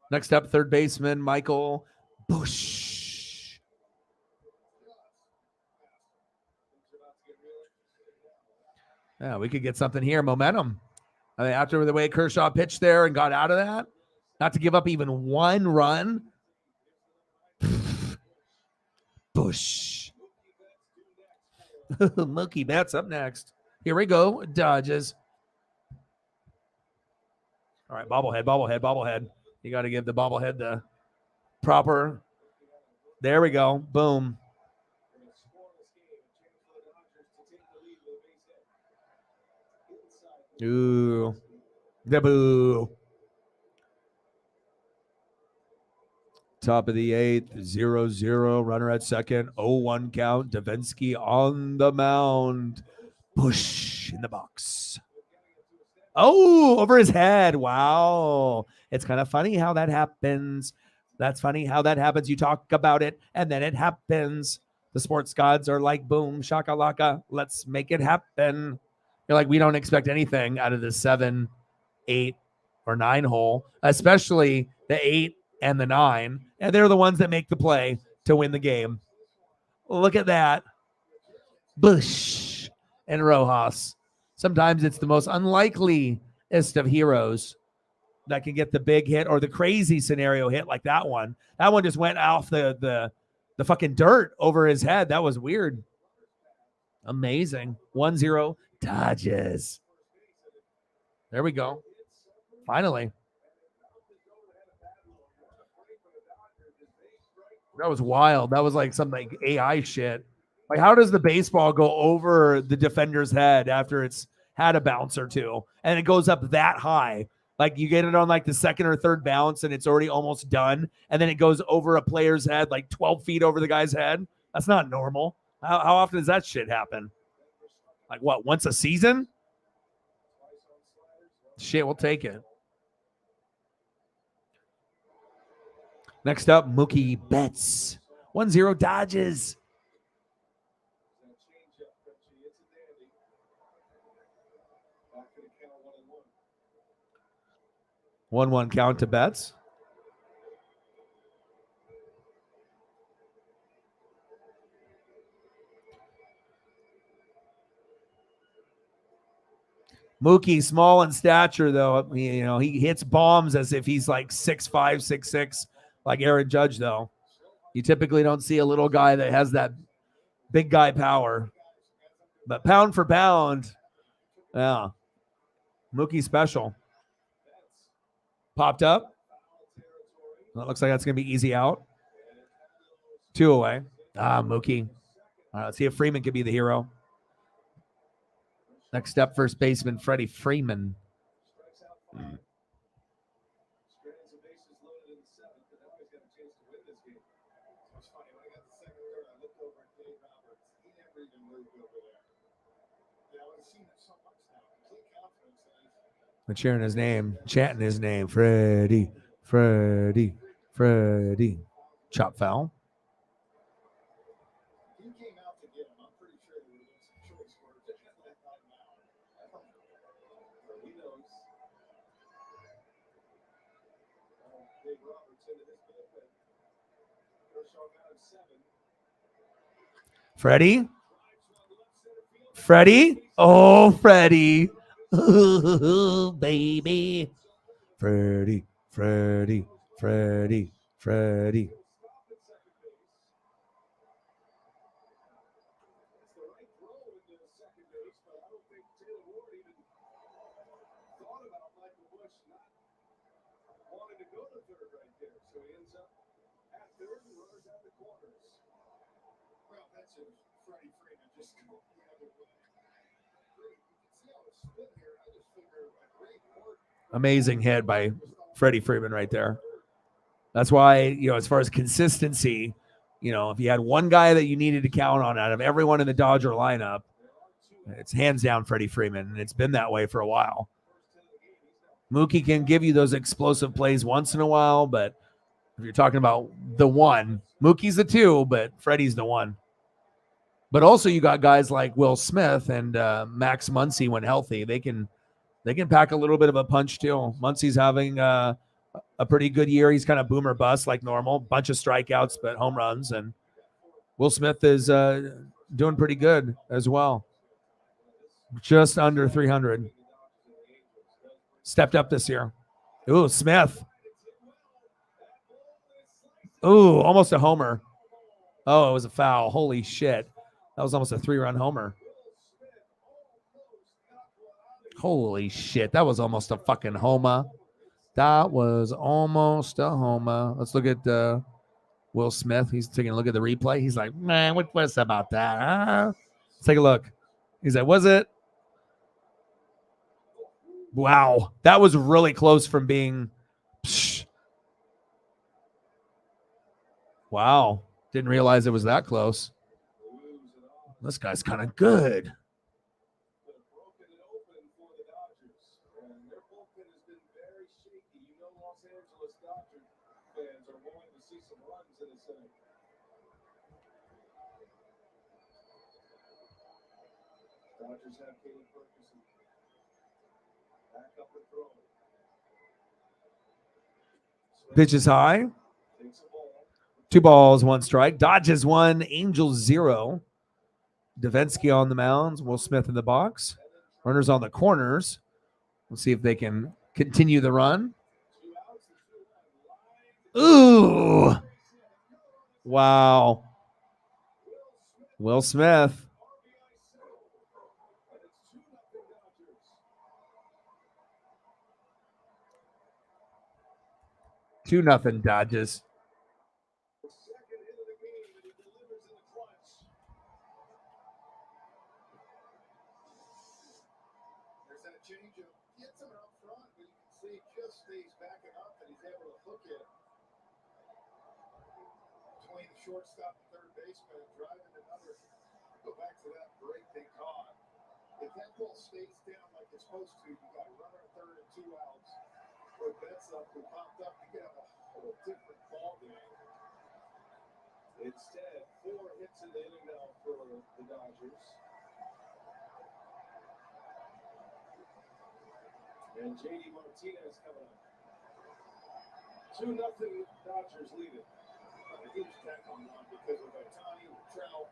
Speaker 1: Next up, third baseman Michael Busch. Yeah, we could get something here. Momentum. I mean, after the way Kershaw pitched there and got out of that, not to give up even 1 run. Busch. Mookie Betts up next. Here we go. Dodges. All right, bobblehead. You got to give the bobblehead the proper. There we go. Boom. Ooh. The boo. Top of the 8th, 0-0. Runner at second. 0-1 count. Davinsky on the mound. Push in the box. Oh, over his head. Wow. It's kind of funny how that happens. That's funny how that happens. You talk about it, and then it happens. The sports gods are like, boom, shakalaka. Let's make it happen. You're like, we don't expect anything out of the 7, 8, or 9 hole, especially the 8 and the 9. And they're the ones that make the play to win the game. Look at that. Bush and Rojas. Sometimes it's the most unlikeliest of heroes that can get the big hit or the crazy scenario hit like that one. That one just went off the fucking dirt over his head. That was weird. Amazing. 1-0 Dodgers. There we go. Finally. That was wild. That was like some like AI shit. Like, how does the baseball go over the defender's head after it's had a bounce or two and it goes up that high? Like, you get it on like the second or third bounce and it's already almost done. And then it goes over a player's head, like 12 feet over the guy's head. That's not normal. How often does that shit happen? Like, what, once a season? Shit, we'll take it. Next up, Mookie Betts. 1-0 Dodgers. 1-1 count to Betts. Mookie, small in stature, though. You know, he hits bombs as if he's like 6'5", 6'6", like Aaron Judge, though. You typically don't see a little guy that has that big guy power. But pound for pound, yeah. Mookie special. Popped up. That looks like that's going to be easy out. 2 away. Mookie. All right, let's see if Freeman could be the hero. Next up, first baseman Freddie Freeman. We're cheering his name, chanting his name. Freddie, Freddie, Freddie. Chop foul. Freddie? Freddie? Oh, Freddie. Ooh, baby. Freddie, Freddie, Freddie, Freddie. Amazing hit by Freddie Freeman right there. That's why, you know, as far as consistency, you know, if you had one guy that you needed to count on out of everyone in the Dodger lineup, it's hands down Freddie Freeman, and it's been that way for a while. Mookie can give you those explosive plays once in a while, but if you're talking about the one, Mookie's the 2, but Freddie's the 1. But also you got guys like Will Smith and Max Muncy when healthy. They can pack a little bit of a punch too. Muncy's having a pretty good year. He's kind of boomer bust like normal. Bunch of strikeouts, but home runs. And Will Smith is doing pretty good as well. Just under 300. Stepped up this year. Ooh, Smith. Ooh, almost a homer. Oh, it was a foul. Holy shit. That was almost a 3-run homer. Holy shit. That was almost a fucking homer. That was almost a homer. Let's look at Will Smith. He's taking a look at the replay. He's like, man, what's about that? Huh? Let's take a look. He's like, was it? Wow. That was really close from being. Psh. Wow. Didn't realize it was that close. This guy's kind of good.
Speaker 5: Dodgers have Caleb Ferguson. Back up and throw.
Speaker 1: Pitch is high.
Speaker 5: Takes a ball.
Speaker 1: 2 balls, 1 strike. Dodgers 1, Angels 0. Davinsky on the mound. Will Smith in the box. Runners on the corners. We'll see if they can continue the run. Ooh. Wow. Will Smith. Two nothing Dodgers.
Speaker 5: Second hit of the game, and he delivers in the clutch. There's that changeup. Gets him out front, but you can see he just stays backing up, and he's able to hook it between the shortstop and third baseman, driving another. Go back to that break they caught. If that ball stays down like it's supposed to, you got a runner at third and 2 outs. Or bets up who popped up, you could have a whole different ball game. Instead, 4 hits in the inning now for the Dodgers. And J.D. Martinez coming up. 2-0 Dodgers leading. A huge attack on one because of Ohtani with Trout.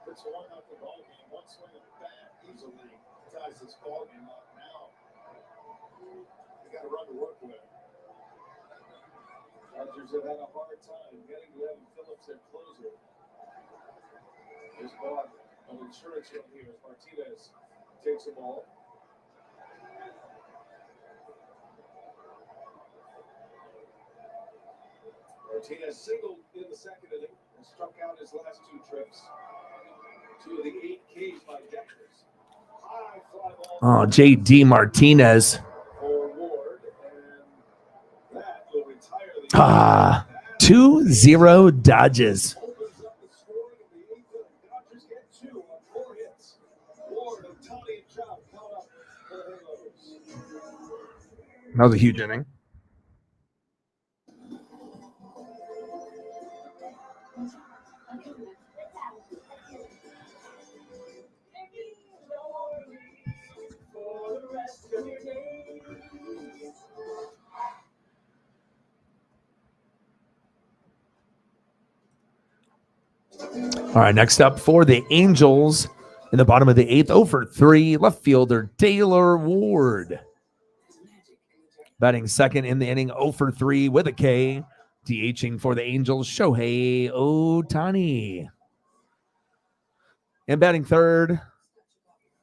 Speaker 5: It's a 1-0 ball game. One swing of the bat easily ties this ball game up now. You got to run to work with. Dodgers have had a hard time getting to Evan Phillips, their closer. There's Bob, an insurance run here as Martinez takes the ball. Martinez singled in the second inning and struck out his last 2 trips. 2 of the 8 Ks by Deckers. High fly ball.
Speaker 1: Oh, J.D. Martinez.
Speaker 5: For Ward, and that will retire the
Speaker 1: 2-0 Dodgers.
Speaker 5: opens up the scoring in the 8th inning. Dodgers get 2 on 4 hits. Ward, Ohtani, and Trout count up for the Halos.
Speaker 1: That was a huge inning. All right, next up for the Angels in the bottom of the 8th, 0 for 3, left fielder Taylor Ward. Batting second in the inning, 0 for 3 with a K. DHing for the Angels, Shohei Ohtani. And batting third,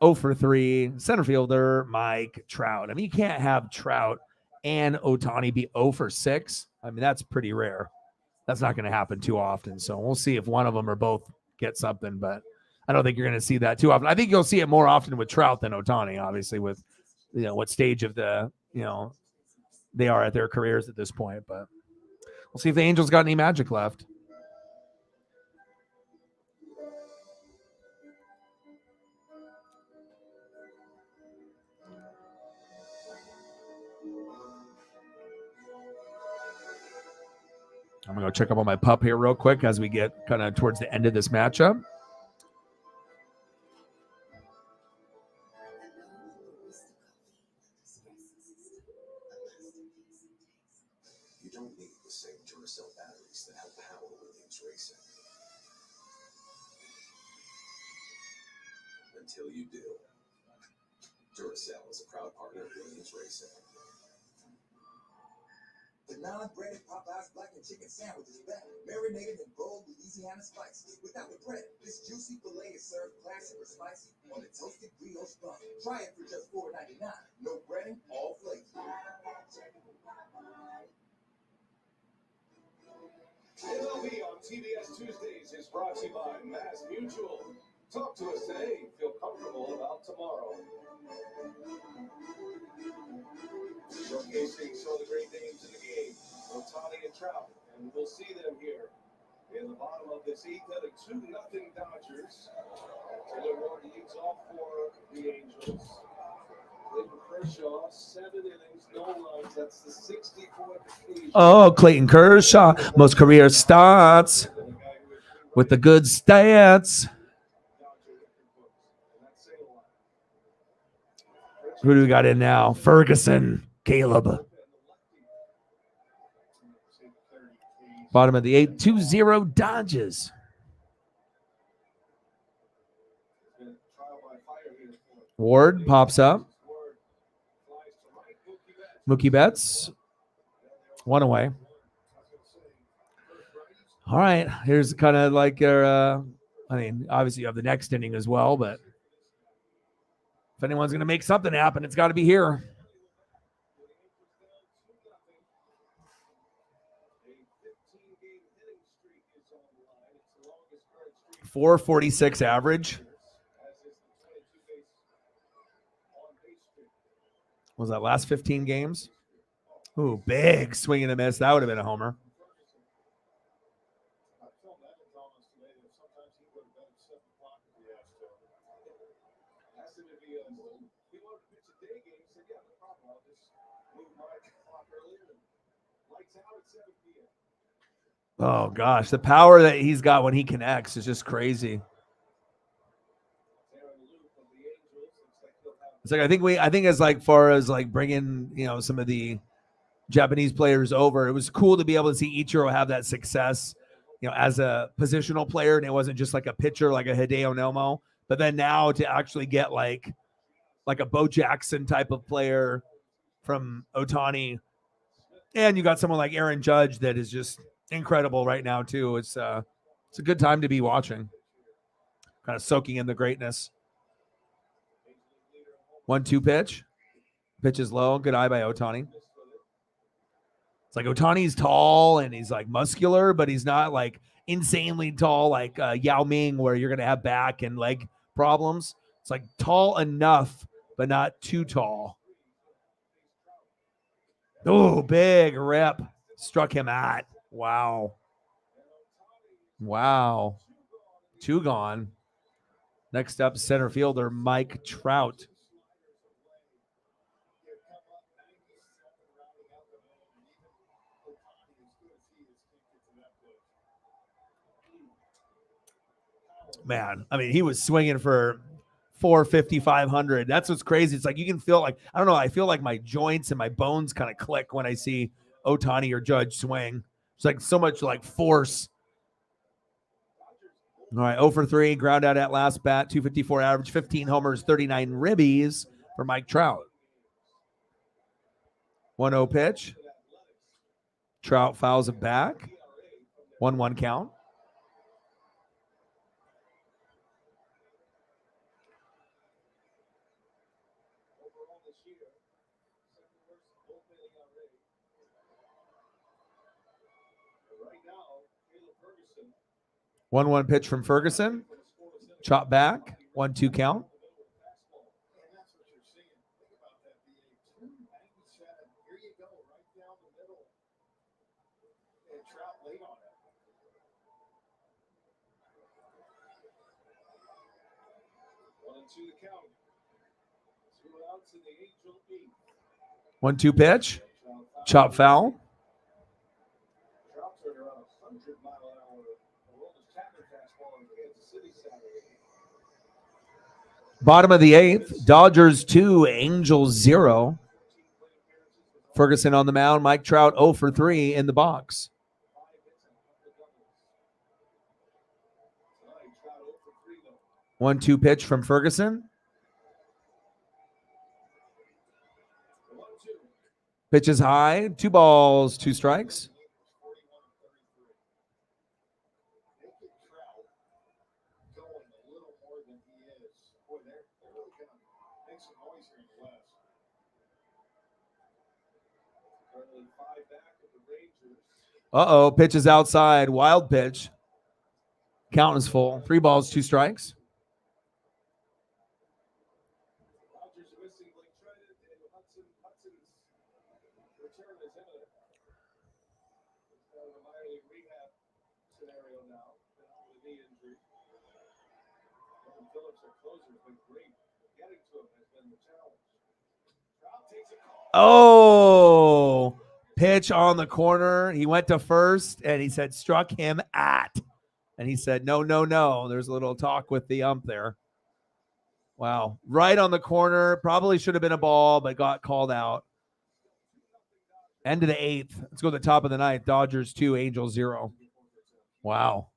Speaker 1: 0 for 3, center fielder Mike Trout. I mean, you can't have Trout and Ohtani be 0 for 6. I mean, that's pretty rare. That's not going to happen too often. So we'll see if one of them or both get something, but I don't think you're going to see that too often. I think you'll see it more often with Trout than Ohtani, obviously, with what stage of the they are at their careers at this point. But we'll see if the Angels got any magic left. I'm going to go check up on my pup here real quick as we get kind of towards the end of this matchup.
Speaker 6: You don't need the same Duracell batteries that help power Williams Racing. Until you do. Duracell is a proud partner of Williams Racing.
Speaker 7: The non-breaded Popeyes black and chicken sandwich is back, marinated in bold Louisiana spices. Without the bread, this juicy filet is served classic or spicy on a toasted brioche bun. Try it for just $4.99. No breading, all flavors.
Speaker 5: MLB on TBS Tuesdays is brought to you by Mass Mutual. Talk to us today. Feel comfortable about tomorrow. Showcasing some of the great names in the game, Ohtani and Trout, and we'll see them here in the bottom of this eighth inning. 2-0 Dodgers. Taylor Ward leads off for the Angels. Kershaw, 7 innings, no runs. That's the 64th occasion.
Speaker 1: Oh, Clayton Kershaw, most career starts with the good stats. Who do we got in now? Ferguson, Caleb. Bottom of the 8th, 2-0 Dodgers. Ward pops up. Mookie Betts, 1 away. All right, here's kind of like your, obviously you have the next inning as well, but if anyone's going to make something happen, it's got to be here. 446 average. Was that last 15 games? Ooh, big swing and a miss. That would have been a homer. Oh gosh, the power that he's got when he connects is just crazy. It's like I think as like far as like bringing some of the Japanese players over, it was cool to be able to see Ichiro have that success, as a positional player, and it wasn't just like a pitcher like a Hideo Nomo, but then now to actually get like a Bo Jackson type of player from Ohtani, and you got someone like Aaron Judge that is just incredible right now too. It's a good time to be watching, kind of soaking in the greatness. 1-2 pitch. Pitch is low. Good eye by Ohtani. It's like Ohtani's tall and he's like muscular, but he's not like insanely tall like Yao Ming, where you're going to have back and leg problems. It's like tall enough, but not too tall. Oh, big rip. Struck him out. Wow. 2 gone. Next up, center fielder Mike Trout. Man, he was swinging for 450, 500. That's what's crazy. It's like you can feel like, I don't know, I feel like my joints and my bones kind of click when I see Ohtani or Judge swing. It's like so much like force. All right, 0 for 3, ground out at last bat, 254 average, 15 homers, 39 ribbies for Mike Trout. 1-0 pitch. Trout fouls it back. 1-1 count. One 1 pitch from Ferguson. Chop back. 1-2 count. One 2 pitch. Chop foul. Bottom of the 8th, Dodgers 2, Angels 0. Ferguson on the mound. Mike Trout 0 for 3 in the box. One 2 pitch from Ferguson. Pitch is high. 2 balls, 2 strikes.
Speaker 5: Going a little more than he is. Boy, they're really going to make some noise here in the West. Currently 5 back at the Rangers.
Speaker 1: Uh-oh, pitch is outside. Wild pitch. Count is full. 3 balls, 2 strikes.
Speaker 5: Dodgers are missing Blake Treinen and Hudson's return is imminent. He's got a minor league rehab scenario now. Been out with a knee injury. Kevin Phillips, our closer, has been great. Getting to him has been the challenge. Trout takes a call.
Speaker 1: Oh, pitch on the corner. He went to first, and he said, struck him at. And he said, no, no, no. There's a little talk with the ump there. Wow. Right on the corner. Probably should have been a ball, but got called out. End of the 8th. Let's go to the top of the 9th. Dodgers 2, Angels 0. Wow.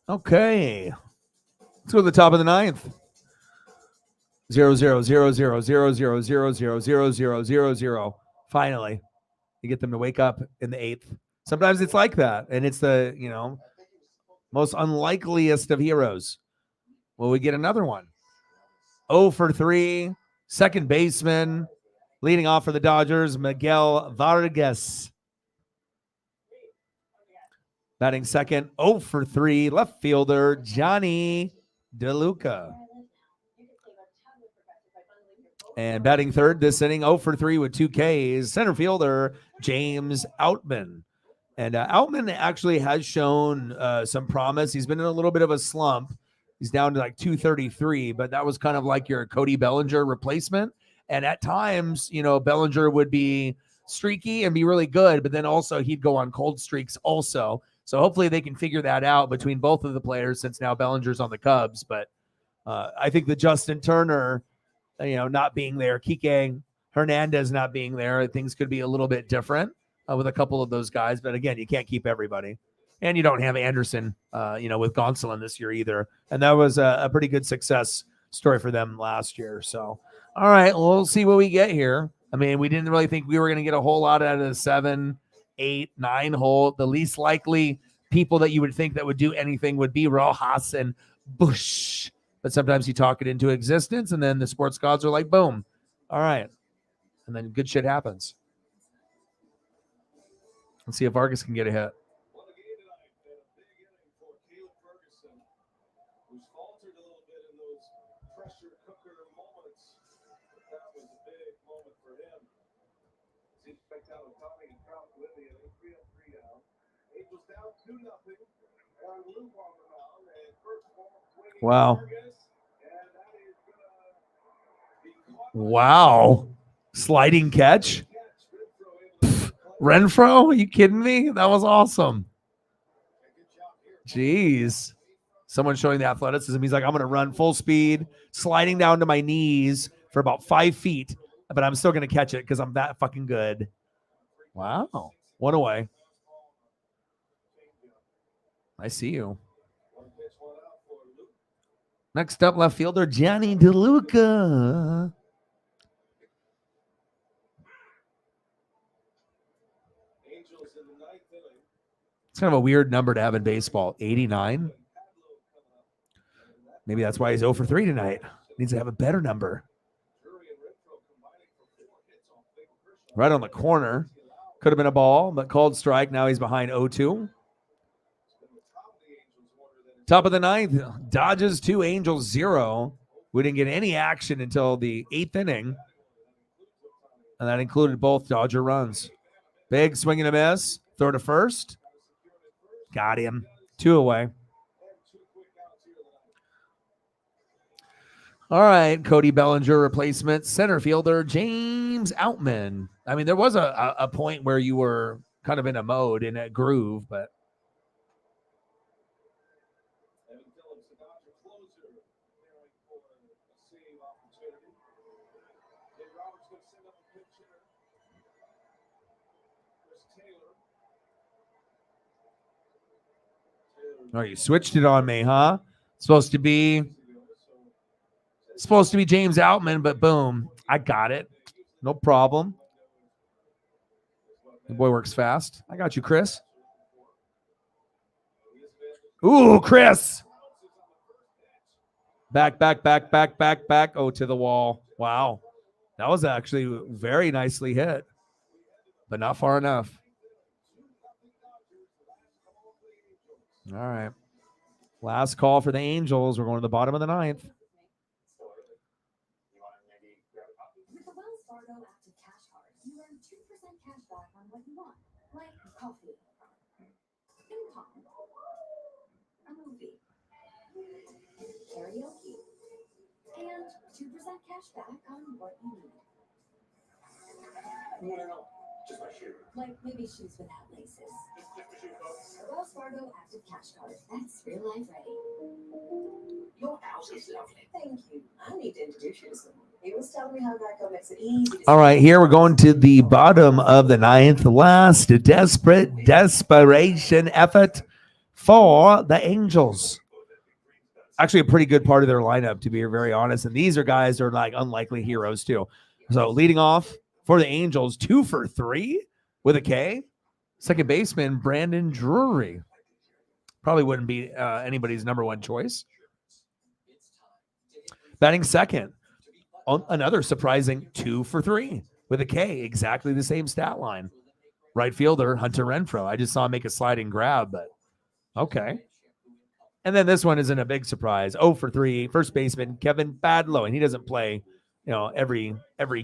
Speaker 1: Okay. Let's go to the top of the 9th. 0 0 0 0 0 0 0 0 0 0 0 0. Finally, you get them to wake up in the 8th. Sometimes it's like that, and it's the most unlikeliest of heroes. Will we get another one? 0 for 3, second baseman, leading off for the Dodgers, Miguel Vargas. Batting second, 0 for 3, left fielder, Johnny DeLuca. And batting third this inning, 0 for 3 with 2 Ks, center fielder, James Outman. And Outman actually has shown some promise. He's been in a little bit of a slump. He's down to like 233, but that was kind of like your Cody Bellinger replacement. And at times, Bellinger would be streaky and be really good, but then also he'd go on cold streaks also. So hopefully they can figure that out between both of the players since now Bellinger's on the Cubs. But I think the Justin Turner, not being there, Kike Hernandez not being there, things could be a little bit different with a couple of those guys. But again, you can't keep everybody. And you don't have Anderson, with Gonsolin this year either. And that was a pretty good success story for them last year. So, all right, we'll see what we get here. I mean, we didn't really think we were going to get a whole lot out of the 7, 8, 9 hole. The least likely people that you would think that would do anything would be Rojas and Bush. But sometimes you talk it into existence, and then the sports gods are like, boom. All right. And then good shit happens. Let's see if Vargas can get a hit.
Speaker 5: What a game tonight. And a big inning for Caleb Ferguson, who's faltered a little bit in those pressure cooker moments. But that was a big moment for him. Seems to out Ohtani and Trout with the 3-3 down. Angels down 2-0. Aaron Luke on the mound, and first ball swinging
Speaker 1: Wow.
Speaker 5: Fergus, and that is gonna be caught.
Speaker 1: Wow. Sliding catch. Renfro? Are you kidding me? That was awesome. Jeez. Someone showing the athleticism. He's like, I'm going to run full speed, sliding down to my knees for about 5 feet, but I'm still going to catch it because I'm that fucking good. Wow. 1 away. I see you. Next up, left fielder, Johnny DeLuca. It's kind of a weird number to have in baseball. 89. Maybe that's why he's 0 for 3 tonight. Needs to have a better number. Right on the corner. Could have been a ball, but called strike. Now he's behind 0-2. Top of the 9th. Dodgers 2, Angels 0. We didn't get any action until the 8th inning. And that included both Dodger runs. Big swing and a miss. Throw to first. Got him. 2 away. All right, Cody Bellinger replacement center fielder James Outman. I mean, there was a point where you were kind of in a mode, in a groove, but
Speaker 5: Evan Phillips, the Dodger closer, preparing for a save opportunity. Dave Roberts going to send up a pitcher. Chris Taylor.
Speaker 1: oh, you switched it on me, huh? Supposed to be James Outman, but boom, I got it. No problem. The boy works fast. I got you, Chris. Ooh, Chris. Back. Oh, to the wall. Wow. That was actually very nicely hit, but not far enough. All right. Last call for the Angels. We're going to the bottom of the ninth.
Speaker 3: With the Wells Fargo Active Cash Card, you earn 2% cash back on what you want, like coffee, ping pong, a movie, karaoke, and 2% cash back on what you need.
Speaker 4: No. Just my shoe.
Speaker 3: Like maybe shoes without laces. The Wells Fargo Active Cash Card. That's real life ready.
Speaker 4: Your house is lovely.
Speaker 3: Thank you. I need to introduce you to someone. He was telling me how Geico makes it easy to
Speaker 1: All right, here we're going to the bottom of the ninth. Last desperation effort for the Angels. Actually, a pretty good part of their lineup, to be very honest. And these are guys that are like unlikely heroes, too. So leading off for the Angels, 2 for 3 with a K. Second baseman, Brandon Drury. Probably wouldn't be anybody's number one choice. Batting second, another surprising 2 for 3 with a K. Exactly the same stat line. Right fielder, Hunter Renfroe. I just saw him make a sliding grab, but okay. And then this one isn't a big surprise. 0 for 3, first baseman, Kevin Badlow. And he doesn't play, every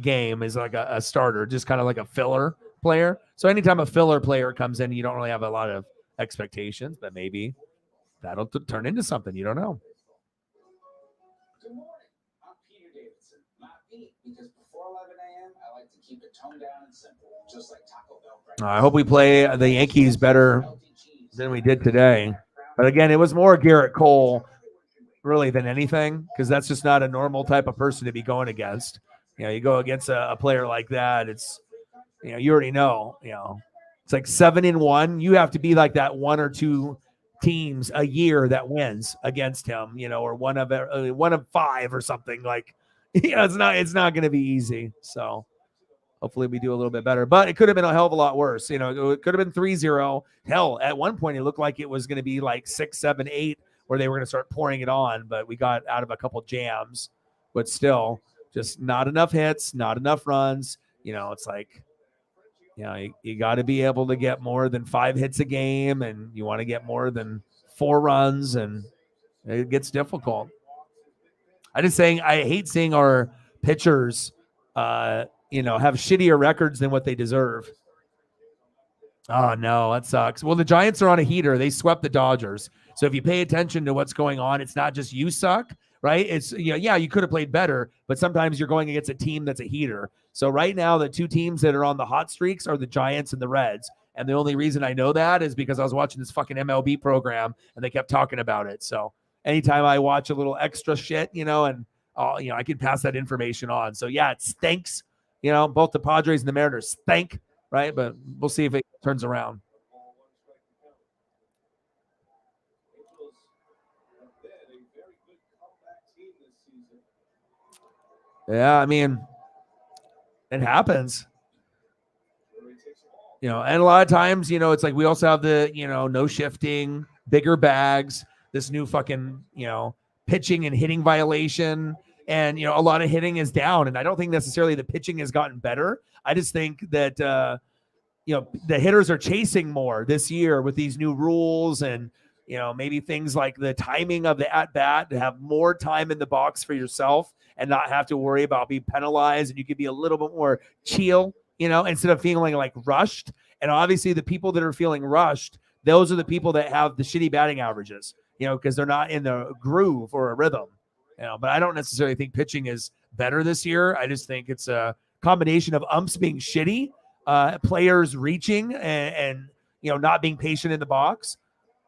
Speaker 1: game is like a starter, just kind of like a filler player. So anytime a filler player comes in, you don't really have a lot of expectations, but maybe that'll turn into something. You don't know.
Speaker 4: Good morning. I'm Peter Davidson. Not me, because before 11 a.m., I like to keep it toned down and simple, just like Taco Bell breakfast.
Speaker 1: I hope we play the Yankees better than we did today. But again, it was more Garrett Cole really than anything, because that's just not a normal type of person to be going against. You go against a player like that, it's, you already know, it's like 7-1. You have to be like that 1 or 2 teams a year that wins against him, or one of 5 or something. Like, it's not going to be easy. So hopefully we do a little bit better, but it could have been a hell of a lot worse. It could have been 3-0. Hell, at one point it looked like it was going to be like 6, 7, 8, where they were going to start pouring it on, but we got out of a couple jams. But still, just not enough hits, not enough runs. It's like, you got to be able to get more than 5 hits a game, and you want to get more than 4 runs, and it gets difficult. I hate seeing our pitchers, have shittier records than what they deserve. Oh, no, that sucks. Well, the Giants are on a heater. They swept the Dodgers. So if you pay attention to what's going on, it's not just you suck, right? It's, you could have played better, but sometimes you're going against a team that's a heater. So right now, the 2 teams that are on the hot streaks are the Giants and the Reds. And the only reason I know that is because I was watching this fucking MLB program and they kept talking about it. So anytime I watch a little extra shit, and I can pass that information on. So yeah, it stinks. Both the Padres and the Mariners stink, right? But we'll see if it turns around. Yeah, I mean, it happens. And a lot of times, it's like we also have the, no shifting, bigger bags, this new fucking, pitching and hitting violation. And, a lot of hitting is down. And I don't think necessarily the pitching has gotten better. I just think that, the hitters are chasing more this year with these new rules and, maybe things like the timing of the at-bat to have more time in the box for yourself and not have to worry about being penalized. And you could be a little bit more chill, instead of feeling like rushed. And obviously the people that are feeling rushed, those are the people that have the shitty batting averages, because they're not in the groove or a rhythm. But I don't necessarily think pitching is better this year. I just think it's a combination of umps being shitty, players reaching and not being patient in the box.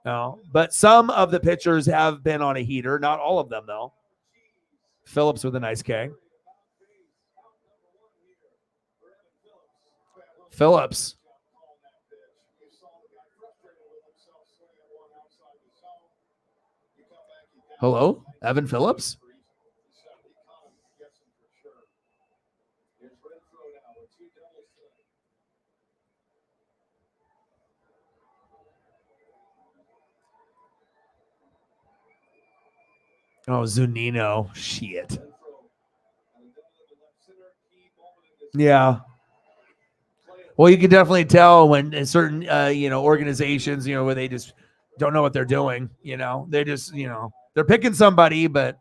Speaker 1: But some of the pitchers have been on a heater, not all of them though. Phillips with a nice K. Phillips. Hello, Evan Phillips. Oh, Zunino. Shit. Yeah. Well, you can definitely tell when in certain, organizations, where they just don't know what they're doing. They just, they're picking somebody, but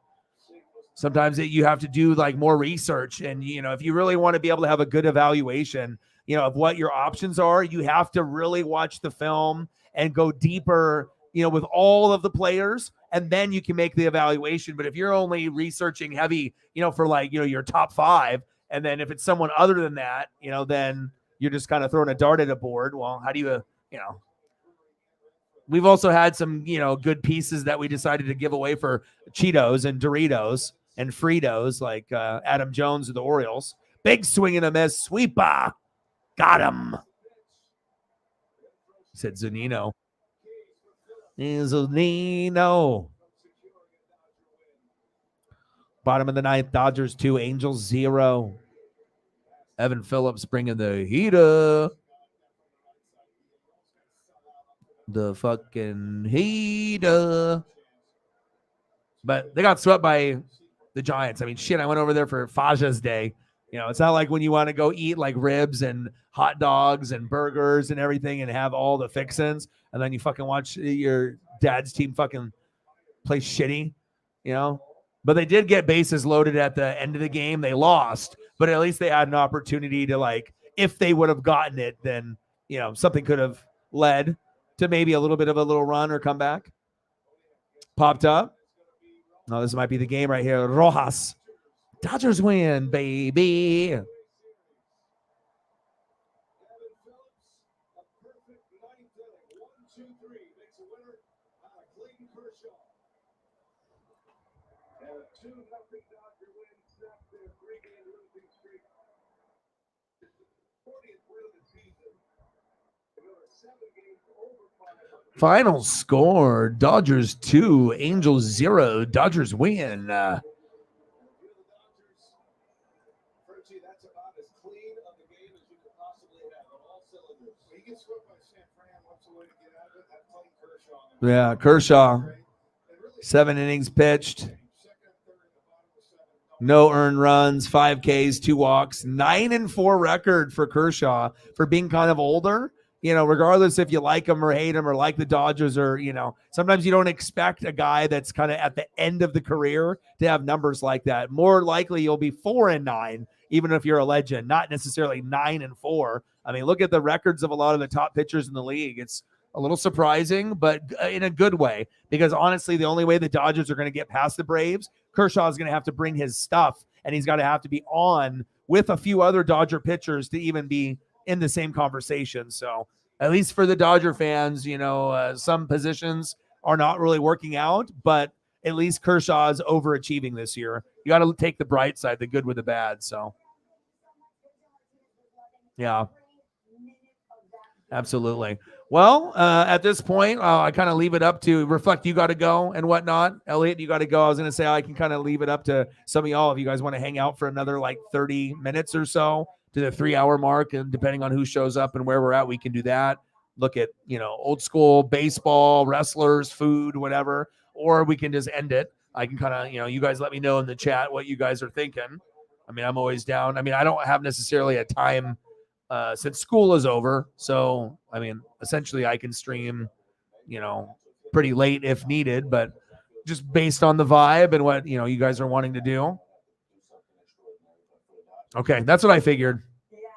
Speaker 1: sometimes you have to do like more research. And, if you really want to be able to have a good evaluation, of what your options are, you have to really watch the film and go deeper, with all of the players, and then you can make the evaluation. But if you're only researching heavy, for like, your top 5, and then if it's someone other than that, then you're just kind of throwing a dart at a board. Well, how do you, we've also had some, good pieces that we decided to give away for Cheetos and Doritos and Fritos, like Adam Jones of the Orioles. Big swing and a miss. Sweeper. Got him. Said Zunino. Zunino. Bottom of the 9th, Dodgers 2, Angels 0. Evan Phillips bringing the heater. The fucking heater. But they got swept by the Giants. I mean, shit, I went over there for Faja's Day. It's not like when you want to go eat like ribs and hot dogs and burgers and everything and have all the fixins, and then you fucking watch your dad's team fucking play shitty, But they did get bases loaded at the end of the game. They lost, but at least they had an opportunity to, like, if they would have gotten it, then, something could have led to maybe a little bit of a little run or comeback. Popped up. No, this might be the game right here. Rojas. Dodgers win, baby. Final score, Dodgers 2, Angels 0. Dodgers win. Yeah, Kershaw. 7 innings pitched. No earned runs, 5 Ks, 2 walks, 9-4 record for Kershaw for being kind of older. Regardless if you like him or hate him or like the Dodgers or, sometimes you don't expect a guy that's kind of at the end of the career to have numbers like that. More likely you'll be 4-9, even if you're a legend, not necessarily 9-4. I mean, look at the records of a lot of the top pitchers in the league. It's a little surprising, but in a good way, because honestly, the only way the Dodgers are going to get past the Braves, Kershaw is going to have to bring his stuff, and he's got to have to be on with a few other Dodger pitchers to even be in the same conversation. So at least for the Dodger fans, some positions are not really working out, but at least Kershaw is overachieving this year. You got to take the bright side, the good with the bad. So yeah, absolutely. Well, at this point, I kind of leave it up to Reflect. You got to go and whatnot. Elliot, you got to go. I was going to say I can kind of leave it up to some of y'all if you guys want to hang out for another like 30 minutes or so to the 3-hour mark, and depending on who shows up and where we're at, we can do that. Look at, old school baseball, wrestlers, food, whatever, or we can just end it. I can kind of, you guys let me know in the chat what you guys are thinking. I mean, I'm always down. I mean, I don't have necessarily a time since school is over. So, I mean, essentially I can stream, pretty late if needed, but just based on the vibe and what, you guys are wanting to do. Okay, that's what I figured.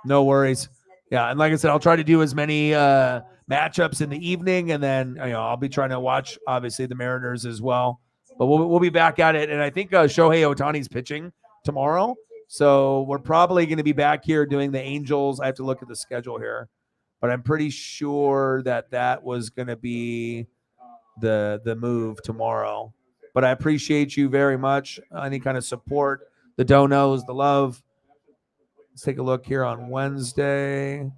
Speaker 1: No worries. Yeah, and like I said, I'll try to do as many matchups in the evening, and then I'll be trying to watch obviously the Mariners as well. But we'll be back at it. And I think Shohei Ohtani's pitching tomorrow. So we're probably going to be back here doing the Angels. I have to look at the schedule here. But I'm pretty sure that was going to be the move tomorrow. But I appreciate you very much. Any kind of support, the donos, the love. Let's take a look here on Wednesday.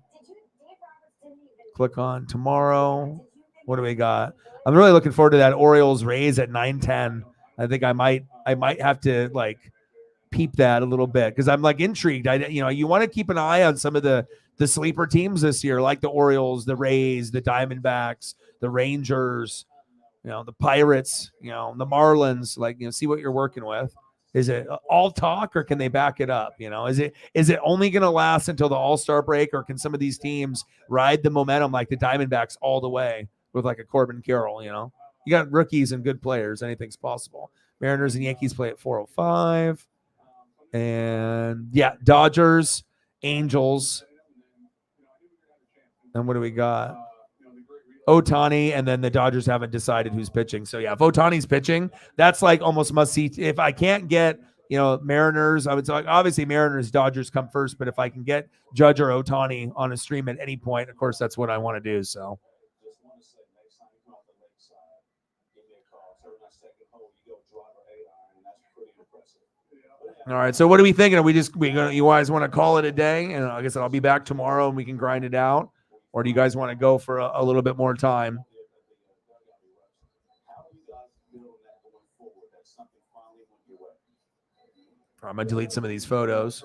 Speaker 1: Click on tomorrow. What do we got? I'm really looking forward to that Orioles Rays at 9:10. I think I might have to like peep that a little bit because I'm like intrigued. You want to keep an eye on some of the sleeper teams this year, like the Orioles, the Rays, the Diamondbacks, the Rangers, the Pirates, the Marlins. Like, see what you're working with. Is it all talk or can they back it up? Is it only going to last until the All-Star break, or can some of these teams ride the momentum like the Diamondbacks all the way with like a Corbin Carroll? You got rookies and good players. Anything's possible. Mariners and Yankees play at 4:05. And yeah, Dodgers, Angels. And what do we got? Ohtani, and then the Dodgers haven't decided who's pitching. So yeah, if Ohtani's pitching, that's like almost must see. If I can't get, Mariners, I would say obviously Mariners, Dodgers come first, but if I can get Judge or Ohtani on a stream at any point, of course, that's what I want to do. So. All right. So what are we thinking? Are we you guys want to call it a day? And like I said, I'll be back tomorrow and we can grind it out. Or do you guys want to go for a little bit more time? I'm going to delete some of these photos.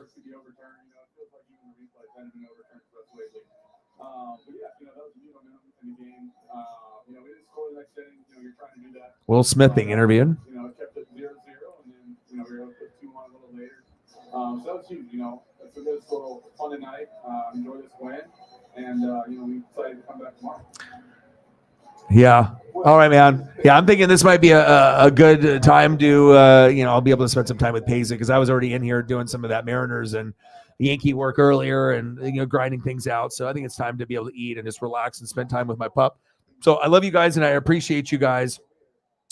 Speaker 1: Will Smith being interviewed.
Speaker 5: So that was huge, It's a good little fun tonight. Enjoy this win. And, we decided to come back tomorrow.
Speaker 1: Yeah. All right, man. Yeah, I'm thinking this might be a good time to, I'll be able to spend some time with Paisley because I was already in here doing some of that Mariners and Yankee work earlier and, grinding things out. So I think it's time to be able to eat and just relax and spend time with my pup. So I love you guys and I appreciate you guys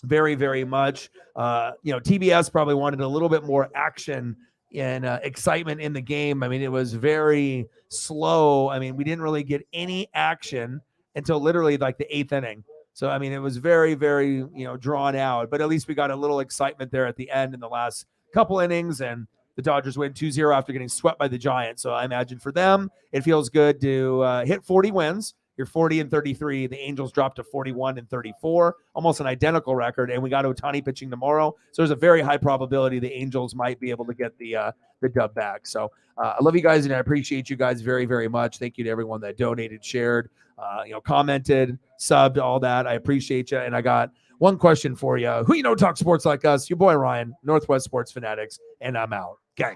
Speaker 1: very, very much. TBS probably wanted a little bit more action and excitement in the game. I mean, it was very slow. I mean, we didn't really get any action until literally like the 8th inning. So, I mean, it was very, very, drawn out, but at least we got a little excitement there at the end in the last couple innings, and the Dodgers win 2-0 after getting swept by the Giants. So I imagine for them, it feels good to hit 40 wins. You're 40-33. The Angels dropped to 41-34, almost an identical record. And we got Ohtani pitching tomorrow. So there's a very high probability the Angels might be able to get the dub back. So I love you guys and I appreciate you guys very, very much. Thank you to everyone that donated, shared, commented, subbed, all that. I appreciate you. And I got one question for you. Who talk sports like us? Your boy Ryan, Northwest Sports Fanatics, and I'm out. Gang.